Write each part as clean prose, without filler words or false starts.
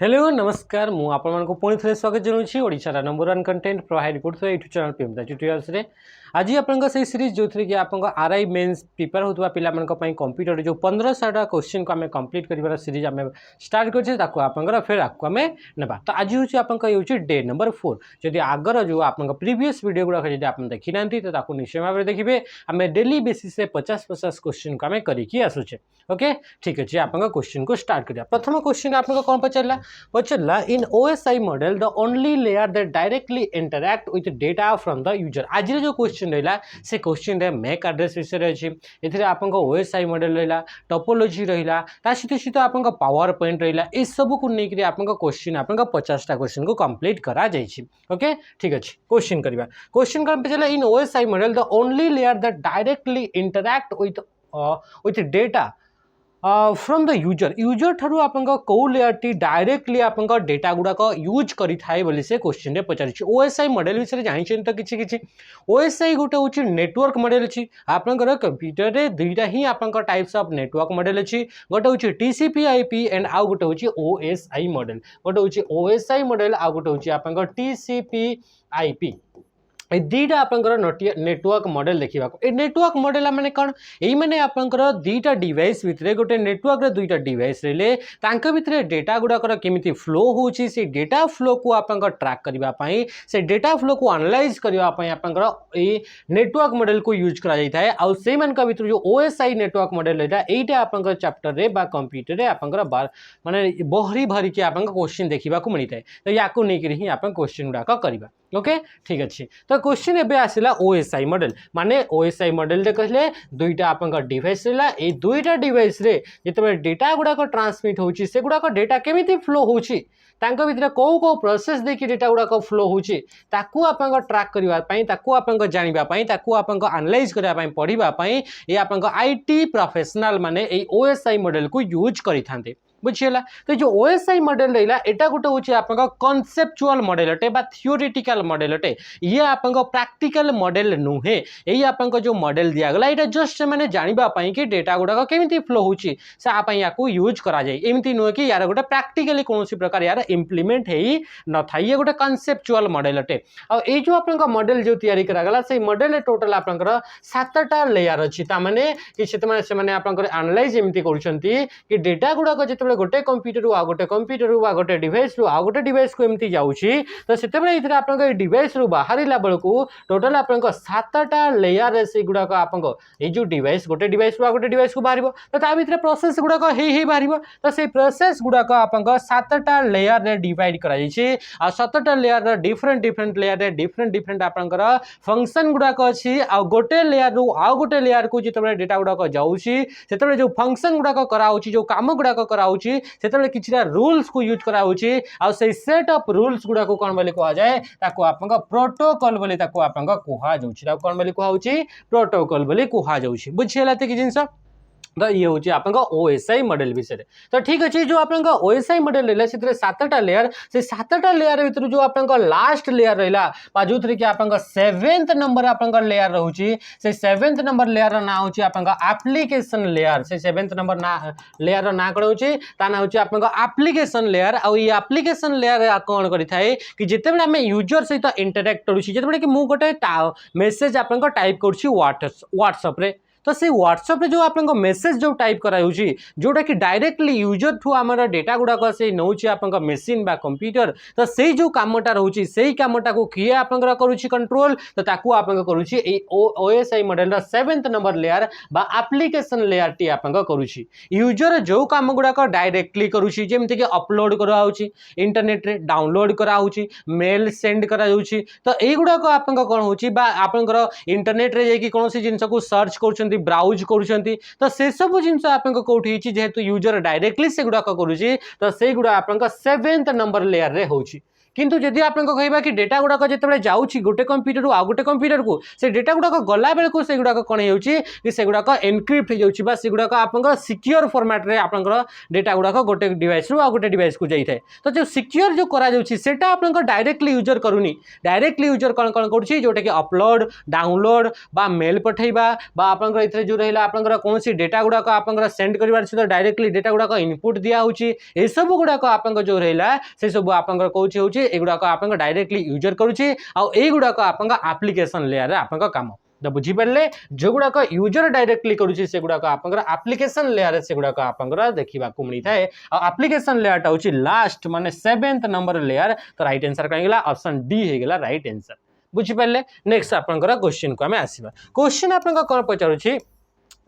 Hello नमस्कार मु आपण को पुणी थे स्वागत जनाऊँगी ओडिशार नंबर वन कंटेंट प्रोवाइड कर यूट्यूब चैनल पीएमदा ट्यूटोरियल्स रे आज आपन से सीरीज जो थी कि आपन आरआई मेन्स प्रिपेयर होता पाई कंप्यूटर जो 1500 क्वेश्चन को आम कंप्लीट कर सीरीज आम स्टार्ट कर फिर आपको आम ना तो आज हूँ आपंक डे नंबर 4 जदि आगर जो आप प्रीवियस वीडियो गुड़ाक जब आप देखी ना तो निश्चय भाव में देखिए आम डेली बेसिस 50-50 क्वेश्चन को आम करके आसुचे। ओके ठीक अच्छे आप क्वेश्चन को स्टार्ट करिया। प्रथम क्वेश्चन आप कौन पचारा in OSI model the only layer that directly interact with data from the user. आज जो क्वेश्चन रहा से क्वेश्चन रे मैक एड्रेस विषय अच्छी ये आपंक ओएसआई मॉडल रहा टोपोलॉजी रहा सहित आप पावर पॉइंट रहा ये सब को लेकर आप क्वेश्चन आप 50टा क्वेश्चन को कंप्लीट करा जायछि। ओके ठीक अच्छे क्वेश्चन करवा। क्वेश्चन कौन पचारा in OSI model the only layer that directly interact with data from the user ठारू आपन कौ लेयर टी डायरेक्टली आपन डेटा गुड़ाक यूज करें बोली से क्वेश्चन रे पचार। ओएसआई मॉडल विषय जानी तो किसी ओएसआई गोटे हूँ नेटवर्क मॉडल अच्छी आपंकर कंप्यूटर रे दुईटा ही आपन टाइप्स ऑफ नेटवर्क मॉडल अच्छी गोटे हूँ टीसीपी/आईपी एंड आउ गोटे हूँ ओएसआई मॉडल गोटे हूँ ओएसआई मॉडल आउ गोटे हूँ आपन टीसीपी/आईपी ये दुईटा आपंकर नेटवर्क मॉडल देखा। ये नेटवर्क मॉडल मैंने कौन यही मैंने आपंकर दुईटा डिवाइस भितर गोटे नेटवर्क दुईटा डिवाइस रे भितर डेटा गुड़ाकर केमिति फ्लो होची से डेटा फ्लो को आपंकर ट्रैक करने से डेटा फ्लो को एनालाइज करने आपंकर ये नेटवर्क मॉडल को यूज करा जाए। आउ से भितर जो ओएसआई नेटवर्क मॉडल यहाँ आपंकर चैप्टर रे बा कंप्यूटर रे आपंकर माने बहरी भरी के आपंक क्वेश्चन देखा मिलता है तो या नहीं आप क्वेश्चन गुड़ाक करवा। ओके ठीक अच्छे तो क्वेश्चन एबे आसिला ओएसआई मॉडल माने ओएसआई मॉडल रे कहले दुईटा आपंक डिवाइस रहा ए दुईटा डिवाइस रे जिते डेटा गुड़ाक ट्रांसमिट होची से गुड़ाक डेटा केमिति फ्लो होची तांको भितर कौ प्रोसेस देखिए डेटा गुड़ाक फ्लो होची ताकू आपंक ट्रैक करबा पई ताकू आपंक जानिबा पई ताकू आपंक एनालाइज करबा पई पढिबा पई ए आपंक आईटी प्रोफेशनल माने ए ओएसआई मॉडल को यूज करिथांते बुझीला। तो जो ओएसआई मॉडल रहा एटा गोटे हूँ आप कॉन्सेप्चुअल मॉडल अटे बा थियोरेटिकल मॉडल अटे ये आप प्रैक्टिकल मॉडल नुहे यही आप जो मॉडल दिगला ये जस्ट मैंने जानापी कि डेटा गुड़ाक केमी फ्लो होची से आप यूज करा जाए एमती नुहे कि यार गोटे प्रैक्टिकली कौन प्रकार यार इम्प्लीमेंट हो न था ये गोटे कॉन्सेप्चुअल मॉडल अटे। और जो आप मॉडल जो तैयारी करागला से मॉडल टोटल आपंकर 7टा लेयर अच्छी ताने कि से एनालाइज एमती कर डेटा गुड़ाक जो गोटे कंप्यूटर आ गोटे कंप्यूटर आ गोटे डिवाइस रु आ गोटे डिवाइस को एमती जाउछि तो सेते बेले इथरे आपन के डिवाइस रु बाहरिला बेलकू टोटल आपन 7टा लेयर रे से गुडा को आपन ए जो डिवाइस गोटे डिवाइस रु आ गोटे डिवाइस को बाहरिबो तो ता भितरे प्रोसेस गुडा को हे बाहरिबो तो से प्रोसेस गुडा को आपन 7टा लेयर रे डिवाइड करा जाइछि आ 7टा लेयर रे डिफरेंट लेयर रे डिफरेंट आपनकर फंक्शन गुडा को अछि आ गोटे लेयर रु आ गोटे लेयर को जिते बेले डेटा गुडा को जाउछि सेते बेले जो फंक्शन गुडा को करा होछि जो काम गुडा को करा होछि से किसी रूल्स को यूज करा होछि आ से सेट ऑफ रूल्स गुडा को कोन बोली कहा जाए ताको आपन प्रोटोकॉल बोली ताको आपन कहा जाउछि ताको कोन बोली कहा होछि प्रोटोकॉल बोली कहा जाउछि बुझियला ते कि जिंस तो ये हूँ आपन ओएसआई मॉडल विषय। तो ठीक अच्छे जो आप ओएसआई मॉडल रहा से 7टा लेयर से 7टा लेयर भितर जो आप लास्ट लेयर रहा जो थी कि आप 7th नंबर आप लेयर रोचे से 7th नंबर लेयर ना हूँ आप एप्लिकेशन लेयर से 7th नंबर ना लेयर ना कौन होची ता ना हूँ आप एप्लिकेशन लेयर आ ये एप्लिकेशन लेयर कौन करें कि जिते आम यूजर सहित इंटरैक्ट करुँची जिते कि मुझे गोटे मेसेज आप टाइप करुँची व्हाट्सएप रे तो से व्हाट्सएप जो आप मेसेज जो टाइप कराऊँगी जोटा कि डायरेक्टली यूजर ठू आम डेटा गुड़ाक से नौ आप मेसीन बा कंप्यूटर तो से जो कामटा रोचे से ही कामटा को किए आप करुँची कंट्रोल तो ताकू आप करुँची OSI model 7th number layer बा एप्लिकेशन लेयर टी आप करुँची यूजर जो काम गुड़ाक डायरेक्टली करुँची जमीक कि अपलोड कराऊँची इंटरनेट रे डाउनलोड कराऊँची मेल सेंड कराऊँची तो युड़ाक आप कौन हो इंटरनेट रे जाकि कौन जिनस को सर्च कर ब्राउज करुँच तो से सब जिनस आप कौटी जेहेतु यूजर डायरेक्टली से गुड़ाक करुँची तो से गुड़ा आप 7th नंबर लेयर रे होची किंतु जदि आप कहवा कि डेटा गुड़ाक जो जाऊँगी गोटे कंप्यूटर आउ गोटे कंप्यूटर को से डेटा गुड़ाक गला बेलू से गुड़ाक कौन से गुड़ाक एनक्रिप्ट हो गुड़ाक आप सिक्योर फॉर्मेट रे आप डेटा गुड़ाक गोटे डिवाइस रु आ गोटे डिवाइस को जाए तो जो सिक्योर जो करा आप डायरेक्टली यूजर करूनी डायरेक्टली यूजर कौन कौन कर जोटा कि अपलोड डाउनलोड बा मेल पठेबा बा आपन इथरे जो रहिला आपन कौन सी डेटा गुड़ाक आप सेंड कर डायरेक्टली डेटा गुड़ाक इनपुट दिया होची ए सब गुड़ाक आप जो रहिला से सब आप कौच हो एगुड़ाक आप डायरेक्टली यूजर करुच्ची आउगुड़ाक आप एप्लिकेशन लेयर आप काम तो बुझीपारे जो गुड़ाक यूजर डायरेक्टली करुच्ची से गुड़ाक आप एप्लिकेशन लेयर से गुड़ाक आप देखा मिलता है एप्लिकेशन लेयरटा हूँ लास्ट माने 7th नंबर लेयर तो राइट आंसर कहीं ऑप्शन डी होगा राइट आंसर बुझीपारे नेक्स्ट आपंकर क्वेश्चन को आम आसवा क्वेश्चन आप कौन पचारूँ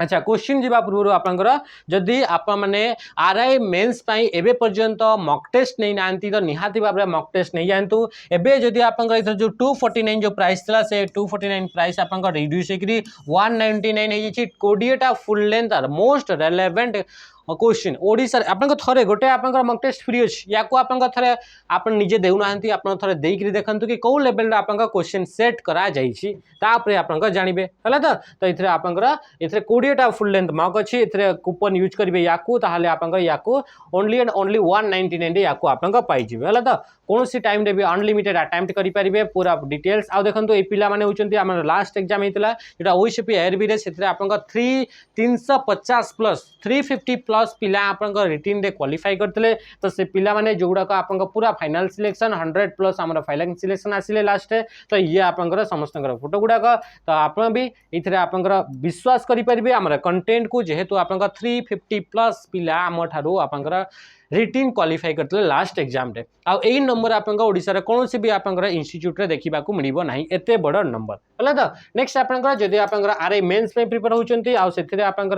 अच्छा क्वेश्चन जी पूर्व आपंकर जदि आप मैंने आरआई मेन्स एबे पर्यंत मॉक टेस्ट नहीं ना तो निहाती भाव में मॉक टेस्ट नहीं जातु एबे जदि आप जो 249 जो प्राइस था से 249 प्राइस आप रिड्यूस होकर 199 20टा full length are most relevant question Odisha आपन थरे गोटे आपन मॉक टेस्ट फ्री अछि या को आपन थरे आपन निजे देउना हंती आपन थरे देई करी देखंतु कि को लेवल रा आपन क्वेश्चन सेट करा जाई छी तापरे आपन जानिबे हला तो इथरे आपन इथरे 20 टा फुल लेंथ मॉक अछि इथरे कूपन यूज करिवे या को ताहाले आपन या को ओनली एंड ओनली 199 या को आपन पाई जिवे हला तो कौन सी टाइम रे भी अनलिमिटेड अटेम्प्ट करि परिबे पूरा डिटेल्स आ देखंतु ए पिला माने होचंती हमर लास्ट एग्जाम हेतला जेटा ओईसीपी एआरबी रे सेथरे आपन 350 प्लस 350 प्लस पिला आपन रिटिन रे क्वालिफाई करथिले तो से पिला माने जोगुडा का आपन पूरा फाइनल सिलेक्शन 100 प्लस हमर फाइनल सिलेक्शन आसिले लास्ट तो ये आपन समस्त फोटो गुडा तो आपन भी इथरे आपन विश्वास करि परिबे हमर कंटेंट को जेहेतु आपन 350 प्लस पिला हम ठारू आपन रिटिन क्वालिफाई करते लास्ट एग्जाम रे आ एई नंबर आपन ओडिसा रे कोन से भी आपन इंस्टीट्यूट रे देखिबा को मिलिबो नाही एते बड़ नंबर हला तो नेक्स्ट आपन जदि आपन आरआई मेंस पे प्रिपेयर होचंती आ सेथिरे आपन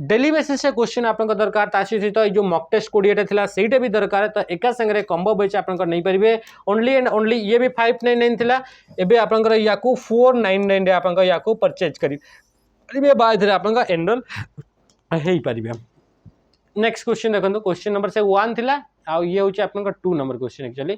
डेली बेसिस से क्वेश्चन आपन दरकार ता सहित जो मॉक टेस्ट 20 थिला सेटा भी दरकार तो एका संगे कॉम्बो बैच आपन नहीं परिबे ओनली एंड ओनली ये भी 599 थिला एबे आपन याकू 499 रे आपन याकू परचेज करि परिबे बाद रे आपन एनरोल हेई परिबे नेक्स्ट क्वेश्चन देखो क्वेश्चन नंबर से 1 थिला आ ये होची आपन 2 नंबर क्वेश्चन एक्चुअली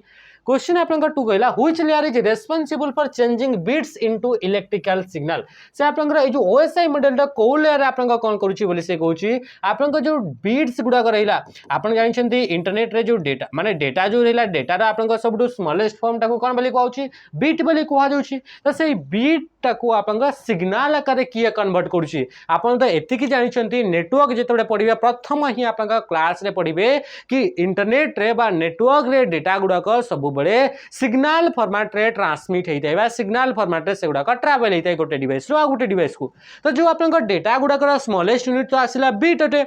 क्वेश्चन आपन 2 कहला which layer is responsible for changing bits into electrical signal से आपन ए जो ओएसआई मॉडल दा को लेयर आपन कोन करूची बोली से कहूची आपन जो बिट्स गुडा रहिला आपन जानि छथि इंटरनेट रे जो डेटा माने डेटा जो रहिला डेटा रा आपन सबटू स्मॉलेस्ट फॉर्म टाको कोन बोली कहूची बिट बोली कहवा जाउची तो से बिट टाको आपन सिग्नल आकार किए कन्वर्ट करूची आपन तो एतिकी जानि छथि नेटवर्क जेतबे पढिबे प्रथम ही आपन क्लास रे पढिबे कि इंटरनेट रे बा नेटवर्क रे डेटा गुडा सब बड़े सिग्नल फॉर्मेट रे ट्रांसमिट होता है सिग्नल फॉर्मेट रे से गुडा ट्रैवल होता है गोटे डिवाइस रु आ गोटे डिवाइस को तो जो आपन डेटा गुडा स्मॉलेस्ट यूनिट तो आसिला बिट अटे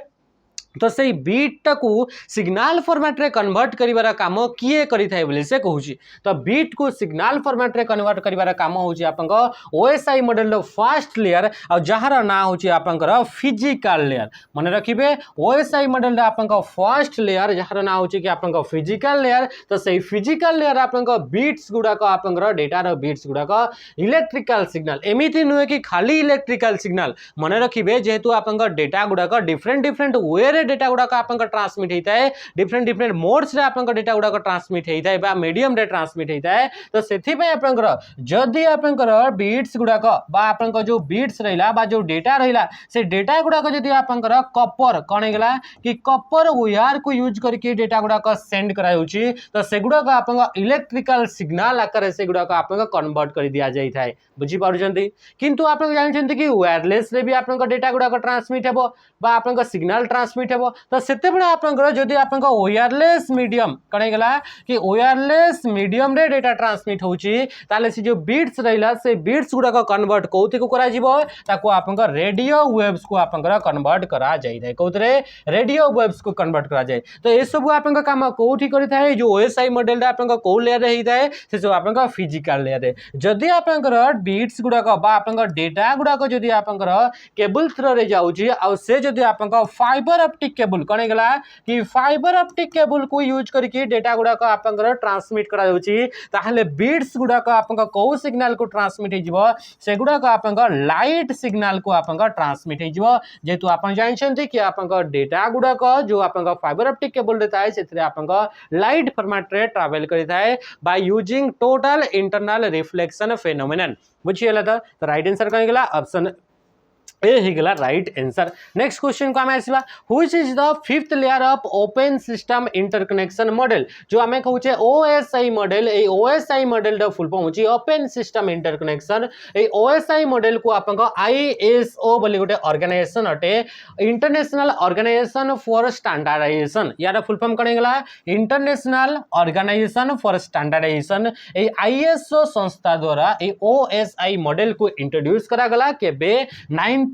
तो से बीट को सिग्नल फॉर्मेट रे कन्वर्ट करिवार काम किए करि थाए बोली से कहूची तो बीट को सिग्नल फॉर्मेट रे कन्वर्ट करिवार काम होची आपन OSI model row first layer आ जहार ना होची आपन फिजिकल लेयर माने रखिबे ओएसआई मॉडल रे आपन फर्स्ट लेयर जहार ना होची कि आपन फिजिकल लेयर तो से फिजिकल लेयर आपन बीट्स गुडा को आपन डेटा रो बीट्स गुडा को इलेक्ट्रिकल सिग्नल एमिति नुहे कि खाली इलेक्ट्रिकल सिग्नल माने रखिबे जेहेतु आपन डेटा गुडा को डिफरेंट वे रे डेटा गुडा आपन ट्रांसमिट होता है डिफरेंट मोड्स रे आपन डेटा गुडा ट्रांसमिट होता है बा मीडियम रे ट्रांसमिट होता है तो सेथि पे आपन जदि आपन बीट्स गुडा बा आपन जो बीट्स रहिला बा जो डेटा रहिला से डेटा गुडा जदि आपन कॉपर कोन हेगला कि कॉपर वायर को यूज करके डेटा गुडा सेंड कराउची तो से गुडा आपन इलेक्ट्रिकल सिग्नल आकार से गुडा आपन कन्वर्ट कर दिया जाई थाए बुझी पारुचंती किंतु आपन जानिचंती कि वायरलेस रे भी आपन डेटा गुडा ट्रांसमिट हेबो बा आपन सिग्नल ट्रांसमिट हेबो तो सेते बडा आपन जदि आपन वायरलेस मीडियम कणे गेला कि वायरलेस मीडियम रे डेटा ट्रांसमिट होची ताले से जो बीट्स रहिला से बीट्स गुडा कन्वर्ट कोथि को करा जिवो ताको आपन रेडियो वेव्स को आपन कन्वर्ट करा जाई थाए कोथरे रेडियो वेव्स को कन्वर्ट करा जाय तो ए सब आपन काम कोथि करि थाए जो ओएसआई मॉडल रे आपन को लेयर रे ही थाए से सब आपन फिजिकल लेयर रे जदि आपन बीट्स गुडा बा आपन डेटा गुडा जदि आपन केबल थ्रू रे जाउची आ से जदि आपन फाइबर ऑप्टिक ऑप्टिक केबल कौन होगा कि फाइबर ऑप्टिक केबल को यूज करके डेटा गुड़ाक आप ट्रांसमिट करा जाउची ताहले बीट्स गुड़ाक आप को सिग्नल को ट्रांसमिट हो से गुड़ाक आप लाइट सिग्नल को आप ट्रांसमिट हो जेतु आप जानते कि आप डेटा गुड़ाक जो आप फाइबर ऑप्टिक केबल रहता है से आप लाइट फॉर्मेट रे ट्रैवल करता है by using total internal reflection phenomenon बुझिएला तो राइट आंसर कहीं गला ऑप्शन ए ही गला राइट आंसर। नेक्स्ट क्वेश्चन को हमें आसीबा which is the fifth layer of open system interconnection model जो हमें कहउचे ओएसआई मॉडल ए OSI model the full form होची ओपन सिस्टम इंटरकनेक्शन ए ओएसआई मॉडल को आपन को आईएसओ बोली गोटे ऑर्गेनाइजेशन अटे इंटरनेशनल ऑर्गेनाइजेशन फॉर स्टैंडर्डाइजेशन यार फुल फॉर्म कने गला इंटरनेशनल ऑर्गेनाइजेशन फॉर स्टैंडर्डाइजेशन ए आईएसओ संस्था द्वारा ए ओएसआई मॉडल को इंट्रोड्यूस करा गला केबे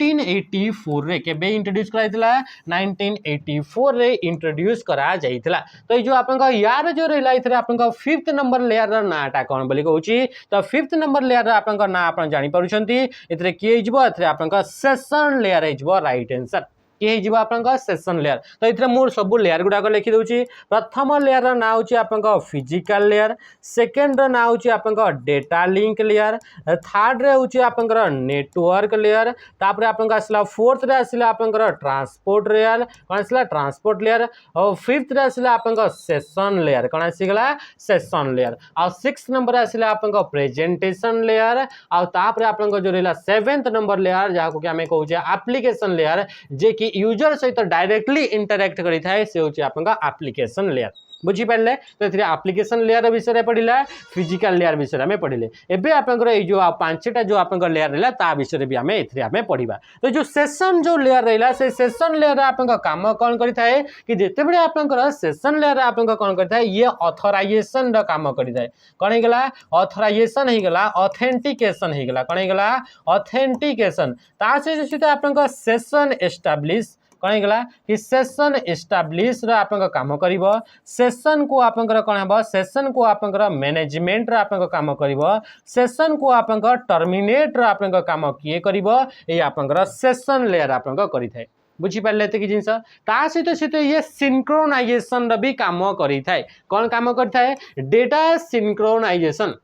1984 रे केबे इंट्रोड्यूस कराइतला 1984 रे इंट्रोड्यूस करा जाइतला तो ये जो आपन यार जो रहला इथरे आपन फिफ्थ नंबर लेयर रा नाटा कोन बोली कहउची तो फिफ्थ नंबर लेयर रा आपन ना आपन जानि परुछंती इथरे की हिजबो इथरे आपन सेशन लेयर हिजबो राइट आंसर ये हिजबो आपन सेशन लेयर तो इथरे मोर सब लेयर गुडा को लिखि दउची प्रथम लेयर रा ना होची आपन फिजिकल लेयर सेकंड रा ना होची आपन डेटा लिंक लेयर थर्ड रे होची आपन नेटवर्क लेयर तापर आपन आसला फोर्थ रे आसला आपन ट्रांसपोर्ट लेयर कोन आसला ट्रांसपोर्ट लेयर और फिफ्थ रे आसला आपन सेशन लेयर कोन आसीगला सेशन लेयर और सिक्स्थ नंबर आसला आपन प्रेजेंटेशन लेयर और तापर आपन जो रहला सेवेंथ नंबर लेयर जाको कि हमें कहउचे एप्लीकेशन लेयर जे कि यूजर सहित डायरेक्टली इंटरैक्ट करी थाए से होची आपन एप्लीकेशन लेयर बुझी पारे तो ये एप्लीकेशन लेयर विषय पढ़ला फिजिकल लेयर विषय में पढ़ले एबे आपन जो पांचटा जो आपन लेयर रहला ता विषय भी आमे एथरे आमे पढ़िबा तो जो सेशन जो लेयर रहला से सेशन लेयर आपन काम कोन करि थाए कि जेते बडे आपन सेशन लेयर आपन कोन करि थाए ये ऑथराइजेशन द काम करि थाए कोन हे गेला ऑथराइजेशन हे गेला ऑथेंटिकेशन हे गेला कोन हे गेला ऑथेंटिकेशन ता से सीधे आपन सेशन एस्टैब्लिश कौन गला कि सेशन एस्टैब्लिश रा आपन काम करिवो सेशन को आपन कोन हबो सेशन को आपन मैनेजमेंट रा आपन काम करिवो सेशन को आपन टर्मिनेट रा आपन काम किए करिवो ए आपन सेशन लेयर आपन करि थाए बुझी पारे कि जिनस ता सहित ये सिंक्रोनाइजेशन भी काम करि थाए कोन काम करि थाए डेटा सिंक्रोनाइजेशन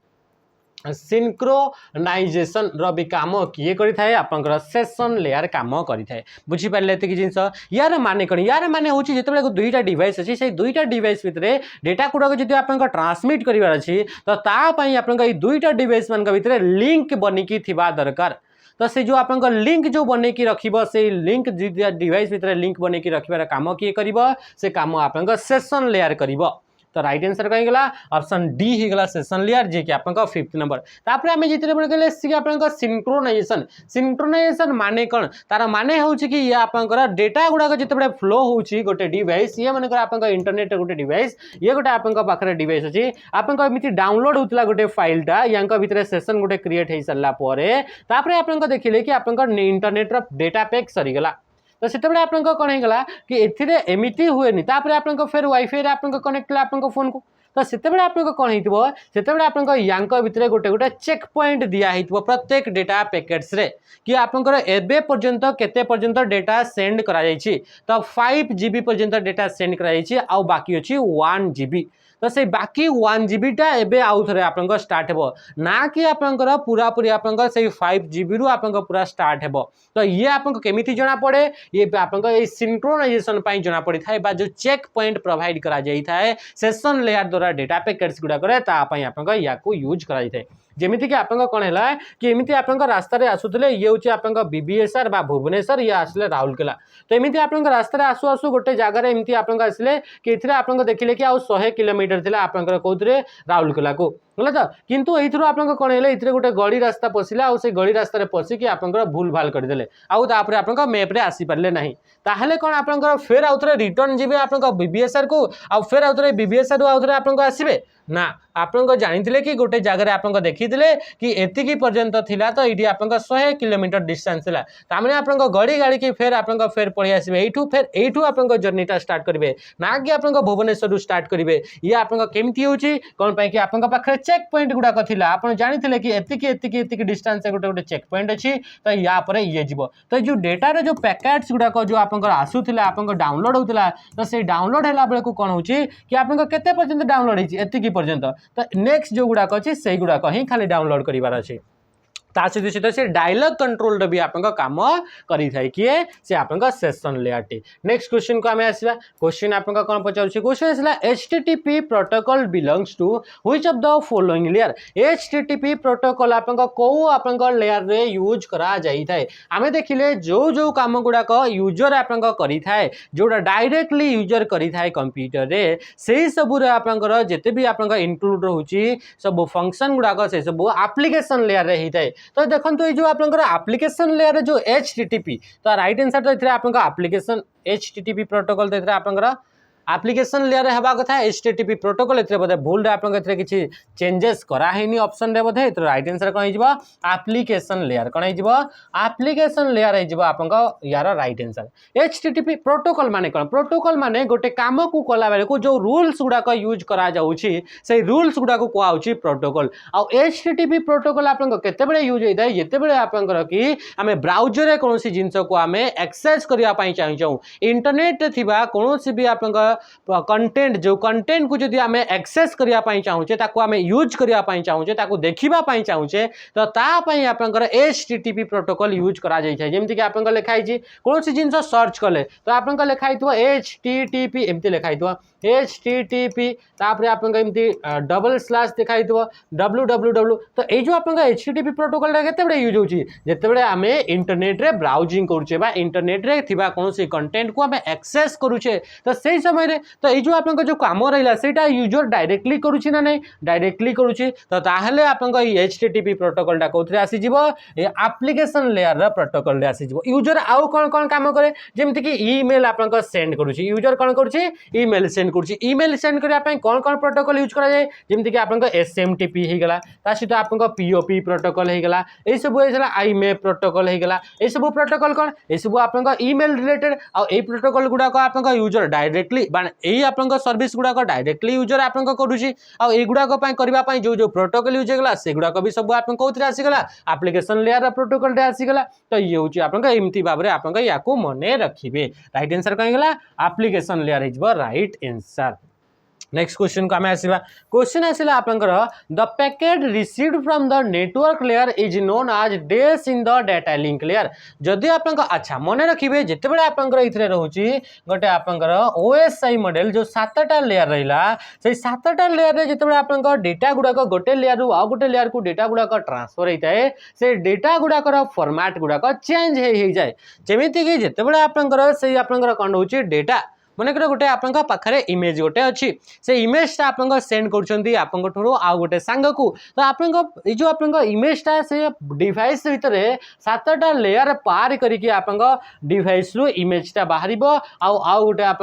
सिंक्रोनाइजेशन री काम किए करें आपंकर सेशन लेयर काम करें बुझी पारे कि जिनस यार माने कौन यार माने हूँ जो दुईटा डिवाइस अच्छी से दुईटा डिवाइस भितर डेटा गुड़ाक जो आप ट्रांसमिट करार अच्छी तो तापाई आप दुईटा डिवाइस मान भितर लिंक बनिकी थिबा दरकार तो से जो आप लिंक जो बनईकी रखिबो से लिंक डिवाइस भितर लिंक बनईकी रखिबार काम किए करिबो से काम आप सेशन लेयर करिबो तो राइट आंसर कहीं गला ऑप्शन डी ही गला सेशन लेयर जे कि आपन फिफ्थ नंबर तापर हमें जितने बड़ गले सी आपन सिंक्रोनाइजेशन सिंक्रोनाइजेशन माने कोन तार माने होउची कि ये आपन डेटा गुडा को जिते फ्लो होउची गोटे डिवाइस ये माने आपन इंटरनेट गोटे डिवाइस ये गोटे आपन पाखरे डिवाइस अछि आपन एमिति डाउनलोड होतला गोटे फाइलटा यांका भितरे सेशन गोटे क्रिएट हे सरला परे तापर आपन देखिले कि आपन इंटरनेट रो डेटा पैक सरी गला तो से आपन कौन होगा कि एथिरे एमिति हुएनी तापर आपन फिर वाईफाई रे आपन कनेक्ट ला आपन फोन को तो से आपन कौन होइतबो से आपन यांका भितरे गोटे गोटे चेक पॉइंट दिया हितबो प्रत्येक डेटा पैकेट्स रे कि आपन एबे पर्यंत केते पर्यंत डेटा सेंड करा जायछि तो 5 GB पर्यंत डेटा सेंड करा जायछि आ बाकी अछि 1 GB तो से बाकी 1 GB टा एबे आउ थरे आपन स्टार्ट हेबो ना कि आपन पूरा पूरी आपन से 5 GB रु आपन पूरा स्टार्ट हेबो तो ये आपन केमिति जना पड़े ये आपन ए सिंक्रोनाइजेशन पई जना पड़ी थाए बा जो चेक पॉइंट प्रोवाइड करा जाई थाए सेशन लेयर द्वारा डेटा पैकेट्स गुडा करे ता पई आपन या को यूज करा जाई थाए जेमिति कि आपन कौन है कि एमिति आपन रास्ता रे आसुतले ये होची आपन बीबीएसआर बा भुवनेश्वर ये आसले राउरकेला तो एमिति आपन रास्ता रे आसु आसु गोटे जगह रे एमिति आपन आसले कि एथिरे आपन देखिले कि आ 100 किलोमीटर थिला आपन कोथरे राउरकेला को बोला तो किंतु एइथरो आपन कौन है एथिरे गोटे गली रास्ता पसिला आ से गली रास्ता रे पसि कि आपन भूल भाल कर देले आ तापर आपन मैप रे आसी पारले नाही ताहले कोन आपन फिर आउथरे रिटर्न जिबे आपन बीबीएसआर को आ फिर आउथरे बीबीएसआर आउथरे आपन आसीबे ना आपण जानी कि गोटे जगह आप देखी कि एतिकी पर्यंत थिला तो ये आप 100 किलोमीटर डिस्टेंस है तामें आप गड़ी गाड़ी की फेर आप फेर पलि आसबे एठू फेर एठू आप जर्नीटा स्टार्ट करेंगे ना कि आप भुवनेश्वर स्टार्ट करेंगे ये आप केमती होची कौन पाई कि आपन पाखे चेक पॉइंट गुड़ाक थिला आप जानी कि एतिकी एतिकी एतिकी डिस्टेंस गोटे गोटे चेक पॉइंट अच्छी तो या पर ये जीवो तो जो डेटार जो पैकेट्स गुड़ाक जो आप आसूला आप डाउनलोड होता तो से डाउनलोड है बेलू कौन हो कि आप केते पर्यंत डाउनलोड होती एतिकी पर्यंत तो नेक्स्ट जो गुड़ाक अच्छी से गुड़ाक ही खाली डाउनलोड करार अच्छे ता सहित से डायलॉग कंट्रोल भी आप काम करें किए से आप सेशन लेयर टी नेक्स्ट क्वेश्चन को आम आसवा क्वेश्चन आप कौन पचार क्वेश्चन आसला HTTP protocol belongs to which of the following layer HTTP protocol आप कौ आप लेयर रे यूज करा जाई थाए आमे देखिले जो जो काम गुड़ाक यूजर आप करी थाए जोड़ा डायरेक्टली यूजर करी थाए कंप्यूटर रे से सब आपंकर जिते भी आप इंक्लूड रोची सब फंक्शन गुड़ाक से सब एप्लिकेशन लेयर रे होता है तो देखो ये जो आप एप्लिकेशन लेयर जो HTTP तो राइट आंसर तो आप एप्लिकेशन HTTP प्रोटोकॉल तो आप एप्लिकेशन लेयर हवा कथा HTTP प्रोटोकॉल एथरे बोधे भूल आप किसी चेंजेस कराही ऑप्शन रे बोधे राइट आंसर कौन हो एप्लिकेशन लेयर कौन हो एप्लिकेशन लेयर हो आप यार राइट आंसर HTTP प्रोटोकॉल माने कौन प्रोटोकॉल माने गोटे काम को कला बेले को जो रूल्स गुड़ाक यूज करा जाउछि से रूल्स गुड़ाक कुआउछि प्रोटोकॉल आ HTTP प्रोटोकॉल आप केतेबेले यूज होता है जितेबेले आपंकर कि आम ब्राउजर रे कौन जिनस को आम एक्सेस करने चाहूँ इंटरनेट रे थिबा कौन भी आप कंटेंट जो कंटेंट को जदि आम एक्सेस करने चाहूचे ताको आम यूज करने चाहूचे ताको देखा चाहूचे तो तापाई आपंकर HTTP प्रोटोकॉल यूज करा जाय छै जेमति कि आपंकर लिखाई कौन सी जिनस सर्च कले तो आपंकर लिखाई HTTP एमती लिखाई HTTP तापरे आपंकर एमती डबल स्लैश दिखाई www तो ये जो आपंकर HTTP प्रोटोकॉल केतेबेले यूज होची जेतेबेले आमे इंटरनेट रे ब्राउजिंग करूचे बा इंटरनेट रे थिबा कौन सी कंटेंट को आमे एक्सेस करूचे तो सही समय रे तो ये जो आपंकर जो काम रहिला सेटा यूजर डायरेक्टली करूची ना नहीं डायरेक्टली करूची तो ताहले आपंकर ये HTTP प्रोटोकॉल टा कोथरे आसी जिवो ये एप्लिकेशन लेयर रा प्रोटोकॉल रे आसी जिवो यूजर आउ कोन कोन काम करे जेमति कि ईमेल आपंकर सेंड करूची यूजर कोन करूची ईमेल सेंड करूची ईमेल सेंड करिया पई कोन कोन प्रोटोकॉल यूज करा जाय जेमति कि आपंकर SMTP हे गला ता सहित आपंकर POP प्रोटोकॉल हे गला ए सब हेला IMAP प्रोटोकॉल हे गला ए सब प्रोटोकॉल कोन ए सब आपंकर email related uh a protocol गुडा को आपंकर यूजर डायरेक्टली यही आप सर्विस गुड़ाक डायरेक्टली यूजर आप करुँची आगुड़ाक जो जो प्रोटोकॉल यूज होगा से गुड़ाक भी सब आप कौन आसीगला एप्लिकेशन लेयर प्रोटोकॉल आसीगला तो ये हूँ आपमती भाव में आप मन रखिए राइट आंसर कहीं गला एप्लिकेशन लेयर हो राइट आंसर नेक्स्ट क्वेश्चन को आम आसवा क्वेश्चन आसला आपंकर the packet received from the network layer is known as dash in the data link layer जदि आप अच्छा मन रखिए जितेबाला आपंकर ये रोचे गोटे आपंकर OSI मॉडल जो 7टा लेयर रहा से 7टा लेयर रे जितेबाला आपंकर डेटा गुड़ाक गोटे लेयर रु आउ गोटे लेयर को डेटा गुड़ाक ट्रांसफर होता है से डेटा गुड़ाकर फॉर्मेट गुड़ाक चेंज हो जाए जमीती कि जितेबाला आपंकर से आपंकर कौन हो डेटा मनकर गोटे आप पाखे इमेज गोटे अच्छी से इमेजटा आप सेंड कर आउ गोटे सांग को तो आप जो आप इमेजटा से डिवाइस भितर 7टा लेयर पार करके आप डिवाइस रु इमेजटा बाहर आउ गोटे आप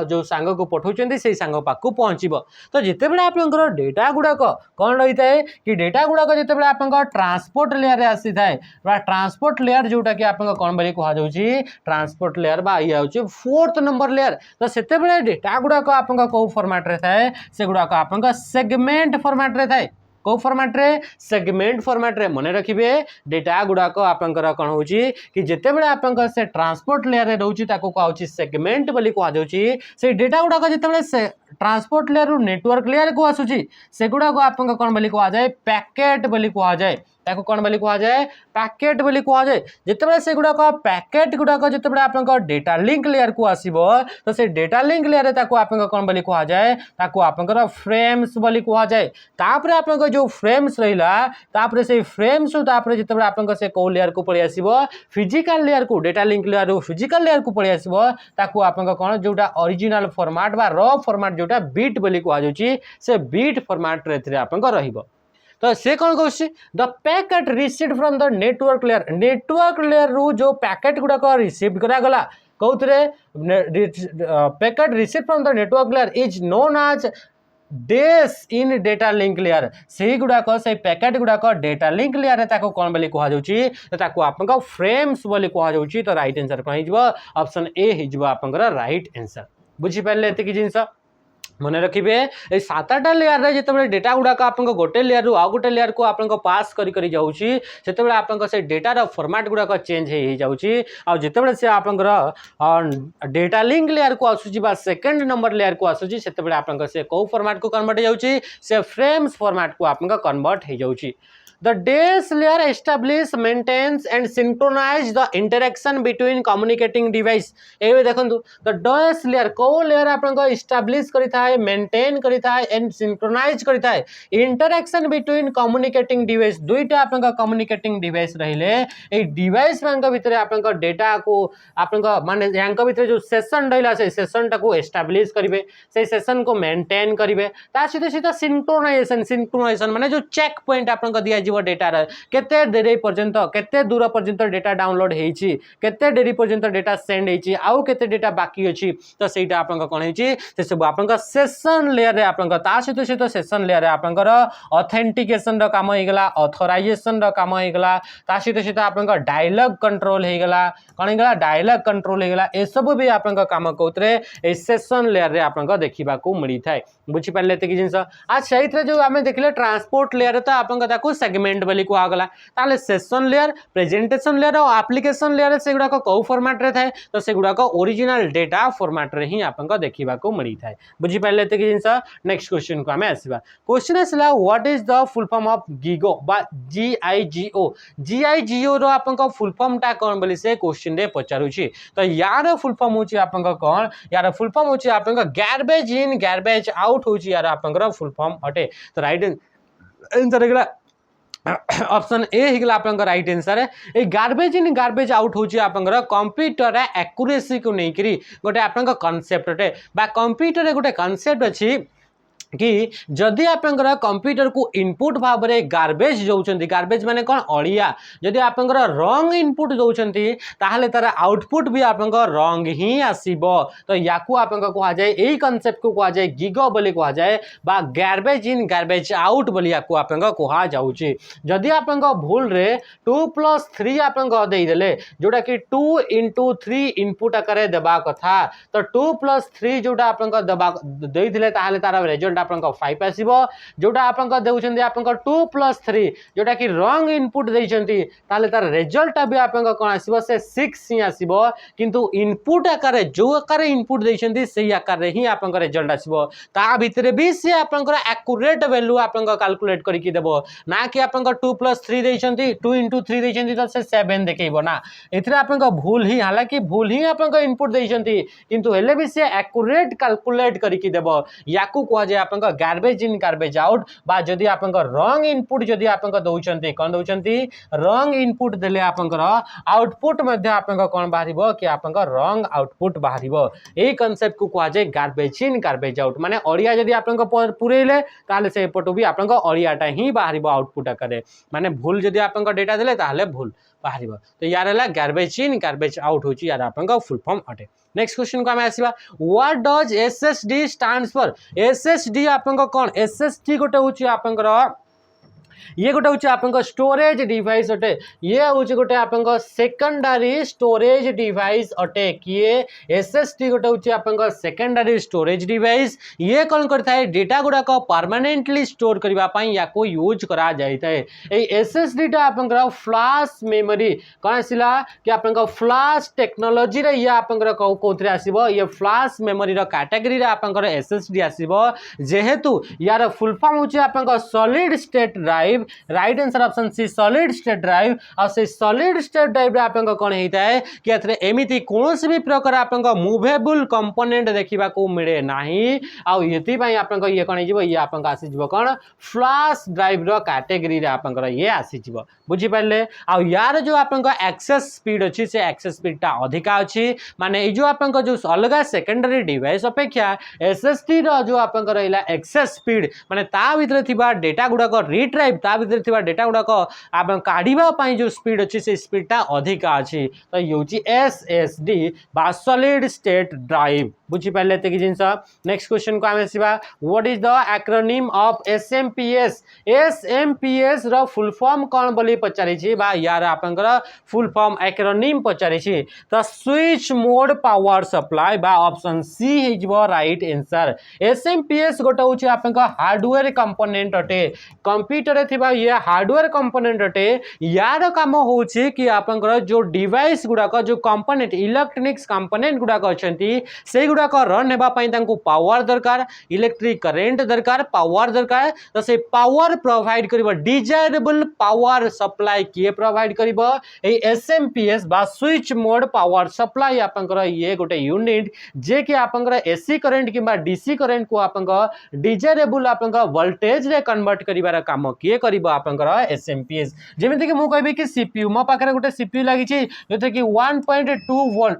जो सांग को पठाऊँ से सांग पाक पहुँचब तो जितेबाला आप डेटा गुड़ाक कौन रही है कि डेटा गुड़ाक जितेबाला आप ट्रांसपोर्ट लेयर आसी थाए ट्रांसपोर्ट लेयर जोटा कि आप कौन बोली कहुच्छी ट्रांसपोर्ट लेयर ये हूँ 4th नंबर लेयर तो सेते बेले डेटा गुड़ाक आप कौ फॉर्मेट रे थाए से गुड़ाक आप सेगमेंट फॉर्मेट रे थाए कौ फॉर्मेट रे सेगमेंट फॉर्मेट रे मन रखिए डेटा गुड़ाक आपंकर कौन हो कि जितेबाला आप से ट्रांसपोर्ट लेयर रे रोची ताको कहूँ सेगमेंट बोली कहुच्छी से डेटा गुड़ाक जितेबाला से ट्रांसपोर्ट लेयर नेटवर्क लेयर को आसूची से गुड़ाक आप कौन बोली कहुए पैकेट बोली कहुए ताको कौन बोली कहुए पैकेट बोली कहुए जितेबाला से गुड़ाक पैकेट गुड़ाक जितेबाला आप डेटा लिंक लेयर को आसीबो तो से डेटा लिंक लेयर रे ताको आप कौन बोली कहुए ताको आपंकर फ्रेम्स बोली कहुए तापरे आप जो फ्रेम्स रहिला तापरे से फ्रेम्स तापरे जितेबाला आप से को लेयर को पळि आसीबो फिजिकल लेयर को data link layer physical layer को पळि आसीबो ताको आप कौन जोटा ओरिजिनल फॉर्मेट बा रॉ फॉर्मेट जोटा बीट बोली कहुच्छी से बीट फॉर्मेट रे आपंकर रहिबो तो से कौन कहूँ the packet received from the network layer रु जो पैकेट गुड़ाक रिसीव करागला कौन packet received from the network layer is known as dash in data link layer से गुड़ाक से पैकेट गुड़ाक डेटा लिंक लेयर कौन बोली कहुच्छी आप फ्रेम्स बोली कहुच्छी तो राइट आंसर कौन हो ऑप्शन ए हो आपंकर राइट आंसर बुझीपारे एतिक जिनस मन रखिए ये सातटा लेयर रे जिते डेटा गुड़ाक आप गोटे लेयर रु आ गोटे लेयर को आप पास करी जाऊँगी से आप डेटार फॉर्मेट गुड़ाक चेंज हो जाऊँगी आते से आप डेटा लिंक लेयर को आसूँ सेकेंड नंबर लेयर को आसूँ से आप कौ फॉर्मेट को कन्वर्ट हो जाऊँगी से फ्रेम्स फॉर्मेट को आप कन्वर्ट हो जाऊँगी The DAS layer establish, maintains and synchronize the interaction between communicating device. ये देखंतु the DAS layer को layer आपनको establish करिता है, maintain करिता है and synchronize करिता है interaction between communicating device. दुईटा आपनको communicating device रहिले ए device मानक भितरे आपनको data को आपनको माने यांक भितरे जो session रहिला से session टा को establish करिवे से session को maintain करिवे ता सीधा synchronization माने जो check point आपनको दिया डेटार केते देरी पर्यंत केते दूर पर्यंत डेटा डाउनलोड होईची केते देरी पर्यंत डेटा सेंड होईची आउ केते डेटा बाकी अछि तो सेटा आपन कोन होईची से सब आपन सेशन लेयर रे आपन ता सहित सेशन लेयर रे आपन ऑथेंटिकेशन रो काम हो गला ऑथराइजेशन रो काम हो गला ता सहित आपन डायलॉग कंट्रोल हो गला कोन हो गला डायलॉग कंट्रोल हो गला ए सब भी आपन काम कोतरे ए सेशन लेयर रे आपन देखिबा को मिली थाए बुझी पाले ते कि जिंस अच्छा एथरे जो हमें देखले ट्रांसपोर्ट लेयर तो आपन ताको सेगमेंट बोली कहगला ताले सेशन लेयर प्रेजेंटेशन लेयर और एप्लिकेशन लेयर से गुडा को फॉर्मेट रे थाए तो से गुडा को ओरिजिनल डेटा फॉर्मेट रे ही आपन देखिबा को मिली थाए बुझी पाले ते कि जिंस नेक्स्ट क्वेश्चन को हमें आसीबा क्वेश्चन आसला what is the full form of GIGO बा जीआईजीओ रो आपन फुल फॉर्म टा कोन बोली से क्वेश्चन रे पचारुची तो यार फुल फॉर्म होची आपन कोन यार फुल फॉर्म होची आपन गार्बेज इन गार्बेज आउट होची यार आपन फुल फॉर्म हटे तो राइट आंसर है ऑप्शन ए हिगला आपन राइट आंसर है ए गार्बेज इन गार्बेज आउट होची आपन कंप्यूटर एक्यूरेसी को लेकरी गोटे आपन कांसेप्ट हटे बा कंप्यूटर रे गोटे कांसेप्ट अछि कि जदि आपंकर कंप्यूटर को इनपुट भाव में गार्बेज दौरान गार्बेज माने कौन अड़िया जदि आपंकर रंग इनपुट दौरान ताहले तार आउटपुट भी आपंक रंग ही आसीबो तो याकू आपंक कहा जाए यही कॉन्सेप्ट को कहा जाए गिगो बोली कहा जाए बा गार्बेज इन गार्बेज आउट बोली याकू आपंक कहा जाउची जदि आपंक भूल रे 2+3 आपंक दे देले जोटा कि 2 × 3 इनपुट आकार देबा कथा तो 2+3 जोटा आपंक देबा दे दिले ताहले तार रिजल्ट आपन 5 आसीबो जोटा आपन देउछन्ती आपन 2+3 जोटा कि रंग इनपुट देइछन्ती ताले तार रिजल्ट भी आपन कोन आसीबो से 6 ही आसीबो किंतु इनपुट आकार जो आकार इनपुट देइछन्ती सेही आकार ही आपन रिजल्ट आसीबो ता भितरे भी से आपन एक्यूरेट वैल्यू आपन कैलकुलेट करिकि देबो ना कि आपन 2+3 देइछन्ती 2 × 3 देइछन्ती तो से 7 देखेइबो ना एथरे आपन भूल ही हालांकि भूल ही आपन इनपुट देइछन्ती किंतु हेले भी से एक्यूरेट कैलकुलेट करिकि देबो याकू कहा जाय गार्बेज इन गार्बेज आउट बा जदि आपन रंग इनपुट जदि आपन दउचंती कोन दउचंती रंग इनपुट देले आपन आउटपुट मध्ये आपन कोन बाहरिबो कि आपन रंग आउटपुट बाहरिबो एई कांसेप्ट को कहा जाय गार्बेज इन गार्बेज आउट माने अड़िया जदि आपन पुरेले ताले से पटो भी आपन अड़ियाटा ही बाहरिबो आउटपुट आकारे माने भूल जदि आपन डेटा देले ताले भूल बाहरिबो तो यार हला गार्बेज इन गार्बेज आउट होची यार आपन फुल फॉर्म अटे नेक्स्ट क्वेश्चन को हमें आसीबा what does SSD stands for SSD आपन कोन एसएसडी गोटे होची आपन ये गोटे हूँ आप स्टोरेज डिवाइस अटे ये हूँ गोटे आप सेकेंडरी स्टोरेज डिवाइस अटे किए एसएसडी गोटे हूँ आप सेकेंडरी स्टोरेज डिवाइस ये कौन करता है डेटा गुड़ाक परमानेंटली स्टोर करने या यूज करा जाए एसएसडी टा आप फ्लैश मेमोरी कौन आसला कि आप फ्लैश टेक्नोलोजी रे ये आप कौन आसो ये फ्लैश मेमोरी कैटेगरी आप एसएसडी आसो जेहेतु यार फुल फॉर्म हूँ आप solid state drive right answer option C solid state drive और से सॉलिड स्टेट ड्राइव रे आपन कोन हेता है कि एथरे एमिति कोनोसी भी प्रकार आपन मूवेबल कंपोनेंट देखिबा को मिले नाही आ यति पई आपन ये कोन हिजबो ये आपन आसी जिवो कोन फ्लैश ड्राइव रो कैटेगरी रे आपन ये आसी जिवो बुझी पाले आ यार जो आपन एक्सेस स्पीड अछि से एक्सेस स्पीड ता अधिका अछि माने ई जो आपन जो अलगा सेकेंडरी डिवाइस अपेक्षा एसएसडी रो जो आपन रहइला एक्सेस स्पीड माने ता भीतर थिबा डेटा गुडा को रिट्राइव ता भीतर थिबा डेटा गुडाक आप काढिबा पई जो स्पीड अछि से स्पीडटा अधिका अछि तो ये होची SSD बा सॉलिड स्टेट ड्राइव बुझी पहले ते की जिंस। नेक्स्ट क्वेश्चन को आमे सिबा what is the acronym of SMPS रो फुल फॉर्म कोन बोली पचारि छी बा यार आपनकर फुल फॉर्म एक्रोनिम पचारि छी तो स्विच मोड पावर सप्लाई बा ऑप्शन सी हिजबो राइट आंसर। SMPS गोटे होची आपनका हार्डवेयर कंपोनेंट अटे कंप्यूटर रे थिबा ये हार्डवेयर कंपोनेंट अटे यार काम होची कि आपनकर जो डिवाइस गुडाक जो कंपोनेंट इलेक्ट्रॉनिक्स कंपोनेंट गुडाक अछंती से गुडाक रन हेबा पई तांको पावर दरकार इलेक्ट्रिक करंट दरकार पावर दरकार तो से पावर प्रोवाइड करिबो डिजायरेबल पावर सप्लाई किए प्रोवाइड करिबो ए SMPS बा स्विच मोड पावर सप्लाई आपनकर ये गोटे यूनिट जे कि आपनकर एसी करंट किबा डीसी करंट को आपनकर डिजायरेबल आपनकर वोल्टेज रे कन्वर्ट करिबार काम किए करिबो आपनकर SMPS। जेमिति कि मु कहबी कि CPU मो पाखरे गोटे CPU लागि छि जोथे कि 1.2 वोल्ट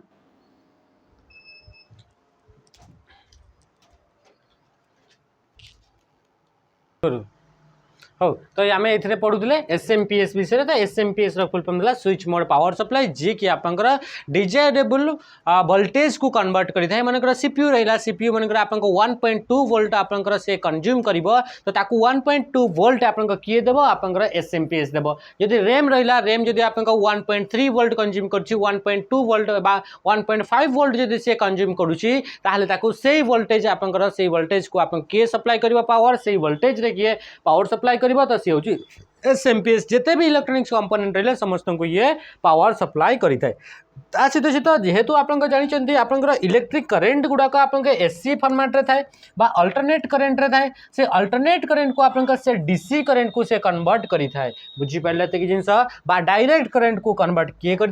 हो तो आम ए पढ़ुले SMPS विषय तो SMPS फुल फॉर्म है स्विच मोड पावर सप्लाई जी कि आपंकर डिजायरेबल वोल्टेज को कन्वर्ट करें मनकर CPU रहा CPU मनकर आप 1.2 वोल्ट आपंकर से कंज्यूम कर तो ताकू 1.2 वोल्ट आप किए देव आपंकर SMPS देव जदि रैम रहा रैम जदि आप 1.3 वोल्ट कंज्यूम कर 1.2 वोल्ट बा 1.5 वोल्ट जदि से कंज्यूम करुच्ची ताहले ताकू से वोल्टेज आपंकर से वोल्टेज को आप किए सप्लाई कर पावर से वोल्टेज रे किए पावर सप्लाई तो सी हूँ SMPS जिते भी इलेक्ट्रॉनिक्स कंपोनेंट रहे समस्त को ये पावर सप्लाई करें सहित सहित जेहेतु आप जानते आप इलेक्ट्रिक करेन्ट गुड़ाक आप एसी फॉर्मेट रे थाए बा अल्टरनेट करेन्ट रे थाए से अल्टरनेट करेन्ट को आप से डीसी करेन्ट को से कन्वर्ट करी थाए बुझी पारे कि जिनस बा डायरेक्ट करेन्ट को कन्वर्ट किए कर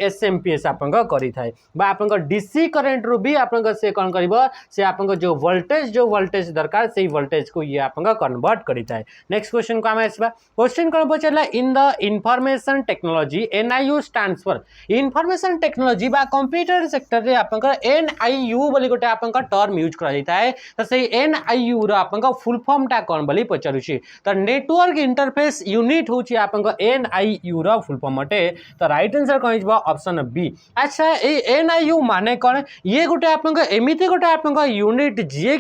SMPS आप करी थाए बा आप डीसी करेन्ट रू भी आप से कौन कर से आप जो वोल्टेज दरकार से वोल्टेज को ये आप कन्वर्ट करी थाए। नेक्स्ट क्वेश्चन को आम आसवा क्वेश्चन कौन पचारा in the information technology NIU stands for information technology बा कंप्यूटर सेक्टर रे आपनका NIU बोली गोटे आपनका टर्म यूज करा जाता है तो सही NIU रो आपनका फुल फॉर्म टा कोन बोली पचारुची तो नेटवर्क इंटरफेस यूनिट होची आपनका NIU रो फुल फॉर्म अटे तो राइट आंसर कोन हिजबा ऑप्शन बी। अच्छा ए NIU माने कोन ये गोटे आपनका एमिति गोटे आपनका यूनिट जे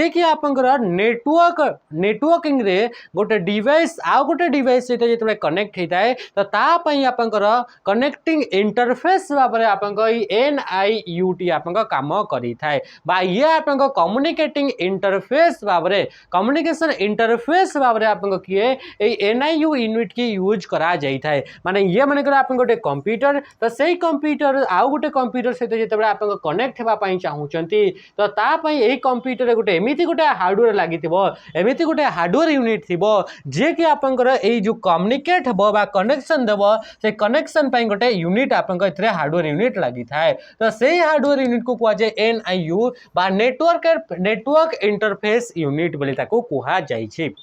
कि आपनका नेटवर्किंग रे गोटे डिवाइस आ गोटे डिवाइस सहित जेतबे कनेक्ट होता है तो ता पई आपनकर कनेक्टिंग इंटरफेस भाव में आप NIU टी आप काम करी थाए बा ये आप कम्युनिकेटिंग इंटरफेस भाव में कम्युनिकेशन इंटरफेस भाव में आप किए NIU यूनिट की यूज करा जाई थाए माने ये मन आप गोटे कंप्यूटर तो सही कंप्यूटर आउ गोटे कंप्यूटर सहित जिते आप कनेक्ट होगापी चाहूँगी तो तापाई यही कंप्यूटर गोटे एमती गोटे हार्डवेयर लगी एमती गोटे हार्डवेयर यूनिट थी जे कि आपंकर ए जो कम्युनिकेट हम बा कनेक्शन देव से कनेक्शन पाई गोटे यूनिट आप हार्डवेयर यूनिट लगी थाए तो से हार्डवेयर यूनिट को कहुए NIU बा नेटवर्क इंटरफेस यूनिट बोली ताको कहा जाइछि।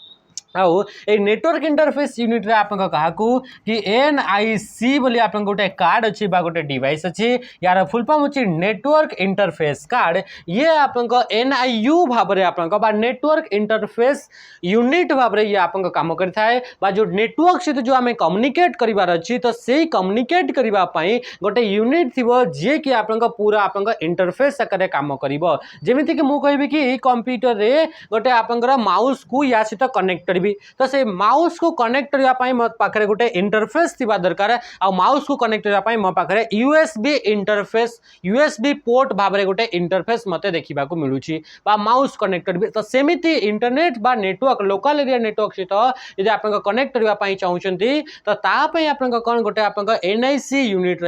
आउ ए नेटवर्क इंटरफेस यूनिट रे आपन कहा कि NIC बोली आपन गोटे कार्ड अच्छी बा गोटे डिवाइस अच्छी यार फुल फॉर्म अच्छी नेटवर्क इंटरफेस कार्ड ये आपन NIU भाव में आपन बा नेटवर्क इंटरफेस यूनिट भाव में ये आपन काम करता है बा जो नेटवर्क सहित जो आम कम्युनिकेट करिवार अच्छी तो से कम्युनिकेट करबा पई गोटे यूनिट थिबो जे कि आपन पूरा आपन इंटरफेस आकार काम करिवो जेमिति कि मु कहबी कि ए कंप्यूटर रे गोटे आपन माउस को या सहित कनेक्ट तो से माउस को कनेक्ट करने मो पाखे गोटे इंटरफेस थी दरकार आ माउस को कनेक्ट करने मो पाखे USB इंटरफेस USB पोर्ट भाव में गोटे इंटरफेस मते देखा मिलूँ माउस कनेक्ट करी तो सेमिति इंटरनेट बा नेटवर्क लोकल एरिया नेटवर्क सहित यदि आप कनेक्ट करने चाहते तो तापाई आप कौन गोटे आप NIC unit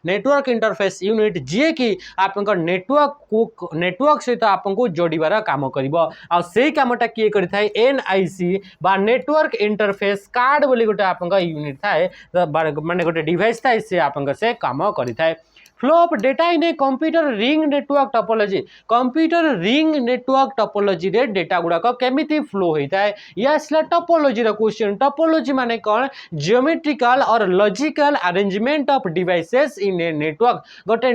network interface unit जी कि आप नेटवर्क सहित आपको जोड़ार काम कर कामटा किए करता है NIC बा नेटवर्क इंटरफेस कार्ड बोली गोटे आप यूनिट थाए माने गोटे डिवाइस थाए से आप से काम करी थाए। Flow of data in a computer ring network topology रे डेटा गुड़ाक केमिति फ्लो होता है या आसला टोपोलॉजी रो क्वेश्चन टोपोलॉजी माने कौन जियोमेट्रिकल और logical arrangement of devices in a network गोटे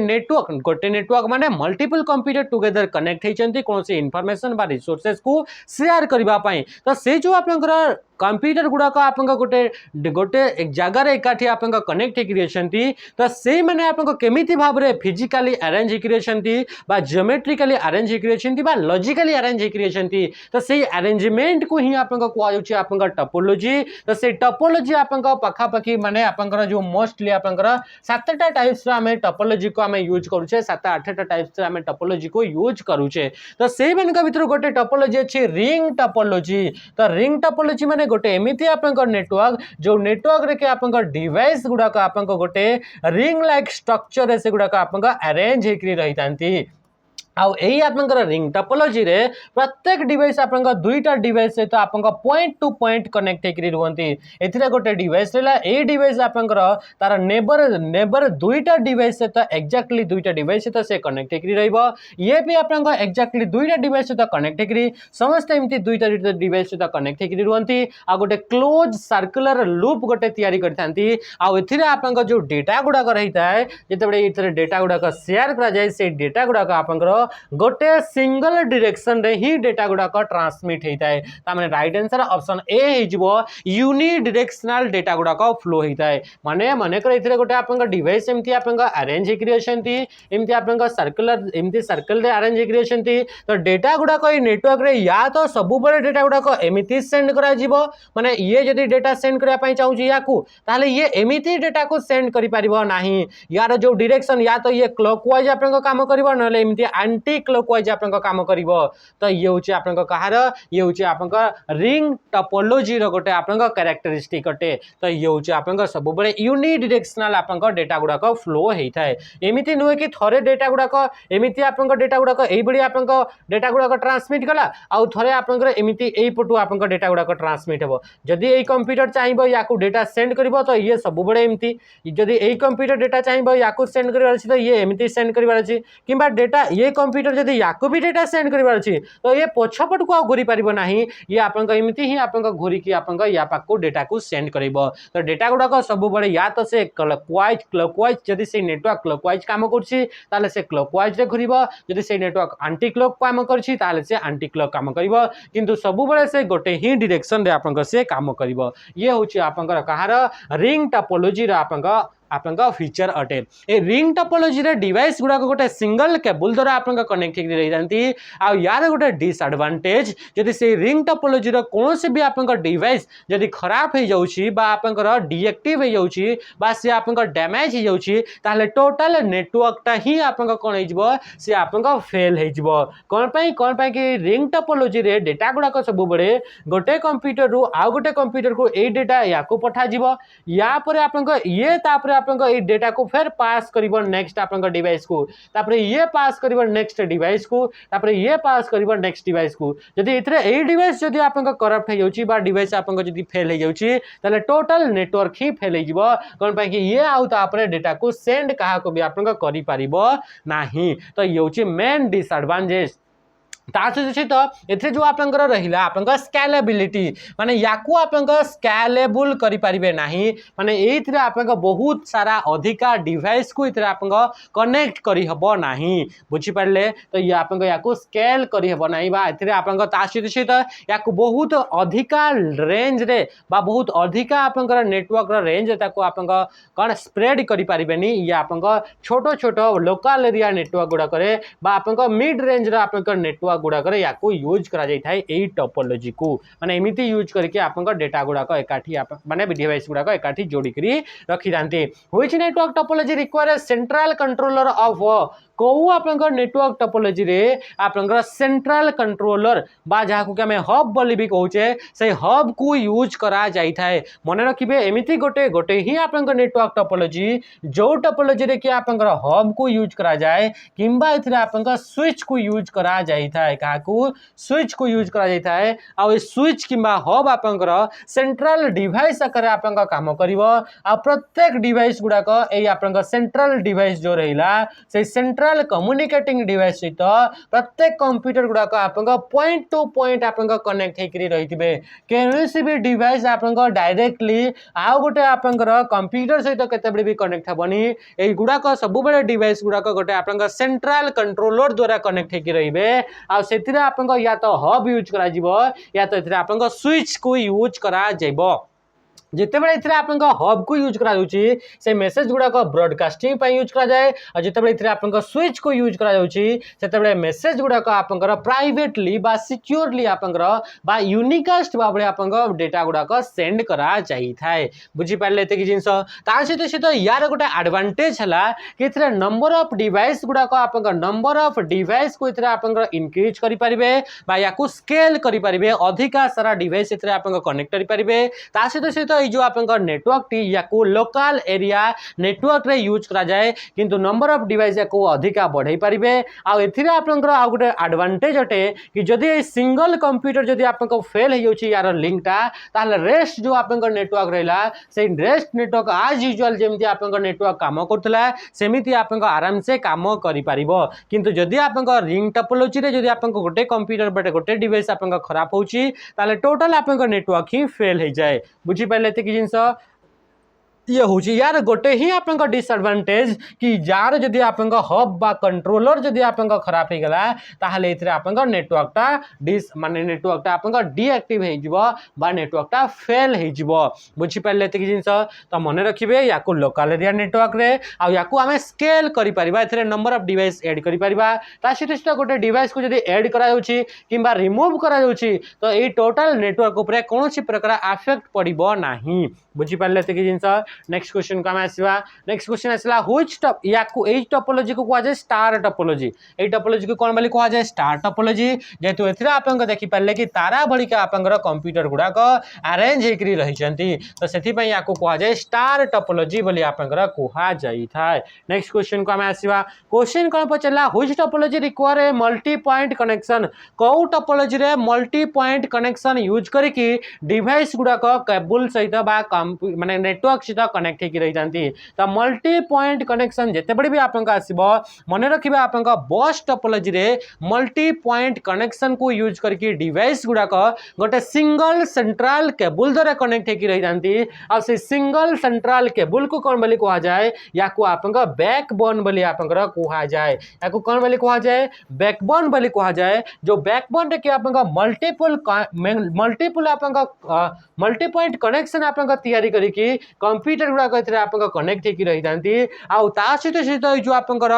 नेटवर्क माने मल्टीपल कंप्यूटर टुगेदर कनेक्ट होती कौन से इनफॉरमेशन बा रिसोर्सेस को शेयर करबा पई तो से जो आपनकर कंप्यूटर गुड़ाक आप गोटे गोटे जगार एकाठी आप कनेक्ट होती तो से मैंने केमिति भाव में फिजिकाली अरेंज होती जियोमेट्रिकली अरेंज होती लॉजिकली अरेंज होती तो से अरेंजमेंट को ही आप कहुच्छे टपोलॉजी तो से टपोलॉजी आप पाखापाखि माने आपंकर जो मोस्टली आपंकर 7टा टाइप्स आम टपोलॉजी को आम यूज करुचे 7-8टा टाइप्स आम टपोलॉजी को यूज करुचे तो से मानक भीतर गोटे टपोलॉजी अच्छी रिंग टपोलॉजी तो रिंग टपोलॉजी माने गोटे एमिति आपंकर नेटवर्क जो नेटवर्क रे के आपंकर डिवाइस गुड़ाक आपंकर गोटे रिंग लाइक स्ट्रक्चर रे से गुड़ाक आपंकर अरेंज होकर रही थांती आउ यही आपंकर रिंग टपोलॉजी रे प्रत्येक डिवाइस आपंकर दुईटा डिवाइस सहित तो आपंकर पॉइंट टू पॉइंट कनेक्ट होकर रुहंती एथिरे गोटे डिवाइस रहला ए डिवाइस आपंकर तार नेबर दुईटा डिवाइस सहित एक्जाक्टली दुईटा डिवाइस सहित से कनेक्ट होकर रहइबो ये भी आपंकर एक्जाक्टली दुईटा डिवाइस सहित कनेक्ट होकर समस्त एमती दुईटा डिवाइस सहित कनेक्ट होकर रुहंती आ गोटे क्लोज सर्कुलर लूप गोटे तयारी करथांती आ एथिरे आपंकर जो डेटा गुडाक रहिता है जेतेबेले एथिरे डेटा गुडाक शेयर करा जाय से डेटा गुडाक आपंकर गोटे सिंगल डायरेक्शन रे ही डेटा गुडाक ट्रांसमिट होता है तामाने राइट आंसर ऑप्शन ए हो यूनि डायरेक्शनल डेटा गुडाक फ्लो होता है माने माने कर एथिरे गोटे आपन डिवाइस एमती आपन अरेंज होकर अछंती एमती आपन सर्कुलर एमती सर्कल रे अरेंज होकर अछंती तो डेटा गुडाक ए नेटवर्क रे या तो सब बड़े डेटा गुडाक एमिति सेंड करा जिवो माने ये जदी डेटा सेंड करिया पई चाहूची याकू ताले ये एमिति डेटा को सेंड करि परिबो नाही यार जो डायरेक्शन या तो ये क्लॉकवाइज आपन काम करिवो नले एमिति एंटी क्लॉकवाइज आपन काम करिवो तो ये होची आपन कहार ये होची आपन रिंग टपोलॉजी रो गोटे आपन कैरेक्टरिस्टिक अटे तो ये होची आपन सब बड़े यूनि डायरेक्शनल आपन डेटा गुडाक फ्लो होता है एमिति नुहे कि थरे डेटा गुडाक एमिति आपन डेटा गुडाक एई बडी आपन डेटा गुडाक ट्रांसमिट कला आ थरे आपन एमिति एई पटु आपन डेटा गुडाक ट्रांसमिट हेबो जदी एई कंप्यूटर चाहिबो याकू डेटा सेंड करिवो तो ये सब बड़े एमिति जदी एई कंप्यूटर डेटा चाहिबो याकू सेंड करिवार अछि तो ये एमिति सेंड करिवार अछि किबा डेटा ये कंप्यूटर जदी याकू भी डेटा सेंड करिवार अछि तो ये पछपट को घुरी परिबो नाही ये आपन एमिति ही आपन घुरी की आपन या पाक डेटा को सेंड करिवो तो डेटा गुडाक सब बड़े या तो से क्लॉकवाइज जदी से नेटवर्क क्लॉकवाइज काम करछि ताले से क्लॉकवाइज रे घुरिबो जदी से नेटवर्क एंटी क्लॉक काम करछि ताले से एंटी क्लॉक काम करिवो किंतु सब बड़े से गोटे ही डायरेक्शन रे आपन से काम करिवो ये होछि आपन कहार रिंग टपोलॉजी रे आपन फीचर अटे ए रिंग टपोलॉजी रे डिवाइस गुडा गोटे सिंगल केबल द्वारा आपन कनेक्ट होकर रही जाती आ यार गोटे डिसएडवांटेज जदि से रिंग टपोलॉजी रो कोनोसी भी आपन डिवाइस जदि खराब हो जाउछि बा आपन डीएक्टिव हो जाउछि बा से आपन डैमेज हो जाउछि ताले टोटल नेटवर्क ता ही आपन कोन हो जिवो से आपन फेल हो जिवो कोन पई कि रिंग टपोलॉजी रे डेटा गुडा सब बड़े गोटे कंप्यूटर रु आ गोटे कंप्यूटर को ए डेटा याको पठा जिवो या पर आपन ये तापर आपन ए डेटा को फिर पास करिवो नेक्स्ट आपन डिवाइस को तापर ये पास करिवो नेक्स्ट डिवाइस को तापर ये पास करिवो नेक्स्ट डिवाइस को जदि इथरे ए डिवाइस जदि आपन करप्ट हो जाउची बा डिवाइस आपन जदि फेल हो जाउची ताले टोटल नेटवर्क ही फेल हो जिवो कोन पई कि ये आउ तापर डेटा को सेंड कहा को भी आपन करि परिबो नाही तो ये होची मेन डिसएडवांटेज सहित एथे जो आपंकर रहिला आपंकर स्केलेबिलिटी माने याकू आपंकर स्केलेबल करि परिबे नाही माने एथिरे आपंकर बहुत सारा अधिका डिवाइस को इथरे आपंकर कनेक्ट करि हबो नाही बुझि पारले तो ये आपंकर याकू स्केल करि हबो नाही बा एथिरे आपंकर सहित याकू बहुत अधिका रेंज रे बा बहुत अधिका आपंकर नेटवर्क रा रेंज ताको आपंकर कोन स्प्रेड करि परिबेनी ये आपंकर छोटो छोटो लोकल एरिया नेटवर्क गुडा करे बा आपंकर मिड रेंज रा आपंकर नेटवर्क गुड़ाक याकू यूज करा जाय थाए एई टोपोलॉजी को माने एमिति यूज करके आपन डेटा गुड़ाक एकाठी माने डिवाइस गुड़ाक एकाठी जोड़ी करी रखी थांती which network topology require central controller of को आपन नेटवर्क टोपोलॉजी रे आपन सेंट्रल कंट्रोलर बा जाकू के हमें हब बोली भी कहूचे से हब को यूज करा जाय थाए मने रखिबे एमिति गोटे गोटे ही आपन नेटवर्क टोपोलॉजी जो टोपोलॉजी रे कि आपन हब को यूज करा जाए किंबा इथरे आपन स्विच को यूज करा जाय थाए काकू स्विच को यूज करा जाय थाए आ स्विच किंबा हब आपनकर सेंट्रल डिवाइस आकर आपन काम करिवो आ प्रत्येक डिवाइस गुडा को ए आपन सेंट्रल डिवाइस जो रहिला से सेंट्रल सेंट्रल कम्युनिकेटिंग डिवाइस सहित प्रत्येक कंप्यूटर गुड़ाक आप पॉइंट टू पॉइंट आप कनेक्ट होकर रही कौन भी डिवाइस आप डायरेक्टली आउ गोटे आप कंप्यूटर सहित केतबे भी कनेक्ट हेबनी ए गुड़ाक सब डिवाइस गुड़ाक गोटे आप सेंट्रल कंट्रोलर द्वारा कनेक्ट होकर रहिबे आ सेतिरे आप या तो हब यूज करा जिवो या तो एथिरे आप स्विच को यूज करा जाइबो जिते बड़े इतने आप हब को यूज करा से मेसेज गुड़ाक ब्रॉडकास्टिंग यूज करा जाए और जिते बड़े इतने आप स्विच को यूज करा से मेसेज गुड़ाक आप प्राइवेटली बा सिक्योरली आप यूनिकास्ट भाव आप डेटा गुड़ाक सेंड करा जाए बुझी पारे ये जिनस ता सहित सहित यार गोटे एडवांटेज है कि नंबर ऑफ डिवाइस गुड़ाक आप नंबर ऑफ डिवाइस को आप इनक्रीज करेंगे या स्केल करेंगे अधिका सारा डिवाइस आप कनेक्ट करेंगे सहित सहित जो आप नेटवर्क टी या को लोकल एरिया नेटवर्क रे यूज करा जाए किंतु नंबर ऑफ डिवाइस को अधिका बढ़ाई पारिबे आ एथिरे आपनकर आ गोटे एडवांटेज अटे कि जदि सिंगल कंप्यूटर जदि आपनको फेल हो जाउची यार लिंकटा ताले रेस्ट जो आपनकर नेटवर्क रहला से रेस्ट नेटवर्क आज यूजुअल जेमति आपनकर नेटवर्क काम करथला सेमिति आपनको आराम से काम करि पारिबो किंतु जदि आपनकर रिंग टोपोलॉजी रे जदि आपनको गोटे कंप्यूटर बटे गोटे डिवाइस आपनको खराब होउची ताले टोटल आपनकर नेटवर्क ही फेल हो जाए बुझी पाइले कि जिनस ये हूँ यार गोटे ही आप डिसएडवांटेज कि यार जदि आप हब बा कंट्रोलर जदि आप खराब हो गला ताहले इतरे आप नेटवर्कटा डिस माने नेटवर्कटा आप डीएक्टिव हो नेटवर्कटा फेल हो बुझी पारे कि जिनस तो मन रखिए या लोकल एरिया नेटवर्क रे आ या आम स्केल कर नंबर ऑफ डिवाइस ऐड कर सहित सहित गोटे डिवाइस को जदि ऐड करा किंबा रिमूव करा तो ये टोटल नेटवर्क उपर कौन प्रकार अफेक्ट पड़ो ना बुझी पारे कि जिनस नेक्स्ट क्वेश्चन को आम आसवा नेक्स्ट क्वेश्चन आसला व्हिच टॉप या टोपोलॉजी को कहा जाए स्टार टोपोलॉजी ए टोपोलॉजी को कौन बोली कहा जाए स्टार टोपोलॉजी जेहेतु एथिरे आपण देखि पारे कि तारा भलिका आपंकर कंप्यूटर गुड़ाक अरेंज होकर रही तो से कहा जाए स्टार टोपोलॉजी बोली आपंकर कहा जाए नेक्स्ट क्वेश्चन को आम आसवा क्वेश्चन कौन पचारा which topology require a multi point connection कौ टोपोलॉजी रे मल्टी पॉइंट कनेक्शन यूज करके डिवाइस गुड़ाक केबल सहित माने नेटवर्क सहित कनेक्ट होकर रही तो मल्टी पॉइंट कनेक्शन जिते बड़े भी आपको आसब मन रखिए आप बस टोपोलॉजी रे मल्टी पॉइंट कनेक्शन को यूज करके डिवाइस गुड़ाक गोटे सिंगल सेंट्रल केबल द्वारा कनेक्ट होकर रही से सिंगल सेंट्रल केबल को कौन बोली कहा जाए या आप बैकबोन बोली आपंकर कहा जाए या कौन बोली कहा जाए बैकबोन बोली कहा जाए जो बैकबोन रे आप मल्टीपल मल्टी पॉइंट कनेक्शन आप तैयारी करके कंप्यूटर गुड़ाक आप कनेक्ट होकर रही सहित सहित जो आपंकर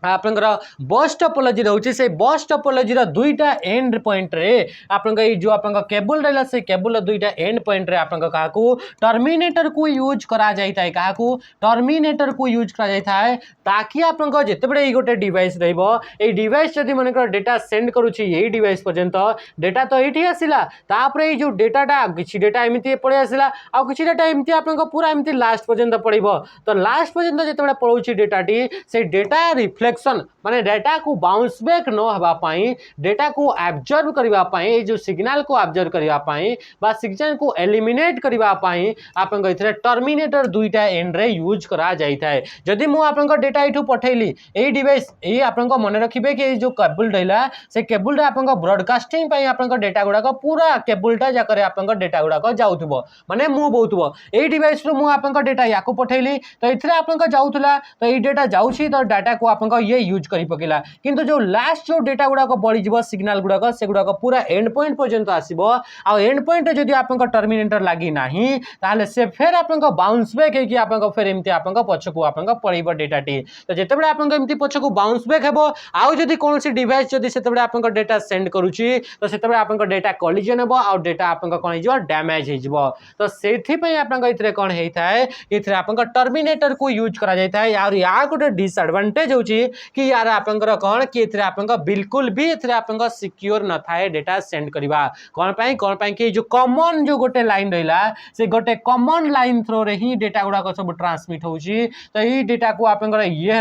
आपंकर बस टोपोलॉजी रोचे से बस टोपोलॉजी दुईटा एंड पॉइंट रे आपंक जो आपंक केबल रहला से केबल दुईटा एंड पॉइंट रे आपंक काकू टर्मिनेटर को यूज करा जाइताय काकू टर्मिनेटर को यूज करा जाइताय ताकि आपंक जेते बडे गोटे डिवाइस रहबो ए डिवाइस जदि मनकर डेटा सेंड करूची ए डिवाइस पर्यंत डेटा तो एठी आसिला तापरे ए जो डेटाटा किछि डेटा एमिति पळे आसिला आ किछि डेटा एमिति आपंक पूरा एमिति लास्ट पर्यंत पळिबो तो लास्ट पर्यंत जेते बडे पळौची डेटाटी से डेटा रिफ्लेक्ट माने डेटा को बाउंस बैक न होबा पाई डेटा को एब्जॉर्ब करबा पाई जो सिग्नल को एब्जॉर्ब करबा पाई बा सिग्नल को एलिमिनेट करबा पाई आपन इथरे टर्मिनेटर दुईटा एंड रे यूज करा जाई थाए जदि मु आपन डेटा इठू पठैली ए डिवाइस ए आपन मन रखिबे कि जो केबल रहला से केबल रे आपन ब्रॉडकास्टिंग पाई आपन डेटा गुडा पूरा केबलटा जाकर आपन डेटा गुडा जाउथबो माने मूव होतबो ए डिवाइस रो मु आपन डेटा याको पठैली तो इथरे आपन जाउथला तो ए डेटा जाउछी तो डाटा को आपन ये यूज कर पकेला किंतु जो लास्ट जो डेटा गुड़ाक बढ़ीज सिग्नल गुड़ाक से गुड़ाक पूरा एंड पॉइंट पर्यंत आसो आ एंड पॉइंट जदि आप टर्मिनेटर लगी ना ताले से फिर आप बाउंस बैक होगी आप फिर एमती आप पछकू आप पड़ब डेटाटी तो जिते बड़े आपमती पछकू बाउंस बैक हे आउ जदि कौन डिवाइस जदि से आप डेटा सेंड करुच्ची तो से आप डेटा कलिजन हे आ डेटा आप कौन हो डैमेज हो तो से कौन होता है ये आप टर्मिनेटर को यूज करा या गोटे डिसएडवांटेज होची कि यार आपंकर कौन कि बिल्कुल भी आपंकर सिक्योर न थाए डेटा सेंड करवा कौन कि जो कॉमन जो गोटे लाइन रहा से गोटे कॉमन लाइन थ्रो रे ही डेटा गुड़ाक सब ट्रांसमिट होची तो ये डेटा को आपंकर ये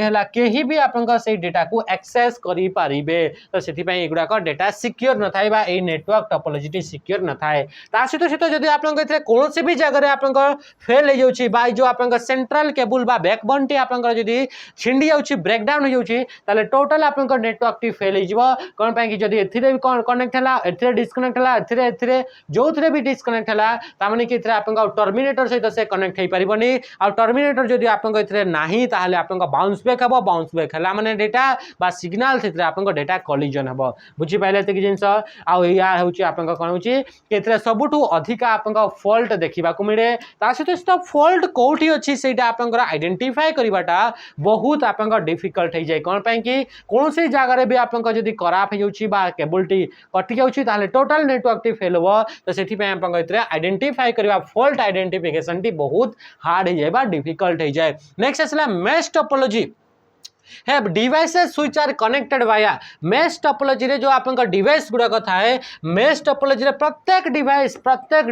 हला केही भी आपंकर से डेटा को एक्सेस करि पारिबे तो सेति पई एगुड़ाक डेटा सिक्योर न थाए बा ए नेटवर्क टोपोलॉजी सिक्योर न थाए ता सहित जदि आपंकर इथरे कोनोसी भी जगह रे आपंकर फेल हो जाउची बा जो आपंकर सेंट्रल केबल बा बैकबोन टी आपंकर जदि छिंडी जाउछि ब्रेकडाउन हो जाउछि ताले टोटल आपनकर नेटवर्क टी फेल हिजबो कोन पय कि जदी एथिरे भी कनेक्ट हला एथिरे डिस्कनेक्ट हला एथिरे जोथिरे भी डिस्कनेक्ट हला ता माने कि एथिरे आपनका टर्मिनेटर सहित से कनेक्ट हे परिबनी आ टर्मिनेटर जदी आपनका एथिरे नाही ताले आपनका बाउंस बैक हला माने डेटा बा सिग्नल एथिरे आपनका डेटा कोलिजन हबो बुझी पाइले त कि जिंस आ या होउछि आपनका कोन होउछि एथिरे सबुठु अधिका आपनका फॉल्ट देखिबा को मिले ता सहित फॉल्ट कोठी अछि सेटा आपनका आइडेंटिफाई करबाटा बहुत आपनका डिफिकल्ट हो जाए कोन पय कि कौन सी जगह भी आपनका जदी खराब हो जाउछि बा केबल टी कटि जाउछि ताले टोटल नेटवर्क टी फेल हो तो सेठी पे आपनका एथिरे आइडेंटिफाई करबा फॉल्ट आइडेंटिफिकेशन टी बहुत हार्ड हो जाए बा डिफिकल्ट हो जाए नेक्स्ट असला mesh topology have devices which are connected via mesh topology रे जो आपनका डिवाइस गुडा कथा है mesh topology रे प्रत्येक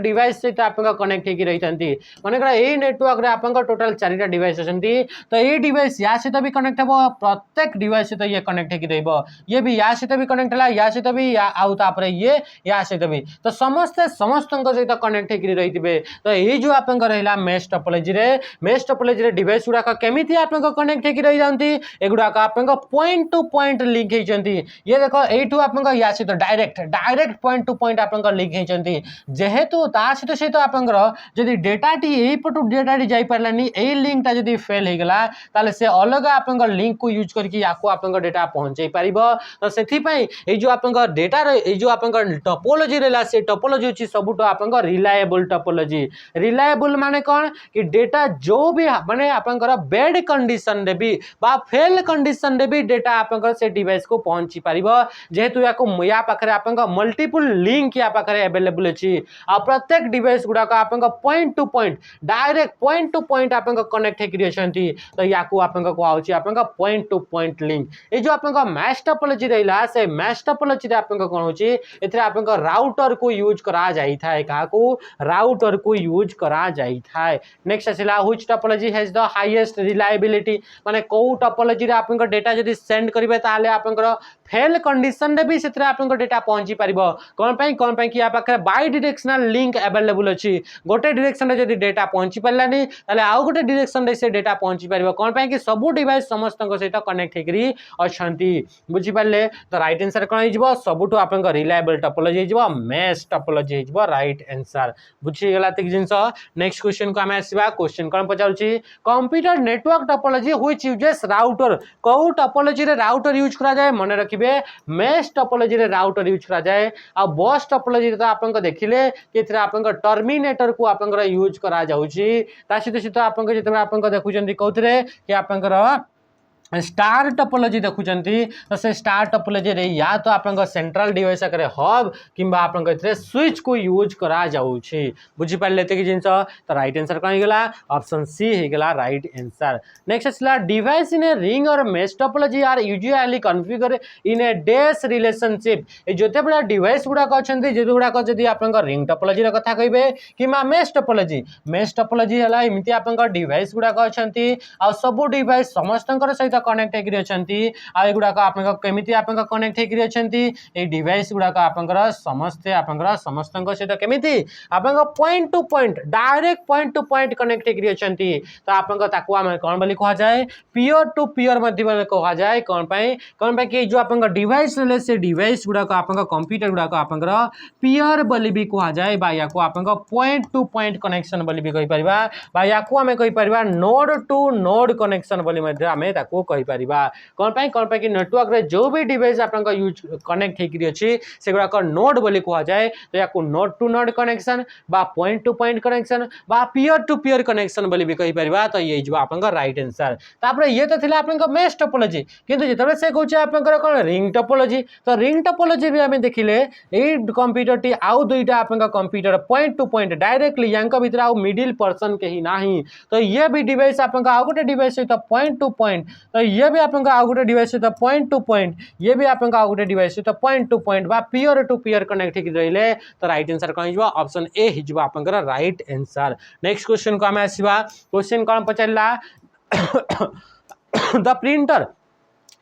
डिवाइस से आपनका कनेक्ट हेकी रहितंती माने करा ए नेटवर्क रे आपनका टोटल 4टा डिवाइस असंती तो ए डिवाइस या से भी कनेक्ट हबो प्रत्येक डिवाइस से ये कनेक्ट हेकी रहबो ये भी या से भी कनेक्ट हला या से भी या आउ तापर ये या से भी तो समस्तଙ୍କ सहित कनेक्ट हेकी रहितबे तो ए जो आपनका रहला mesh topology रे डिवाइस गुडा केमिति आपनका कनेक्ट हेकी रहि जानती एगुडा का आपनका पॉइंट टू पॉइंट लिंक हेचंती ये देखो एठू आपनका या से तो डायरेक्ट पॉइंट टू पॉइंट आपनका लिंक हेचंती जेहेतु ता से तो आपनकर जदी डेटा टी एई पटु डेटा टी जाई परलानी एई लिंक ता जदी फेल हे गेला ताले से अलग आपनका लिंक को यूज करके याको आपनका डेटा पहुंचाई परिबो तो सेथि पई एई जो आपनका डेटा रे एई जो आपनका टोपोलॉजी रेला से टोपोलॉजी अछि सबुटो आपनका रिलायबल टोपोलॉजी रिलायबल माने कोन कि डेटा जो भी माने आपनकर बैड कंडीशन रे भी बा फेल कंडीशन रे भी डेटा आपनकर से डिवाइस को पहुंची परिबो जेहेतु याको या पाखरे आपनका मल्टीपल लिंक या पाखरे अवेलेबल अछि आ प्रत्येक डिवाइस गुडा का आपनका point to point direct point to point आपनका कनेक्ट हे क्रिएशनती तो याको आपनका को आउची आपनका पॉइंट टू पॉइंट लिंक ए जो आपनका मैश टोपोलॉजी रहला से मैश टोपोलॉजी रे आपनका कोन होची एथरे आपनका राउटर को यूज करा जाई थाए काको राउटर को यूज करा जाई थाए नेक्स्ट असिला which topology has the highest reliability माने को टोपोलॉजी रे आपनका डेटा जदी सेंड करिवे ताले आपनकर फेल कंडीशन रे भी सेतरे आपनकर डेटा पहुंची परिबो कोन पई कि या पाखरे बाय डायरेक्शनल लिंक अवेलेबल अछि गोटे डायरेक्शन रे जदी डेटा पहुंची परलानी ताले आउ गोटे डायरेक्शन रे से डेटा पहुंची परिबो कोन पई कि सब डिवाइस समस्तक सहित कनेक्ट हेकरी अछंती बुझी परले तो राइट आंसर कोन हिजबो सबुटो आपनकर रिलायबल टोपोलॉजी हिजबो मेश टोपोलॉजी हिजबो राइट आंसर बुझी गेला तक जिंस नेक्स्ट क्वेश्चन को हमें आसीबा क्वेश्चन कोन पचाउची computer network topology which uses router को टोपोलॉजी रे राउटर यूज करा जाए मन रखिबे मेश टोपोलॉजी रे राउटर यूज करा जाए आ बस टोपोलॉजी रे तो आपनका देखिले केथरा आपनका टर्मिनेटर को आपनका यूज करा जाउची ता सित आपनका जेतबे आपनका देखुचंती कोथरे कि आपनका स्टार टोपोलॉजी देखुचंती तो से स्टार टोपोलॉजी रे या तो आपनका सेंट्रल डिवाइस करे हब किंबा आपनका एथरे स्विच को यूज करा जाउची बुझी पाले ते कि जिंस तो राइट आंसर कोन गेला ऑप्शन सी हे गेला राइट आंसर नेक्स्ट असला device in a ring or mesh topology are usually configure in a dash relationship ए जोते बडा डिवाइस गुडा कहचंती जे गुडा को जदी आपनका रिंग टोपोलॉजी रे कथा कहिबे किमा मेश टोपोलॉजी हला इमिति आपनका डिवाइस गुडा कहचंती आ सब डिवाइस समस्तंकर सहित कनेक्ट हेकरी अछंती आ एगुडा का आपनका केमिति आपनका कनेक्ट हेकरी अछंती ए डिवाइस गुडा का आपनका समस्तंक सहित केमिति आपनका point to point direct point to point connect हेकरी अछंती तो आपनका ताको हम कोन बोली कहा जाए पीयर टू पीयर मध्य में कहा जाए कोन पे कि जो आपनका डिवाइस ले से डिवाइस गुडा का आपनका कंप्यूटर गुडा का आपनका पीयर बोली भी कहा जाए बा याको आपनका पॉइंट टू पॉइंट कनेक्शन बोली भी कहि परिबा बा याको हम कहि परिबा नोड टू नोड कनेक्शन बोली मध्य हमें ताको कहि परिबा कोन पे कि नेटवर्क रे जो भी डिवाइस आपनका यूज कनेक्ट हेकरी अछि सेगुडा का नोड बोली कहा जाए तो याको नोड टू नोड कनेक्शन बा पॉइंट टू पॉइंट कनेक्शन बा पीयर टू पीयर कनेक्शन बोली भी कहि परिबा तो ये जो आपनका राइट आंसर तापर ये तो थिला आपनका मेश टोपोलॉजी किंतु जेतबे से कहूछ आपनका कोन रिंग टोपोलॉजी तो रिंग टोपोलॉजी भी हमें देखिले ए कंप्यूटर टी आउ दुईटा आपनका computer point to point directly यांका भीतर आउ मिडिल पर्सन के ही नाही तो ये भी डिवाइस आपनका आउ गोटे डिवाइस से तो पॉइंट टू पॉइंट तो ये भी आपनका आउ गोटे डिवाइस से तो पॉइंट टू पॉइंट ये भी आपनका आउ गोटे डिवाइस से तो पॉइंट टू पॉइंट बा पीयर टू पीयर कनेक्ट हेकि रहिले तो राइट आंसर कोन हिजबा ऑप्शन ए हिजबा आपनका राइट आंसर नेक्स्ट क्वेश्चन को हमें आसीबा क्वेश्चन कोन पचल्ला the printer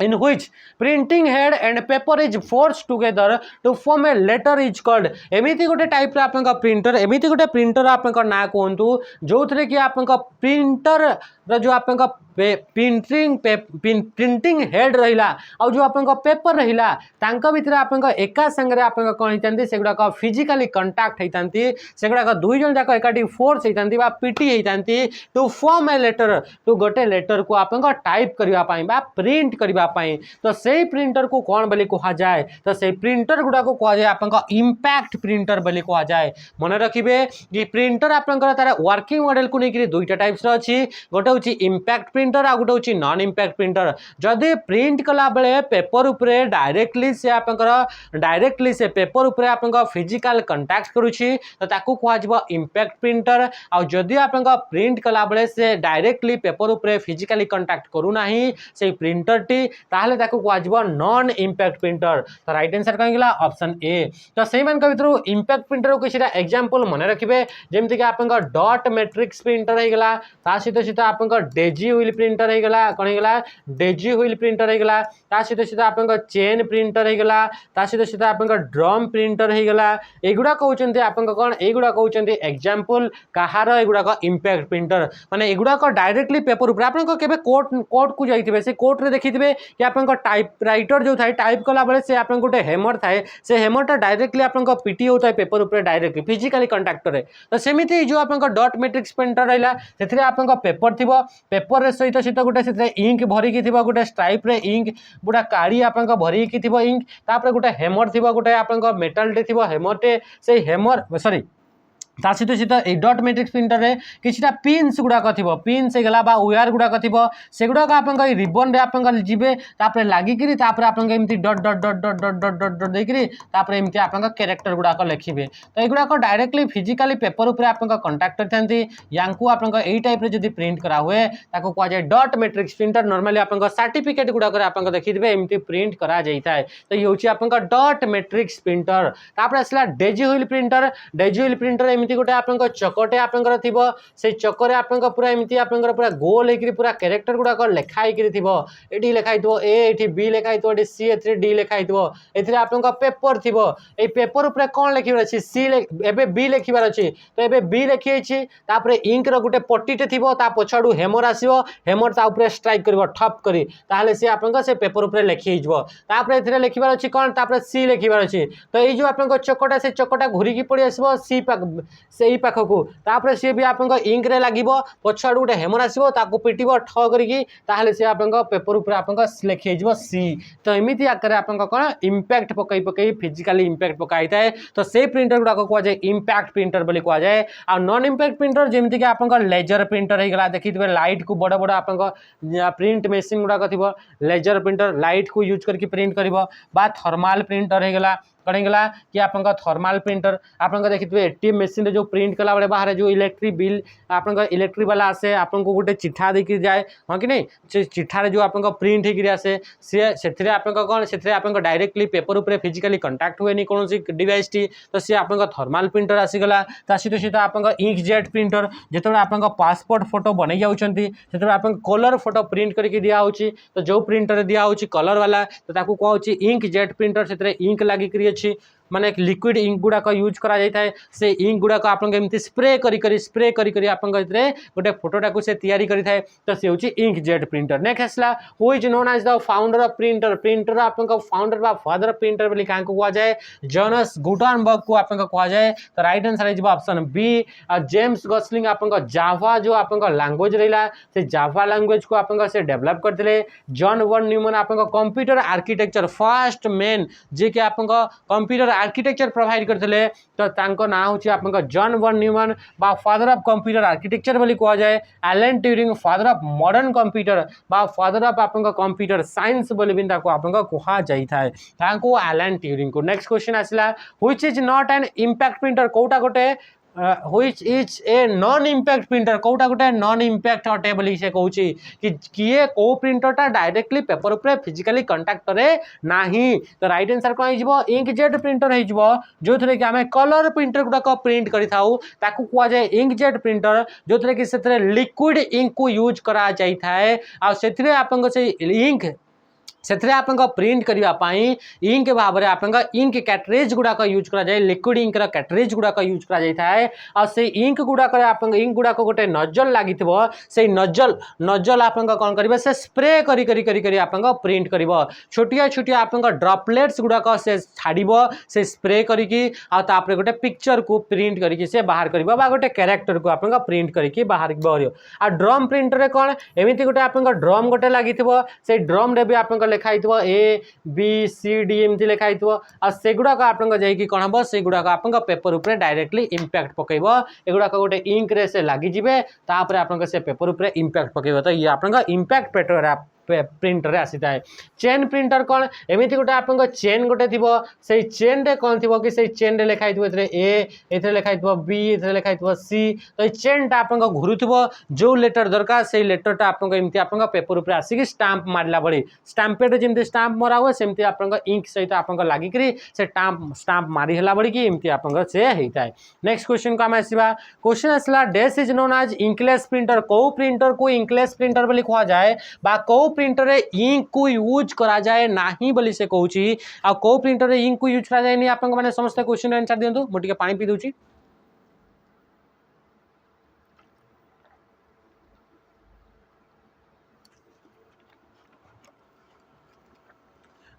in which printing head and paper is forced together to form a letter is called एमिति गोटे टाइप रे आपनका प्रिंटर एमिति गोटे प्रिंटर आपनका ना कोंतु जोथरे कि आपनका प्रिंटर रे जो आपनका प्रिंटिंग हेड रहिला आ जो आपन पेपर रहिला तांका भितर आपन एका संगे आपन कोन हितांती सेगुडा फिजिकली कंटाक्ट हितांती सेगुडा दुई जन जाक एकाठी फोर्स हितांती बा पीटी हितांती to form a letter to गोटे लेटर को आपन टाइप करबा पई बा प्रिंट करबा पई तो सेही प्रिंटर को कोन बोली कहा जाए तो सेही प्रिंटर गुडा को कहा जाए आपन इंपैक्ट प्रिंटर बोली कहा जाए मन रखिबे कि प्रिंटर आपन तार वर्किंग मॉडल को लेकिन दुईटा टाइप्स अच्छी गोटे हूँ इंपैक्ट प्रिंटर आ गोटे हूँ नॉन इंपैक्ट प्रिंटर जदि प्रिंट कला बेले पेपर उपरे डायरेक्टली से आपंकर डायरेक्टली से पेपर उपरे आपंकर फिजिकल कंटाक्ट करुछि तो ताकू कहजिबो इंपैक्ट प्रिंटर आ जदि आपंकर प्रिंट कला बेले से डायरेक्टली पेपर उपरे फिजिकली कंटाक्ट करू नाही से प्रिंटर टी ताहले ताकू कहजिबो नॉन इंपैक्ट प्रिंटर तो राइट आंसर कहीं गला ऑप्शन ए तो सेही मान भितरु इंपैक्ट प्रिंटर को किछटा एग्जांपल मन रखिबे जेमति कि आपंकर डॉट मैट्रिक्स प्रिंटर हे गला ता सहित आपंकर डेजी व्हील प्रिंटर हे गला कोन हे गला डेजी व्हील प्रिंटर हे गला ता सहित आपंकर चेन प्रिंटर हे गला ता सहित आपंकर ड्रम प्रिंटर हे गला एगुडा कहउचंती आपंकर कोन एगुडा कहउचंती एग्जांपल कहार एगुडा को इंपैक्ट प्रिंटर माने एगुडा को डायरेक्टली पेपर ऊपर आपन केबे कोर्ट को जाइथिबे से कोर्ट रे देखिथिबे कि आपन टाइपराइटर जो थाए टाइप कला बेले से आपन गोटे हेमर थाए से हेमरटा डायरेक्टली आपन पीटी होता है पेपर ऊपर डायरेक्टली फिजिकली कंटाक्ट करे तो सेमिति जो आपन डॉट मैट्रिक्स प्रिंटर रहिला सेथिरे आपन पेपर थिबो पेपर रे सहित सहित गोटे सेथिरे इंक भरी कि थिबो गोटे स्ट्राइप रे इंक बुडा काडी आपन भरी कि थिबो इंक तापर गोटे हेमर थिबो गोटे आपन मेटल टे थिबो हेमरटे से हेमर सॉरी ता सहित सहित डॉट मैट्रिक्स प्रिंटर रे किछटा पिन्स गुडाक थिबो पिन्स हे गला बा वायर गुडाक थिबो सेगुडाक आपन रिबन रे आपन जिबे तापर लागि किरी तापर आपन एमती dot dot dot dot dot dot dot dot देकरी तापर एमती आपन कैरेक्टर गुडाक लिखिबे तो एगुडाक डायरेक्टली फिजिकली पेपर ऊपर आपन कांटेक्ट करथांती यांकू आपन एई टाइप रे जदी प्रिंट करा हुए ताको कहा जाय डॉट मैट्रिक्स प्रिंटर नॉर्मली आपन सर्टिफिकेट गुडाक रे आपन देखि दिबे एमती प्रिंट करा जाइताय तो ये होची आपन डॉट मैट्रिक्स प्रिंटर तापर असला डेजी व्हील प्रिंटर एमती गोटे आपन चकटे आपन थिबो से चकरे आपन पूरा एमती आपन पूरा गोल हेकरी पूरा कैरेक्टर गुडा लिखाई करी थिबो एठी लिखाई थिबो ए एठी बी लिखाई थिबो एठी सी एथि डी लिखाई थिबो एथिरे आपन पेपर थिबो ए पेपर ऊपर कोन लिखिबार अछि सी एबे बी लिखिबार अछि तो एबे बी लिखि अछि तापर इंक रो गोटे पट्टीटे थिबो ता पछाडू हेमर आसीबो हेमर ता ऊपर स्ट्राइक करबो ठप करी ताहले से आपन से पेपर ऊपर लिखि हिजबो तापर एथिरे लिखिबार अछि कोन तापर सी लिखिबार अछि तो ए जो आपन चकटा से चकटा घुरी की पड़ी आसीबो सी सेही पाखकू तापर सी भी आपन इंक रे लागिबो पछाडू गोटे हेमर आसीबो ताको पिटिबो ठ करिकी ताहले से आपन पेपर ऊपर आपन लिखि हिजबो सी तो एमिति आकर आपन कोन इंपैक्ट पकई फिजिकली इंपैक्ट पकाई थाए तो से प्रिंटर गुडा को जाय इंपैक्ट प्रिंटर बोली कहा जाए आ नॉन इंपैक्ट प्रिंटर जेमति कि आपन लेजर प्रिंटर हे गला देखिथिबे लाइट को बड़ बड़ आपन प्रिंट मशीन गुडा थिबो लेजर प्रिंटर लाइट को यूज करके प्रिंट करिवो बा थर्मल प्रिंटर हे गला करेंगला कि आपन थर्मल प्रिंटर आपन देखिए एटीएम मशीन जो प्रिंट कला बड़े बाहर जो इलेक्ट्रिक बिल आपन इलेक्ट्रिक वाला आसे आपन को गोटे चिठा देकी जाए हाँ कि नहीं से चिठार जो आपन प्रिंट होकर आसे से आपन कौन से आपन डायरेक्टली पेपर ऊपर फिजिकली कंटाक्ट हुए नहीं कौन डिवाइस टी तो सी आपन थर्मल प्रिंटर आसीगला सहित सहित आपन इंकजेट प्रिंटर जिते आपन पासपोर्ट फोटो बन जाऊँगी से आपन कलर फोटो प्रिंट करके दिया तो जो प्रिंटर दिया कलर वाला तो ताकू कौन इंकजेट प्रिंटर से इंक लगिक अच्छी माने लिक्विड इंक गुड़ाक यूज करा जाय थाए से इंक गुड़ाक आपन एमती स्प्रे करी आपन गोटे फोटोटा को से तैयारी करी थाए तो से होची इंकजेट प्रिंटर नेक्स्ट आसला who is known as the founder of printer आपन फाउंडर बा फादर ऑफ प्रिंटर बोली काहे को कहा जाए जोनास गुटेनबर्ग को आपन कहा जाए तो right answer is option B James Gosling आपन जावा जो आपन लैंग्वेज रहिला से जावा लैंग्वेज को आपन से डेवलप करथिले जॉन वन न्यूमन आपन कंप्यूटर आर्किटेक्चर फर्स्ट मेन जे कि आपन कंप्यूटर आर्किटेक्चर प्रोवाइड करते तो तांको ना होची आपन जॉन वन न्यूमन बा फादर ऑफ कंप्यूटर आर्किटेक्चर बोली कहा जाए Alan Turing father of modern computer बा फादर ऑफ आपन कंप्यूटर साइंस बोली भी ताको आपन कहा जाई थाए तांको एलन ट्यूरिंग को नेक्स्ट क्वेश्चन आसला which is not an impact printer कोटा गोटे which is a non impact printer कोटा गोटे नॉन इंपैक्ट अटे बोली से कहूची कि किए को प्रिंटरटा डायरेक्टली पेपर ऊपर फिजिकली कंटाक्ट करे नाही तो राइट आंसर कोन हिजबो इंकजेट प्रिंटर हिजबो जो थरे कि हमें कलर प्रिंटर गुडा को प्रिंट करि थाउ ताकू कुआ जाय इंकजेट प्रिंटर जो थरे कि सेतरे लिक्विड इंक को यूज करा जाय थाए आ सेतरे आपन से इंक से आप प्रिंट करने इंक भाव में आप इंक कैटरेज गुड़ाक यूज करा जाए लिक्विड इंकर कैटरेज गुड़ाक यूज करा जाए आ से इंक गुड़ाक इंक गुड़ाक गोटे नजल लगी से नजल नजल आप कौन करेंगे से स्प्रे करी करी करी करी आप प्रिंट कर छोटिया छोटिया आप ड्रॉपलेट्स गुड़ाक से छाड़ से स्प्रे करी आपर गोटे पिक्चर को प्रिंट करके से बाहर कर गोटे कैरेक्टर को आप प्रिंट करके बाहर आ ड्रम प्रिंटर कौन एमती गोटे आप ड्रम गोटे लगी से ड्रम रे भी आप लिखाई ए बी सी डी एमती लिखाई सेगुड़ाक आप कौन हम से गुड़ाक आप पेपर उपरे डायरेक्टली इंपैक्ट पकेब एगुड़ाक गोटे इंक रे से लगिजे तापर आप से पेपर उपरे इंपैक्ट पकेब तो ये आप इंपैक्ट पेपर प्रिंटर आसी थाए चेन प्रिंटर कौन एमती गोटे आप चेन गोटे थी से चेन रे कौन थी कि से चेन रे लिखाई ए लिखाई बी ए लिखाई सी तो चेन टा आप घुरुव जो लेटर दरकार से लेटरटा आपमती आप पेपर उपर आसिक स्टाम्प मारला बड़ी स्टाम्पेड जमी स्टाम्प मरा हुए सेमती आप इंक सहित आप लगिक से स्टाम्प मारी है बड़ी एमती आप से होता है। नेक्स्ट क्वेश्चन को आम आसवा क्वेश्चन आसला dash is known as inkless printer कौ प्रिंटर को इंकलेस प्रिंटर बोली कह जाए कौ प्रिंटर रे इंक को यूज करा जाए नाही बोली से कहूची आ को प्रिंटर रे इंक को यूज करा जाए नहीं आप माने समस्त क्वेश्चन आंसर दियंतु मो टिके पानी पी दोची।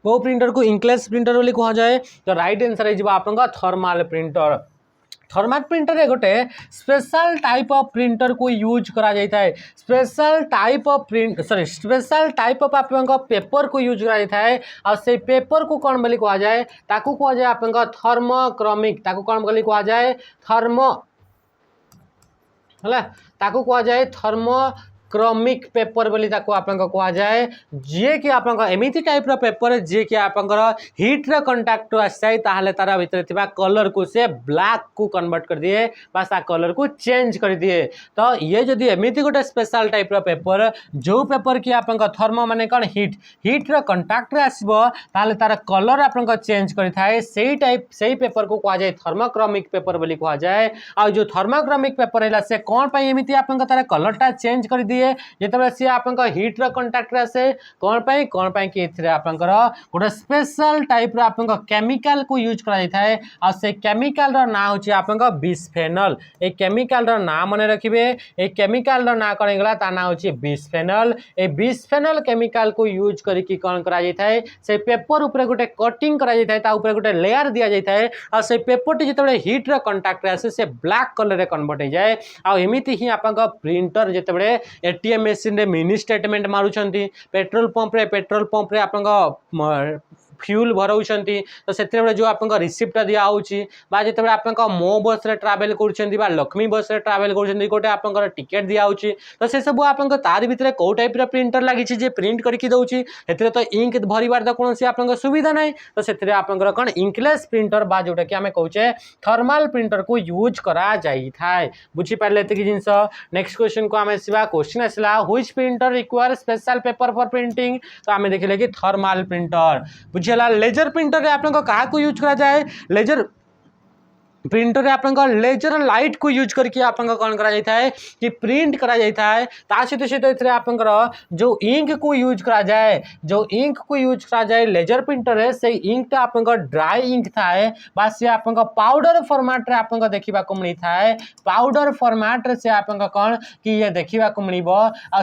को प्रिंटर को इंकलेस प्रिंटर बोली कह जाए तो राइट आंसर है आपका थर्माल प्रिंटर। थर्माल प्रिंटर है गोटे स्पेशल टाइप ऑफ प्रिंटर को यूज करा जाता है special type of print sorry special type of आप पेपर को यूज करा जाता है और से पेपर को कौन बोली कह जाए ताकू कह जाए आप थर्मोक्रोमिक ताकू कौन बोली कह जाए थर्मो है ताकू कह जाए थर्मोक्रोमिक पेपर बोली ताको आपन कह जाए जे कि आप एमती टाइप रो पेपर जे कि आप हिट रो कांटेक्ट आसाए ताहले तारा भितर थिबा कलर को से ब्लैक को कन्वर्ट कर दिए बस आ कलर को चेंज कर दिए तो ये जदि एमती गोटे स्पेशल टाइप रो पेपर जो पेपर कि आप थर्मो माने कौन हिट रो कांटेक्ट आसबो ताहले तारा कलर आप चेंज करिथाए सेही टाइप सेही पेपर को कह जाए थर्मोक्रोमिक पेपर बोली कह जाए आ जो थर्मोक्रोमिक पेपर है से कौन पाई एमती आप तारा कलरटा चेंज कर दिए जिते सी आप हिट रो कांटेक्ट आसे कौन पाई कि आप गोटे स्पेशल टाइप आप केमिकल को यूज कराई आ से केमिकल रो ना होची आप बिस्फेनल ए केमिकल रो ना मन रखिबे ए केमिकल रो ना कौन गला ता ना होची बिस्फेनल ए बिस्फेनल केमिकल को यूज करके कौन करा जाय से पेपर ऊपर गोटे कटिंग करा जाय ता ऊपर गोटे लेयर दिया जाय आ से पेपर टी जिते हिट रो कांटेक्ट आसे से ब्लैक कलर रे कन्वर्ट हो जाए आ एमिति ही आप प्रिंटर जिते एटीएम मेसीन रे मिनी स्टेटमेंट मारुछंती पेट्रोल पंप रे आप फ्यूल भराउछंती तो से जो आप रिसिप्ट दिया जिते आप मो बस रे ट्रावेल कर लक्ष्मी बस रे ट्रावेल कर गोटे आप टिकेट दिया तो से सब आप तार भितर कौ टाइप प्रिंटर लगी जे प्रिंट करके दौची तो इंक भरवार तो कौन आप सुविधा ना तो से आप कौन इंकलेस प्रिंटर बा जोटा कि आम कहे थर्माल प्रिंटर को यूज करा जाए बुझीपारे ये जिनस। नेक्स्ट क्वेश्चन को आम आसवा क्वेश्चन आसला which printer require special paper for printing तो आम देखिले कि थर्माल प्रिंटर बुझीला। लेजर प्रिंटर आप यूज करा जाए लेजर प्रिंटर आप लेजर लाइट को यूज करके आप कौन करा जाता है कि प्रिंट करा जाता है सहित सहित आप जो इंक को यूज करा जाए जो इंक को यूज करा जाए लेजर प्रिंटर है से इंक आप ड्राई इंक थाए बस से आप पाउडर फॉर्मेट रे आप देखा मिली थाए पाउडर फॉर्मेट से आप कौन कि ये देखा मिल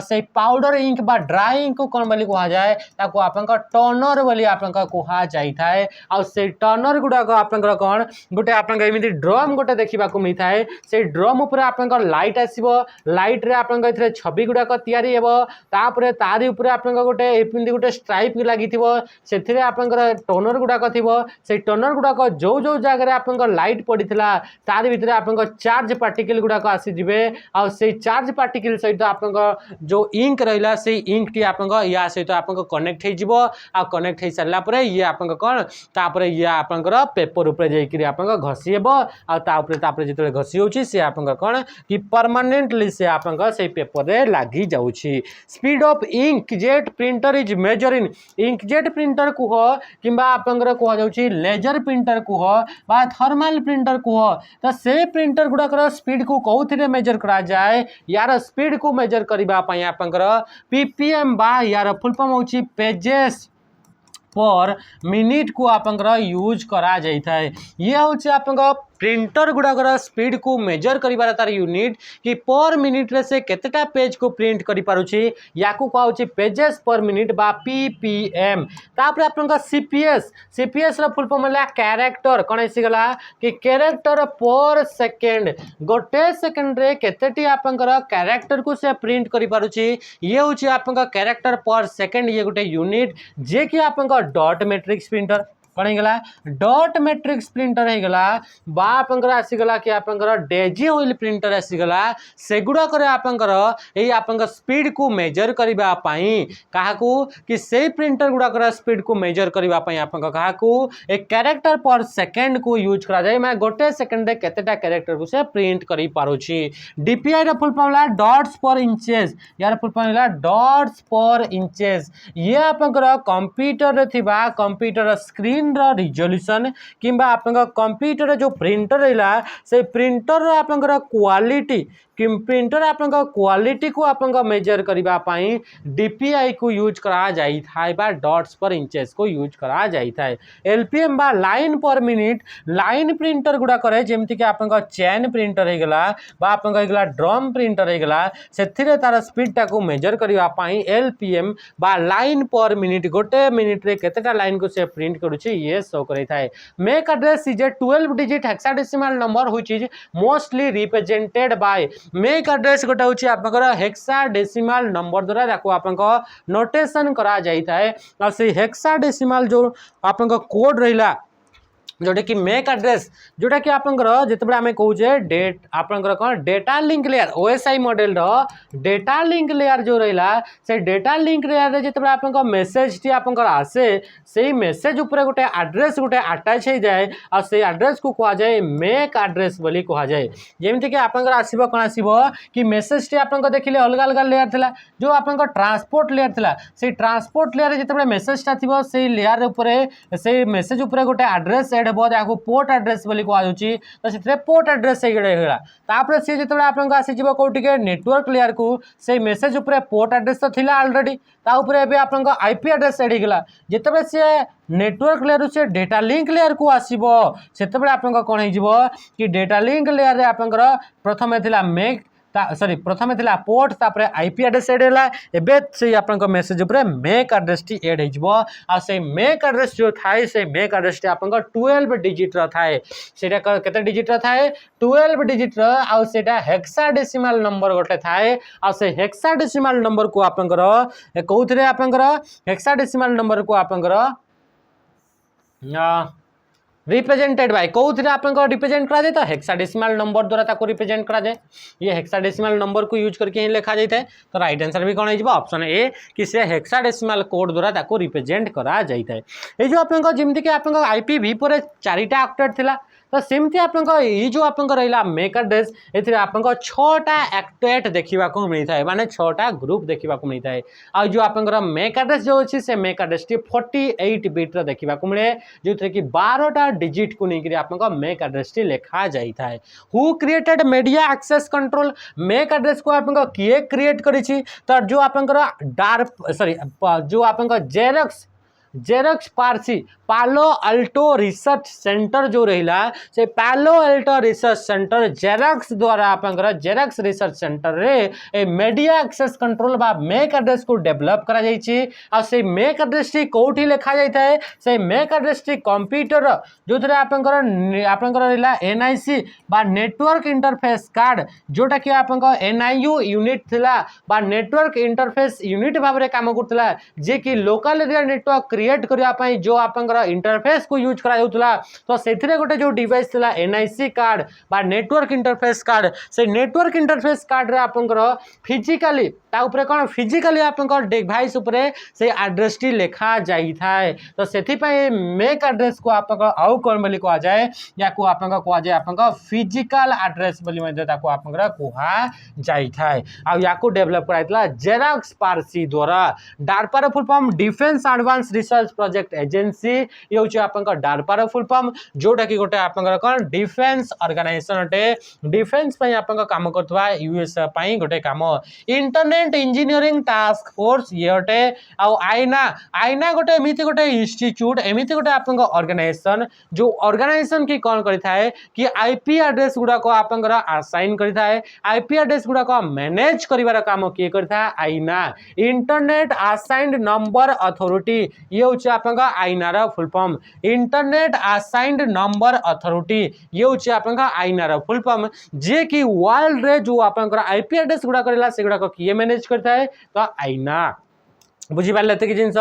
से पाउडर इंक बा ड्राई इंक को कौन बोली कह जाए ताको आप टर्नर बोली आप कह जाए आ से टर्नर गुड़ाक आप कौन गोटे आप ड्रम गोटे देखा मिलता है से ड्रम उपर आप लाइट आसो लाइट रे आप छवि गुड़ाक तैयारी तापर तारी उपर आप गोटे गोटे स्ट्राइप लगी से आप टर्नर गुड़ाक थी से टर्नर गुड़ाक जो जो जगह आप लाइट पड़ा तार भीतर आप चार्ज पार्टिकल गुड़ाक आसीजे आ चार्ज पार्टिकल सहित आप जो इंक रहा से इंक टी आप या सहित आप कनेक्ट हो कनेक्ट हो सारापर ये आप कौन तापर ये आप पेपर उपर जाकि आप घसीब आपर जो घसी होची से आप कौन कि परमानेंटली से आप से पेपर रे लगी जाउची। Speed of inkjet printer is measure in inkjet printer कुह कि आप कह जाउची लेजर प्रिंटर कुह बा थर्माल प्रिंटर कुह तो से प्रिंटर गुड़ाकर स्पीड को कौन मेजर करा जाए यार स्पीड को मेजर करने आप पीपीएम बा यार फुल फॉर्म होची पेजेस पर मिनिट को आपंकर यूज करा जाइए। ये हूँ आप प्रिंटर गुड़ाकर स्पीड को मेजर कर तार यूनिट कि पर मिनिट रे से केतेटा पेज को प्रिंट करि पारुछि या को कहउछि पेजेस पर मिनिट बा पीपीएम। तापर आपन सीपीएस सीपीएस रो फुल फॉर्म होला कैरेक्टर कोन आसी गला कि कैरेक्टर पर सेकंड गोटे सेकंड रे केतेटी आपनकर कैरेक्टर को से प्रिंट करि पारुछि ये होछि आपन कैरेक्टर पर सेकंड ये गोटे यूनिट जे कि आपन डॉट मैट्रिक्स प्रिंटर कौन होगा डॉट मैट्रिक्स प्रिंटर होगा बा आपंकर आसीगला कि आपंकर डेजी व्हील प्रिंटर आसीगला सेगुड़ाकर आपंकर यही आपंकर स्पीड को मेजर करबा पई काहाकू कि से प्रिंटर गुड़ाकर स्पीड को मेजर करबा पई आपंकर काहाकू एक कैरेक्टर पर सेकंड को यूज करा जाय मैं गोटे सेकंड रे केतेटा कैरेक्टर को से प्रिंट करि पारुछि। डीपीआई रा फुल फॉर्म होला डॉट्स पर इंचेस यार फुल फॉर्म होला डॉट्स पर इंचेस ये आपंकर कंप्यूटर रे थिबा कंप्यूटर स्क्रीन रिजोल्यूशन किंबा आपन कंप्यूटर जो प्रिंटर रहा से प्रिंटर आपंकर क्वालिटी कि प्रिंटर आपन क्वालिटी को आपन मेजर करबा पई डीपीआई को यूज करा जाई थाय बा डॉट्स पर इंचेस को यूज करा जाई थाय। एलपीएम बा line per minute line printer गुडा करे जेमति कि आपन चेन प्रिंटर हे गला बा आपन हेगला ड्रम प्रिंटर हे गला सेथिरे तार स्पीड टा को मेजर करबा पई एलपीएम बा लाइन पर मिनिट गोटे मिनिट रे केतेटा लाइन को से प्रिंट करूछि ये शो करै थाय। Make address is a 12 digit hexadecimal number which is mostly represented by make address गोटे हूँ आपंकर हेक्साडेसिमल नंबर द्वारा ताको आपंक नोटेशन करा जाई थाए आ से हेक्साडेसिमल जो आपंक कोड रहिला जोटा कि मेक एड्रेस जोटा कि आपंकर जितेबाला आम कहे डेट आपंकर कौन data link layer OSI model data link layer जो रहा से डेटा लिंक लेयर रे जितेबाला आपंक मेसेज टी आपंकर आसे से मेसेज ऊपर गोटे एड्रेस गोटे अटैच हो जाए और से एड्रेस को कहा जाए मेक एड्रेस बोली कहा जाए। जेमती कि आपंकर आसीबो कोन आसीबो कि मेसेज टी आपंक देखिले अलग अलग लेयर थिला जो आपंक ट्रांसपोर्ट लेयर थिला से ट्रांसपोर्ट लेयर जितेबाला मेसेज टा थिबो से लेयर ऊपर से मेसेज ऊपर गोटे एड्रेस एड को पोर्ट एड्रेस बोली कहुच्छी तो से पोर्ट एड्रेस तापर सी जो आपको आसीज कौटी के नेटवर्क लेयर को से मेसेज उपर पोर्ट एड्रेस तो थिला ऑलरेडी तापर एबे आपन आईपी एड्रेस एड होगा जिते से नेटवर्क लेयर से डेटा लिंक लेयर को आसीबो सेतेबेले आपन कोन हो कि डेटा लिंक लेयर रे आपन प्रथम थिला मेक सॉरी प्रथम थिला पोर्ट तापर आईपी एड्रेस एड हैला एबे से आपन मेसेज ऊपर मेक एड्रेस टी एड हिजबो आ से मेक एड्रेस जो थाए से मेक एड्रेस टी आपन 12 डिजिट र थाए सेटा केते डिजिट र थाए 12 डिजिट र आ सेटा हेक्साडेसिमल नंबर गोटे थाए आ से हेक्साडेसिमल नंबर को आपन कोउथरे आपन हेक्साडेसिमल नंबर को आपन रिप्रेजेंटेड बाय कौन आपको रिप्रेजेंट करा जाए तो हेक्साडेसिमल नंबर द्वारा ताको रिप्रेजेंट करा जाए ये हेक्साडेसिमल नंबर को यूज करके ही लिखा जाए तो राइट आंसर भी कौन हो ऑप्शन ए कि से हेक्साडेसिमल कोड द्वारा ताको रिप्रेजेंट करा जाए ये जो आपको जमती कि आपको आईपीवी पर 4टा ऑक्टेट थिला तो सेमती आपको ये जो आपको रहा मेक एड्रेस ये आपको 6टा एक्टेट देखा मिलता है माने 6टा ग्रुप देखा मिलता है आ जो आपको मेक एड्रेस जो अच्छी से मेक एड्रेस टी 48 बिट देखा मिले जो थे कि 12टा डिजिट को लेकर आपको मेक एड्रेस टी लिखा जाता है। Who created media access control MAC address को आपको किए क्रिएट करी तो जो आपको डार्क सॉरी जो आपको जेरक्स पार्सी पालो अल्टो रिसर्च सेंटर जो रहा से पालो अल्टो रिसर्च सेंटर जेरक्स द्वारा आपंकर जेरक्स रिसर्च सेंटर रे ए मीडिया एक्सेस कंट्रोल बा मेक एड्रेस को डेवलप करा जाइछि आ से मेक एड्रेस टी कोठी लिखा जाइता है से मेक एड्रेस टी कंप्यूटर जो थरे आपंकर रहा एनआईसी बा नेटवर्क इंटरफेस कार्ड जोटा कि आपंकर एनआईयू यूनिट थिला बा नेटवर्क इंटरफेस यूनिट भाव रे काम करथला जे कि लोकल एरिया नेटवर्क क्रिएट करिया पई जो आपंकर इंटरफेस को यूज करा जाउतला तो सेथिरे गोटे जो डिवाइस थिला एनआईसी कार्ड बा नेटवर्क इंटरफेस कार्ड से नेटवर्क इंटरफेस कार्ड रे आपंकर फिजिकली ता ऊपर कोन फिजिकली आपंकर डिवाइस ऊपर से एड्रेस टी लिखा जाई थाए तो सेथि पई मेक एड्रेस को आपंकर आउ कोन बोली कहा जाए या को आपंकर कहा जाए आपंकर फिजिकल एड्रेस बोली मध्ये ताको आपंकर कहा जाई थाए आ या को डेवलप कराइतला जेरक्स पार्सी द्वारा डारपा रे full form defence advance research project agency ये हूँ आपंकर डारपार फुल फॉर्म जोटा कि गोटे आपंकर कौन डिफेंस ऑर्गेनाइजेशन अटे डिफेंस पई आपंकर काम करथवा यूएस पई गोटे काम इंटरनेट इंजीनियरिंग टास्क फोर्स ये अटे आ आईना आईना गोटे एमिति गोटे इंस्टीट्यूट एमिति गोटे आपंकर ऑर्गेनाइजेशन जो ऑर्गेनाइजेशन की कौन करिथाए कि आईपी एड्रेस गुडा को आपंकर असाइन करिथाए आईपी एड्रेस गुडा को मैनेज करिवार काम किए करिथाए आईना इंटरनेट असाइन्ड नंबर अथॉरिटी ये हूँ आपंकर आईनार full form internet assigned number authority ये हूँ आपंकर आईनार फुल फॉर्म जे कि वर्ल्ड रे जो आपंकर आईपी एड्रेस गुडा करला से गुडा को किए मैनेज करथाए तो आईना बुझीपारे एतिक जिन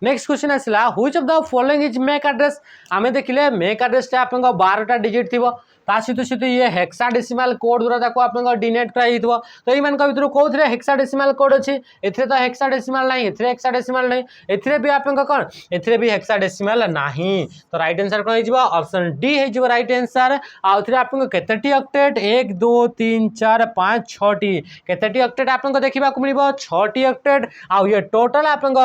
नेक्स्ट क्वेश्चन आसला which of the following is make address आमे देखिले मेक एड्रेस टा आपन 12टा डिजिट थिबो ता सहित ये हेक्साडेसिमल कोड द्वारा ताको आपन डिनेट कराइथबो तो ई मानक भितर कोथरे हेक्साडेसिमल कोड अछि एथरे तो हेक्साडेसिमल नाही एथरे हेक्साडेसिमल नाही एथरे भी आपन कोन एथरे भी हेक्साडेसिमल नाही तो राइट आंसर कोन हिजबो ऑप्शन डी हिजबो राइट आंसर आ एथरे आपन केतेटी ऑक्टेट 1 2 3 4 5 6 टी केतेटी ऑक्टेट आपन को देखिबा को मिलबो 6 टी ऑक्टेट आ ये टोटल आपन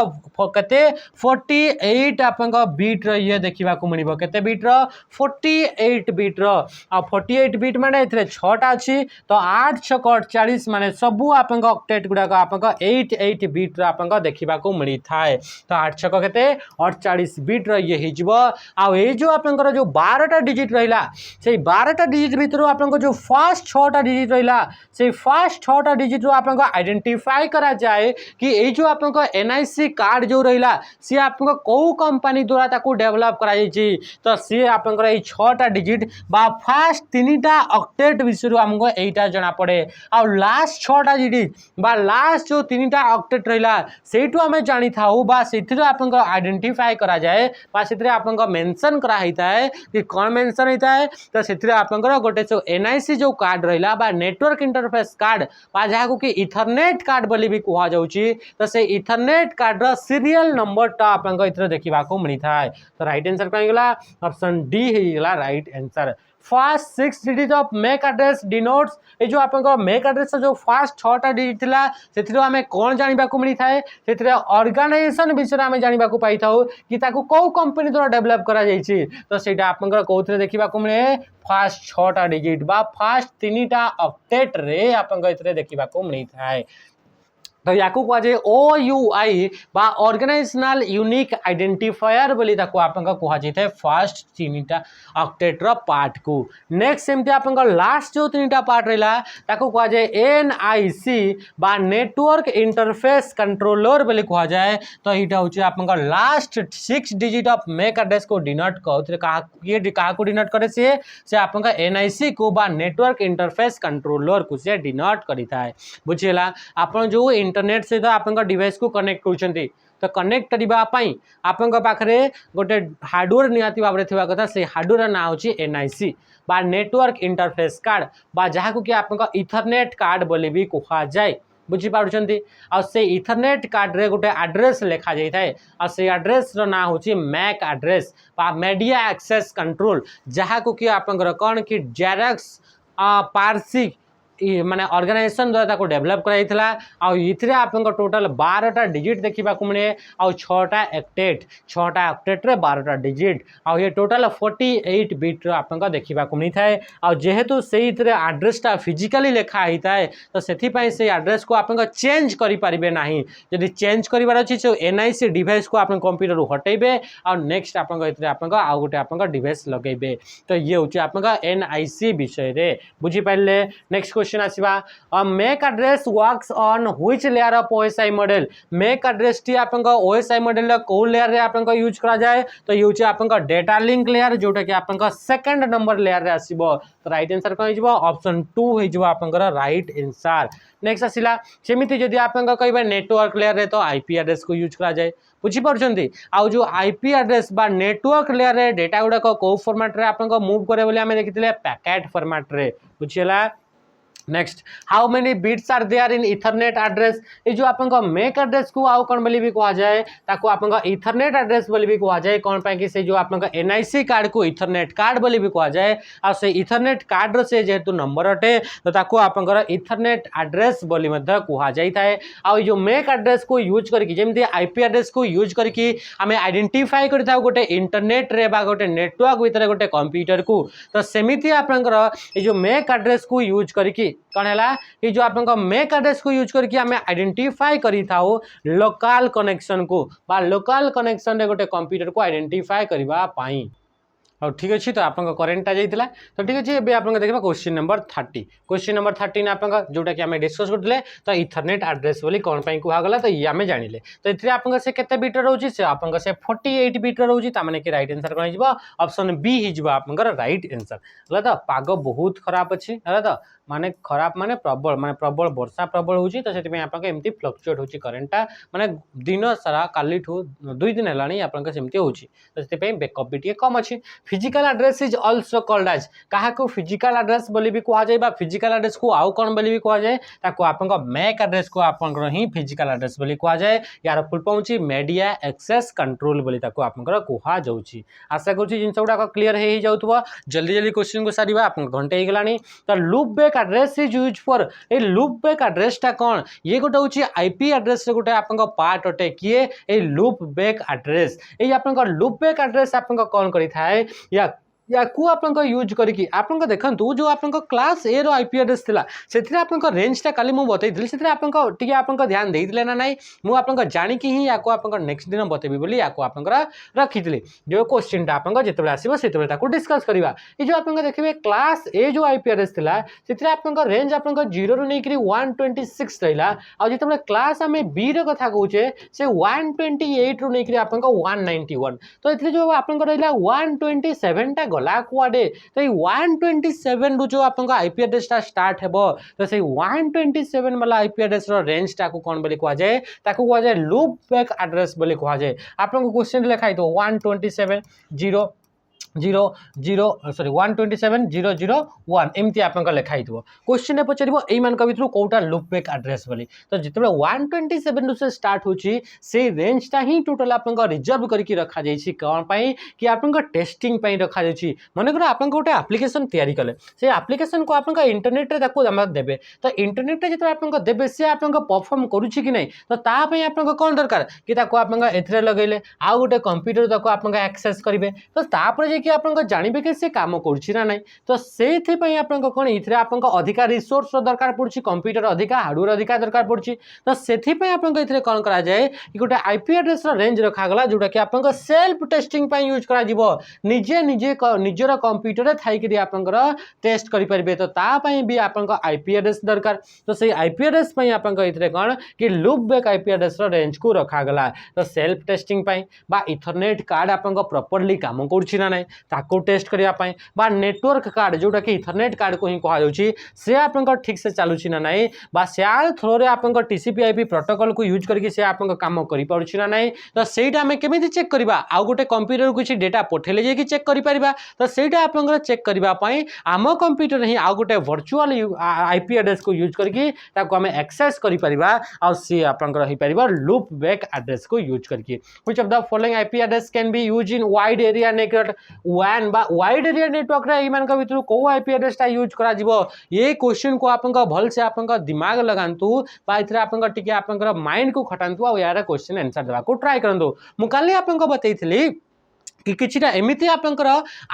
कते 48 आपन बीट रो ये देखिबा को मिलबो केते बीट रो 48 बीट रो आ 48 बीट माने एथरे 6टा अछि तो 8 6 48 माने सबु आपन ऑक्टेट गुडा को आपन 88 बीट रो आपन देखिबा को मिली थाए तो 8 6 केते 48 बीट रो ये हिजबो आ ए जो आपन जो 12टा डिजिट रहिला से 12टा डिजिट भीतर आपन जो फर्स्ट 6टा डिजिट रहिला से फर्स्ट 6टा डिजिट रो आपन आइडेंटिफाई करा जाए कि ए जो आपन एनआईसी कार्ड जो रहिला से आपन को कंपनी द्वारा ताको डेवलप करा जाई तो से आपन ए 6टा डिजिट बा फर्स्ट 3टा ऑक्टेट विषय हमको एटा जना पड़े आ लास्ट 6टा डिजिट बा लास्ट जो 3टा ऑक्टेट रहिला सेटू हमें जानी थाउ बा सेथिरो आपन आइडेंटिफाई करा जाए बा सेथिरे आपन मेंशन करा हिता है कि कोन मेंशन हिता है तो सेथिरे आपन गोटे जो एनआईसी जो कार्ड रहिला बा नेटवर्क इंटरफेस कार्ड बा जहा को कि इथरनेट कार्ड बोली भी कुहा जाउची तो से इथरनेट कार्ड रो सीरियल नंबर टा आपन इथरे देखिबा को मिली थाए तो राइट आंसर कोन गेला ऑप्शन डी हे गेला right answer first 6 digit of mac address denotes a जो आपन मेक एड्रेस जो फर्स्ट 6टा डिजिट थिला सेथिरो हमें कोन जानिबा को मिली थाए सेथिरे ऑर्गेनाइजेशन विषय हमें जानिबा को पाई थाउ कि ताको को कंपनी द्वारा डेवलप करा जाईची तो सेटा आपन कोथरे देखिबा को मिले फर्स्ट 6टा डिजिट बा फर्स्ट 3टा ऑक्टेट रे आपन इथरे देखिबा को मिली थाए तो याकू कह जाए OUI बा ऑर्गेनाइजेशनल यूनिक आइडेंटिफायर बोली ताको आपन कह जाए फर्स्ट 3टा ऑक्टेट रो पार्ट को नेक्स्ट सेमती आपन लास्ट जो 3टा पार्ट रहिला ताको कह जाए NIC बा नेटवर्क इंटरफेस कंट्रोलर बोली कह जाए तो इटा होची आपन last 6 digit of mac address को डिनोट कहउथरे कहा को डिनोट करे से आपन NIC को बा नेटवर्क इंटरफेस कंट्रोलर को से डिनोट करिता है बुझिला आपन जो इंटरनेट सहित आपन डिवाइस को कनेक्ट करूछंती तो कनेक्ट करने आपण पाखे गोटे हार्डवेयर निहाती भाव में थी कथा से हार्डवेयर ना हूँ NIC बा नेटवर्क इंटरफेस कार्ड बा जहाँ को कि आपन इथरनेट कार्ड बोली भी कह जाए बुझीपार्टी आ से इथरनेट कार्ड रे गोटे एड्रेस लिखा जाए आ से एड्रेस रो ना हूँ मैक एड्रेस बा मीडिया एक्सेस कंट्रोल जहाँ को कि आपन कौन कि जेरक्स पार्सी माने ऑर्गेनाइजेशन द्वारा को डेवलप कराइथिला आ इथरे आपन टोटल 12टा डिजिट देखिबा को मिले आ 6टा ऑक्टेट रे 12टा डिजिट आ ये टोटल 48 बिट आपन देखिबा को मिली थाए आ जेहेतु सेही इथरे एड्रेसटा फिजिकली लिखा हिता है तो सेथि पई से एड्रेस को आपन चेंज करि परिबे नाही यदि चेंज करिवार अछि तो NIC डिवाइस को आपन कंप्यूटर रो हटेबे आ नेक्स्ट आपन इथरे आपन आ गोटे आपन डिवाइस लगेबे तो ये होची आपन NIC विषय रे बुझी पाइले नेक्स्ट क्वेश्चन आसीबा mac address works on which layer of OSI model mac address टी आपन OSI मॉडल को लेयर रे आपन यूज करा जाए तो ये होची आपन डेटा लिंक लेयर जोटा कि आपन सेकंड नंबर लेयर रे आसीबो तो राइट आंसर कोन हिजबो ऑप्शन 2 हिजबो आपन राइट आंसर नेक्स्ट आसिला सेमिति जदि आपन कहबे नेटवर्क लेयर रे तो IP एड्रेस को यूज करा जाए बुझी पार्टी आउ जो IP एड्रेस बा नेटवर्क लेयर रे डेटा गुडा को फॉर्मेट रे आपन मूव करे बोली हमें देखिथिले पैकेट फॉर्मेट रे बुझिला next how many bits are there in ethernet address ये जो आपन मेक एड्रेस को आउ कौन बोली भी कहा जाए ताको आपन इथरनेट एड्रेस बोली भी कहा जाए कौन पाई कि से जो आपन एनआईसी कार्ड को इथरनेट कार्ड बोली भी कहा जाए आ से इथरनेट कार्ड से जेहेतु नंबर अटे तो ताको आपन इथरनेट एड्रेस बोली मध्य कहा जाई थाए आ जो मेक एड्रेस को यूज करके जेमती आईपी एड्रेस को यूज करके आमे आइडेंटिफाई करता गोटे इंटरनेट रे बा गोटे नेटवर्क भीतर गोटे कंप्यूटर को तो सेमिति आपनकर ये जो मेक एड्रेस को यूज करके कौन है ये जो आप मेक एड्रेस को यूज करके आम आइडेंटिफाई करी थाओ लोकल कनेक्शन को बा लोकल कनेक्शन रे गोटे कंप्यूटर को आइडेंटिफाई करबा पाई और ठीक अच्छे तो आप करेन्टा जाइला तो ठीक अच्छे आप देखा क्वेश्चन नंबर 30 क्वेश्चन नंबर 30 आप जोटा कि आम डिस्कस करते तो इथरनेट एड्रेस बोली कौन पाई कहगला तो ये आम जानिले तो ये आप केते बिट रोचे से आप 48 बिट रोचे ताने कि राइट आंसर कौन हो ऑप्शन बी हो आप राइट आंसर है तो पाग बहुत खराब अच्छी है तो माने खराब माने प्रबल वर्षा प्रबल होची तो सेति आपन एमती फ्लक्चुएट होची करेंटटा माने दिन सारा काली ठू 2 दिन हेलानी आपन सेमती होची तो सेति बैकअप भी कम अच्छी physical address is also called as कहा को फिजिकल एड्रेस बोली भी कहा जाए बा फिजिकल एड्रेस को आउ कौन बोली भी कहा जाए ताको आपन मैक एड्रेस को आपन ही फिजिकल एड्रेस बोली कहा जाए यार फुल फॉर्म होची मीडिया एक्सेस कंट्रोल बोली ताको आपन कहा जाउची आशा करछि जिंस गुडा क्लियर हे जाउतबो जल्दी जल्दी क्वेश्चन को सारिबा आपन घंटे हे गलानी तो loop back address is use for a loop back address टा कौन ये गोटे होची आईपी एड्रेस गोटे आपन पार्ट अटे किए ए लूप बैक एड्रेस ए आपन लूप बैक एड्रेस आपन कौन करी थाए या को आपन यूज करके आपन देखंतु जो आपन क्लास ए रो आईपी एड्रेस थिला सेथिरे आपन रेंज टा काली मु बतैथिली सेथिरे आपन टिके आपन ध्यान देइथिले ना नाही मु आपन जानि कि ही याको आपन नेक्स्ट दिन बतेबी बोली याको आपन रखिथिली जो क्वेश्चन टा आपन जेतेबे आसीबो सेतेबे ताको डिस्कस करिवा ए जो आपन देखिबे क्लास ए जो आईपी एड्रेस थिला सेथिरे आपन रेंज आपन 0 रो नेकरी 126 रहिला आ जेतेबे क्लास हमें बी रो कथा कहूचे से 128 रो नेकरी आपन 191 तो एथिले जो आपन रहिला 127 टा गला कुआडे तो 127 रु जो आपन आईपी एड्रेस टा स्टार्ट हेबो तो से 127 वाला आईपी एड्रेस रो रेंज टा को कोन बोली कहा जाए ताको कहा जाए लूप बैक एड्रेस बोली कहा जाए आपन को क्वेश्चन लिखाई तो 127.0.0.127.0.0.1 एमती आपन लिखाई थो क्वेश्चन पचारिबो एई मान का भितरु कोटा लूप बैक एड्रेस बोली तो जितबे 127 से स्टार्ट होची से रेंज टा ही टोटल आपन रिजर्व करके रखा जाईची कोन पई कि आपन टेस्टिंग पई रखा जाईची माने कर आपन गोटे एप्लीकेशन तयारी कले से एप्लीकेशन को आपन इंटरनेट रे ताको हम देबे तो इंटरनेट रे जितबे आपन देबे से आपन परफॉर्म करूची कि नहीं तो ता पई आपन कोन दरकार कि ताको आपन एथरे लगेले आ गोटे कंप्यूटर ताको आपन एक्सेस करिवे तो तापर कि आप जानवे कि से काम करुच्छी ना नहीं तो से कौन ये अधिका रिसोर्स दरकार पड़ी कंप्यूटर अधिका हार्डवेयर अधिका दरकार पड़ी तो से ये कौन करा जाए कि गोटे आईपी एड्रेस रेंज रखागला जोटा कि आप सेल्फ टेस्टिंग यूज कर निजे निजे निजर कंप्यूटर थी आप टेस्ट करेंगे तो तापाई भी आप आईपी एड्रेस दरकार तो से आईपी एड्रेस आप कौन कि loop back IP address range को रखागला तो सेल्फ टेस्टिंग बा इथरनेट कार्ड आप प्रॉपर्ली काम करुच्छी ना नहीं ताको टेस्ट करने बा नेटवर्क कार्ड जोटा कि इथरनेट कार्ड को ही कहुच्छी से आप ठीक से चलुची ना नहीं बा सेयार थ्रो रे आप टीसीपी आईपी प्रोटोकॉल को यूज करके से आप काम करि ना नहीं तो सेटा आम केमी चेक करवा आउ गोटे कंप्यूटर को किसी डेटा पठेले जाकि चेक करिपरिबा तो सेटा आप चेक करने आम कंप्यूटर ही आउ गोटे वर्चुअल आईपी एड्रेस को यूज करके आम एक्सेस करिपरिबा आ सी आप लूप बैक एड्रेस को यूज करके which of the following IP address can be use in wide area network WAN बा वाइड एरिया नेटवर्क रे ईमान का भितर को आईपी एड्रेस टा यूज करा जिवो ये क्वेश्चन को आपन का भल से आपन का दिमाग लगांतु बा इथरे आपन का टिके आपन का माइंड को खटांतु आ यार क्वेश्चन आंसर देबा को ट्राई करंतु मु काली आपन को बतैथिली कि किछिटा एमिति आपनकर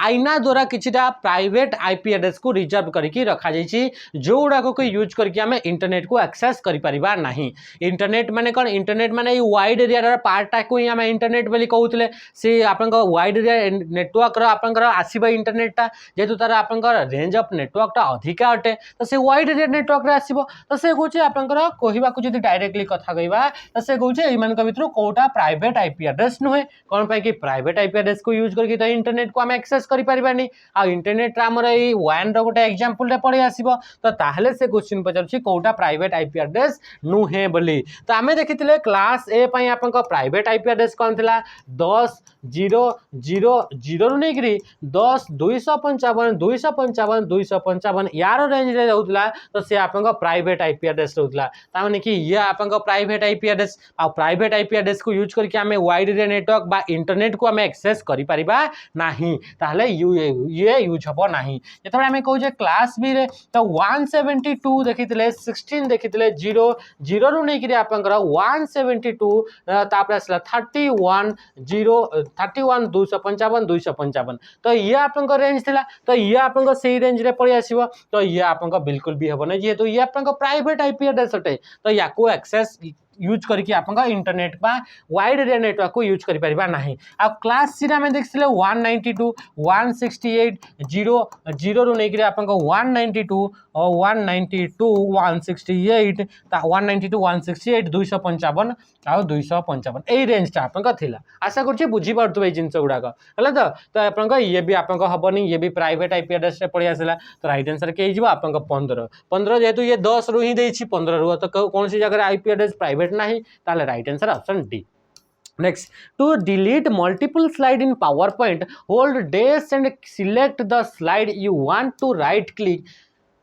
आईना द्वारा किछिटा प्राइवेट आईपी एड्रेस को रिजर्व करके रखा जाइछि जोड़ा को यूज करके हमें इंटरनेट को एक्सेस करि परिबा नहीं इंटरनेट माने कोन इंटरनेट माने वाइड एरिया रा पार्ट को ही हमें इंटरनेट बोली कहउतले से आपनका वाइड एरिया नेटवर्क रा आपनकर आसीबा इंटरनेट टा जेतु तार आपनकर रेंज ऑफ नेटवर्क टा अधिका अटे तो से वाइड एरिया नेटवर्क रे आसीबो तो से कहउछि आपनकर कहिबा को जदी डायरेक्टली कथा कहबा तो से कहउछि ई मान का भितर कोटा प्राइवेट आईपी एड्रेस नहे कोन पय कि प्राइवेट आईपी एड्रेस को यूज करके तो इंटरनेट को आम एक्सेस करि परिबानी आ इंटरनेट आमर ए वन रो गोटे एग्जांपल रे पड़े आसीबो तो ताहले से क्वेश्चन पचारुछि कोटा प्राइवेट आईपी एड्रेस नुहे बोली तो आमे देखिथिले क्लास ए पई आपन प्राइवेट आईपी एड्रेस कोन थिला 10.0.0.0 रु नेगिरी 10.255 255 255 यार रेंज रे रहउतला तो से आपन प्राइवेट आईपी एड्रेस रहउतला ता माने कि ये आपन प्राइवेट आईपी एड्रेस आ प्राइवेट आईपी एड्रेस को यूज करके आमे वाइड एरिया नेटवर्क बा इंटरनेट को आमे एक्सेस करि परिबा नाही ताहले ये यूज हबो नाही जेतबे आमे कहू जे क्लास बी रे तो 172 देखिथिले 16 देखिथिले 0 0 रु नेगिरी आपन 172 तापर असला 31 0 31 255 255 तो ये आपन रेंज थिला तो ये आपन सेही रेंज रे पड़ी आसीबो तो ये आपन बिल्कुल भी हबो नै जेहेतु ये आपन प्राइवेट आईपी एड्रेस अटे तो याको एक्सेस यूज करके आपन इंटरनेट बा वाइड एरिया नेटवर्क को यूज करि परिबा नाही अब क्लास सी में देखिले 192 168 0 0 रु नेगिरी आपन 192 और 192 168 192 168 255 आउ 255 ए रेंज टा आपन थिला आशा करछि बुझी पड़तबे जिंस गुडाक हला तो आपन ये भी आपन हबनी ये भी प्राइवेट आईपी एड्रेस रे पड़ी आसला तो राइट आंसर के जिवो आपन 15 15 जेहेतु ये 10 रु ही देछि 15 रु तो कौन सी जगह आईपी एड्रेस प्राइवेट नहीं ताले right answer option D Next, to delete multiple slide in PowerPoint, hold dash and select the slide you want to right click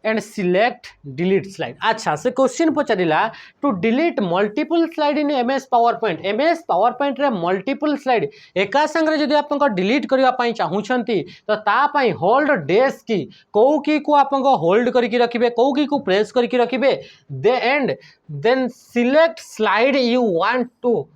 and select delete slide. अच्छा से question पचारिला to delete multiple slide in MS PowerPoint रे multiple slide एका संग रे जदि आपन delete करबा पई चाहुछंती तो ता पई होल्ड डैश की को की को आपन होल्ड करके रखिबे को की को प्रेस करके रखिबे दे and then select slide you want to